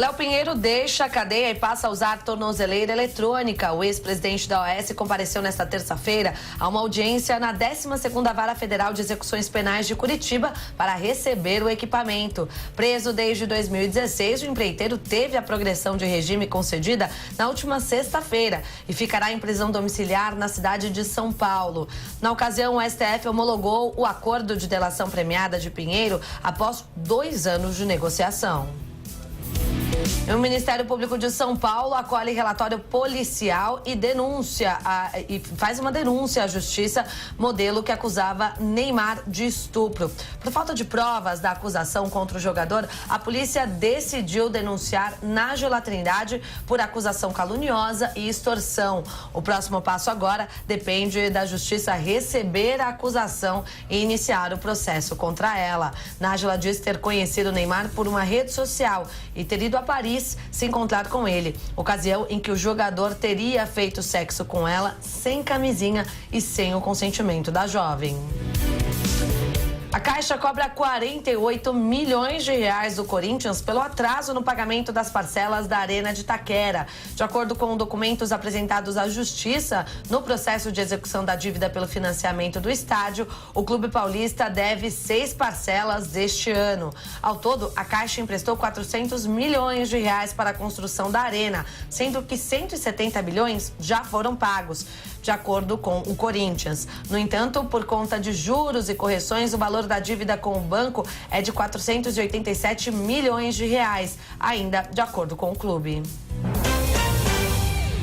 [SPEAKER 2] Léo Pinheiro deixa a cadeia e passa a usar tornozeleira eletrônica. O ex-presidente da OAS compareceu nesta terça-feira a uma audiência na 12ª Vara Federal de Execuções Penais de Curitiba para receber o equipamento. Preso desde 2016, o empreiteiro teve a progressão de regime concedida na última sexta-feira e ficará em prisão domiciliar na cidade de São Paulo. Na ocasião, o STF homologou o acordo de delação premiada de Pinheiro após 2 anos de negociação. O Ministério Público de São Paulo acolhe relatório policial e faz uma denúncia à Justiça, modelo que acusava Neymar de estupro. Por falta de provas da acusação contra o jogador, a polícia decidiu denunciar Nájila Trindade por acusação caluniosa e extorsão. O próximo passo agora depende da Justiça receber a acusação e iniciar o processo contra ela. Nájila diz ter conhecido Neymar por uma rede social e ter ido a Paris se encontrar com ele, ocasião em que o jogador teria feito sexo com ela sem camisinha e sem o consentimento da jovem. A Caixa cobra 48 milhões de reais do Corinthians pelo atraso no pagamento das parcelas da Arena de Itaquera. De acordo com documentos apresentados à Justiça, no processo de execução da dívida pelo financiamento do estádio, o Clube Paulista deve 6 parcelas deste ano. Ao todo, a Caixa emprestou 400 milhões de reais para a construção da Arena, sendo que 170 milhões já foram pagos, de acordo com o Corinthians. No entanto, por conta de juros e correções, o valor da dívida com o banco é de 487 milhões de reais, ainda de acordo com o clube.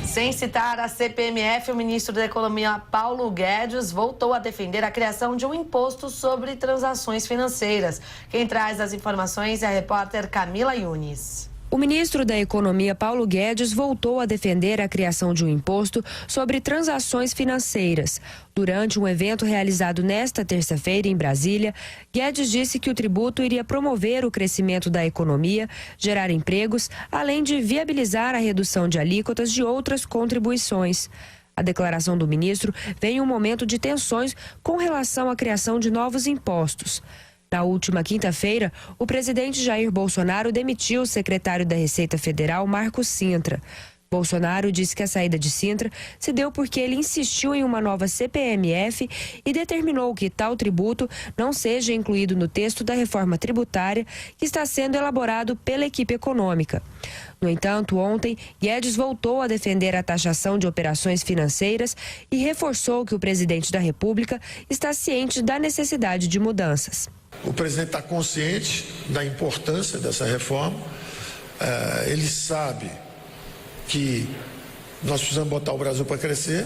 [SPEAKER 2] Sem citar a CPMF, o ministro da Economia, Paulo Guedes, voltou a defender a criação de um imposto sobre transações financeiras. Quem traz as informações é a repórter Camila Yunis.
[SPEAKER 5] O ministro da Economia, Paulo Guedes, voltou a defender a criação de um imposto sobre transações financeiras. Durante um evento realizado nesta terça-feira em Brasília, Guedes disse que o tributo iria promover o crescimento da economia, gerar empregos, além de viabilizar a redução de alíquotas de outras contribuições. A declaração do ministro vem em um momento de tensões com relação à criação de novos impostos. Na última quinta-feira, o presidente Jair Bolsonaro demitiu o secretário da Receita Federal, Marcos Cintra. Bolsonaro disse que a saída de Cintra se deu porque ele insistiu em uma nova CPMF e determinou que tal tributo não seja incluído no texto da reforma tributária que está sendo elaborado pela equipe econômica. No entanto, ontem, Guedes voltou a defender a taxação de operações financeiras e reforçou que o presidente da República está ciente da necessidade de mudanças.
[SPEAKER 7] O presidente está consciente da importância dessa reforma, ele sabe que nós precisamos botar o Brasil para crescer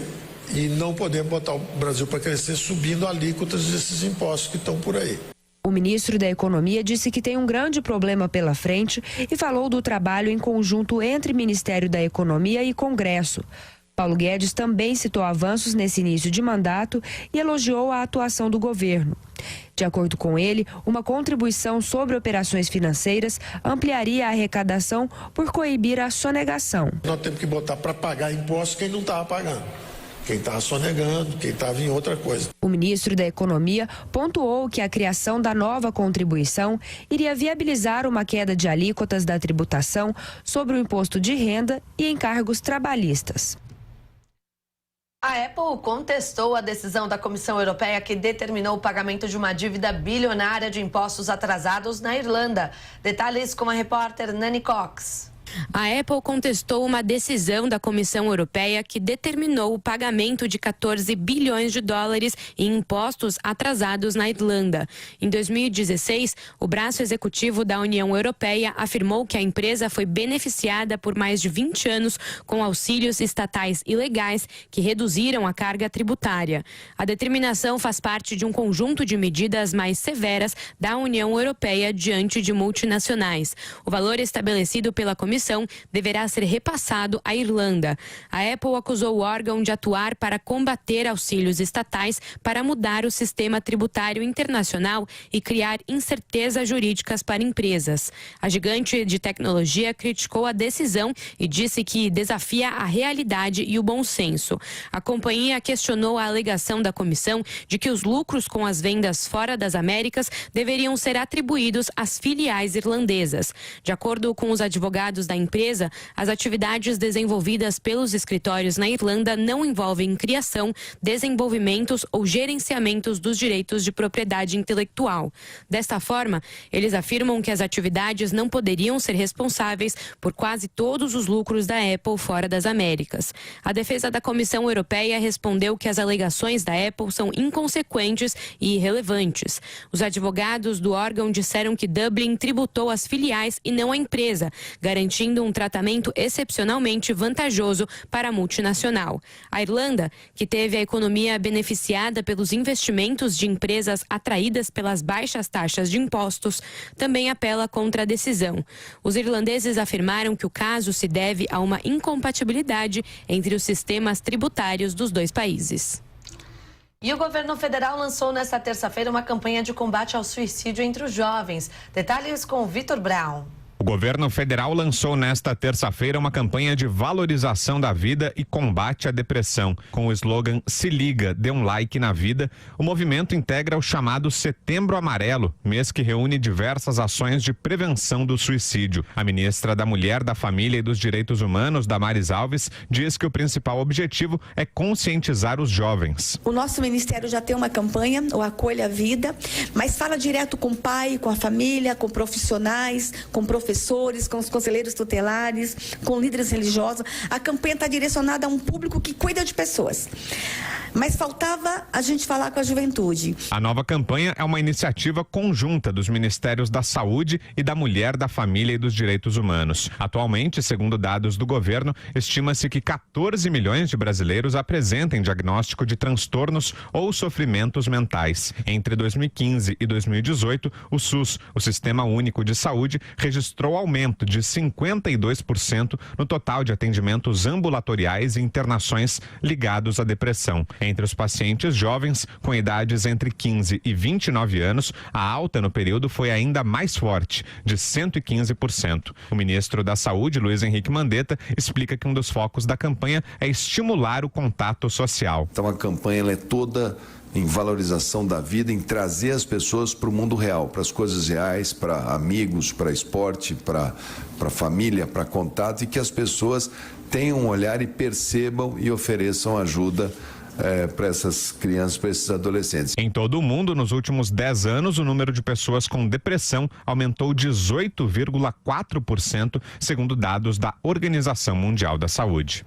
[SPEAKER 7] e não podemos botar o Brasil para crescer subindo alíquotas desses impostos que estão por aí.
[SPEAKER 5] O ministro da Economia disse que tem um grande problema pela frente e falou do trabalho em conjunto entre Ministério da Economia e Congresso. Paulo Guedes também citou avanços nesse início de mandato e elogiou a atuação do governo. De acordo com ele, uma contribuição sobre operações financeiras ampliaria a arrecadação por coibir a sonegação.
[SPEAKER 7] Nós temos que botar para pagar impostos quem não estava pagando, quem estava sonegando, quem estava em outra coisa.
[SPEAKER 5] O ministro da Economia pontuou que a criação da nova contribuição iria viabilizar uma queda de alíquotas da tributação sobre o imposto de renda e encargos trabalhistas.
[SPEAKER 2] A Apple contestou a decisão da Comissão Europeia que determinou o pagamento de uma dívida bilionária de impostos atrasados na Irlanda. Detalhes com a repórter Nani Cox.
[SPEAKER 15] A Apple contestou uma decisão da Comissão Europeia que determinou o pagamento de 14 bilhões de dólares em impostos atrasados na Irlanda. Em 2016, o braço executivo da União Europeia afirmou que a empresa foi beneficiada por mais de 20 anos com auxílios estatais ilegais que reduziram a carga tributária. A determinação faz parte de um conjunto de medidas mais severas da União Europeia diante de multinacionais. O valor estabelecido pela Comissão deverá ser repassado à Irlanda. A Apple acusou o órgão de atuar para combater auxílios estatais para mudar o sistema tributário internacional e criar incertezas jurídicas para empresas. A gigante de tecnologia criticou a decisão e disse que desafia a realidade e o bom senso. A companhia questionou a alegação da comissão de que os lucros com as vendas fora das Américas deveriam ser atribuídos às filiais irlandesas. De acordo com os advogados dados da empresa, as atividades desenvolvidas pelos escritórios na Irlanda não envolvem criação, desenvolvimentos ou gerenciamentos dos direitos de propriedade intelectual. Desta forma, eles afirmam que as atividades não poderiam ser responsáveis por quase todos os lucros da Apple fora das Américas. A defesa da Comissão Europeia respondeu que as alegações da Apple são inconsequentes e irrelevantes. Os advogados do órgão disseram que Dublin tributou as filiais e não a empresa, garantindo um tratamento excepcionalmente vantajoso para a multinacional. A Irlanda, que teve a economia beneficiada pelos investimentos de empresas atraídas pelas baixas taxas de impostos, também apela contra a decisão. Os irlandeses afirmaram que o caso se deve a uma incompatibilidade entre os sistemas tributários dos dois países.
[SPEAKER 2] E o governo federal lançou nesta terça-feira uma campanha de combate ao suicídio entre os jovens. Detalhes com Vitor Brown.
[SPEAKER 4] O governo federal lançou nesta terça-feira uma campanha de valorização da vida e combate à depressão. Com o slogan "Se liga, dê um like na vida", o movimento integra o chamado Setembro Amarelo, mês que reúne diversas ações de prevenção do suicídio. A ministra da Mulher, da Família e dos Direitos Humanos, Damares Alves, diz que o principal objetivo é conscientizar os jovens.
[SPEAKER 6] O nosso ministério já tem uma campanha, o Acolha a Vida, mas fala direto com o pai, com a família, com profissionais, com professores, com os conselheiros tutelares, com líderes religiosos. A campanha está direcionada a um público que cuida de pessoas. Mas faltava a gente falar com a juventude.
[SPEAKER 4] A nova campanha é uma iniciativa conjunta dos Ministérios da Saúde e da Mulher, da Família e dos Direitos Humanos. Atualmente, segundo dados do governo, estima-se que 14 milhões de brasileiros apresentem diagnóstico de transtornos ou sofrimentos mentais. Entre 2015 e 2018, o SUS, o Sistema Único de Saúde, registrou aumento de 52% no total de atendimentos ambulatoriais e internações ligados à depressão. Entre os pacientes jovens, com idades entre 15 e 29 anos, a alta no período foi ainda mais forte, de 115%. O ministro da Saúde, Luiz Henrique Mandetta, explica que um dos focos da campanha é estimular o contato social.
[SPEAKER 21] Então a campanha ela é toda em valorização da vida, em trazer as pessoas para o mundo real, para as coisas reais, para amigos, para esporte, para família, para contato, e que as pessoas tenham um olhar e percebam e ofereçam ajuda para essas crianças, para esses adolescentes.
[SPEAKER 4] Em todo o mundo, nos últimos 10 anos, o número de pessoas com depressão aumentou 18,4%, segundo dados da Organização Mundial da Saúde.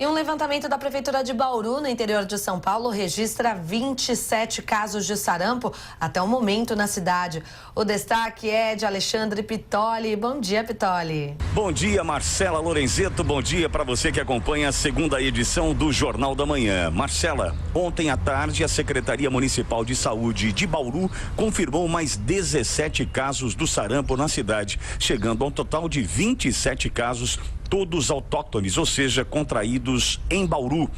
[SPEAKER 2] E um levantamento da Prefeitura de Bauru, no interior de São Paulo, registra 27 casos de sarampo até o momento na cidade. O destaque é de Alexandre Pitoli. Bom dia, Pitoli.
[SPEAKER 24] Bom dia, Marcela Lorenzeto. Bom dia para você que acompanha a segunda edição do Jornal da Manhã. Marcela, ontem à tarde, a Secretaria Municipal de Saúde de Bauru confirmou mais 17 casos do sarampo na cidade, chegando a um total de 27 casos, todos autóctones, ou seja, contraídos em Bauru.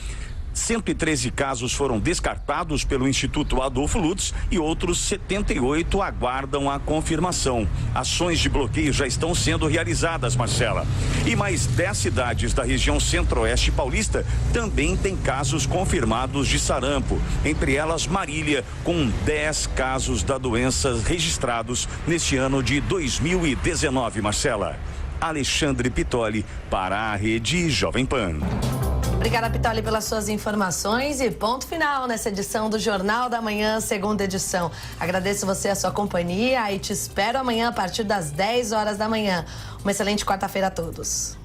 [SPEAKER 24] 113 casos foram descartados pelo Instituto Adolfo Lutz e outros 78 aguardam a confirmação. Ações de bloqueio já estão sendo realizadas, Marcela. E mais 10 cidades da região centro-oeste paulista também têm casos confirmados de sarampo. Entre elas, Marília, com 10 casos da doença registrados neste ano de 2019, Marcela. Alexandre Pitoli para a Rede Jovem Pan.
[SPEAKER 2] Obrigada, Pitoli, pelas suas informações e ponto final nessa edição do Jornal da Manhã, segunda edição. Agradeço você a sua companhia e te espero amanhã a partir das 10 horas da manhã. Uma excelente quarta-feira a todos.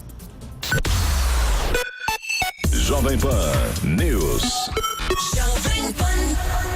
[SPEAKER 1] Jovem Pan News.
[SPEAKER 25] Jovem Pan.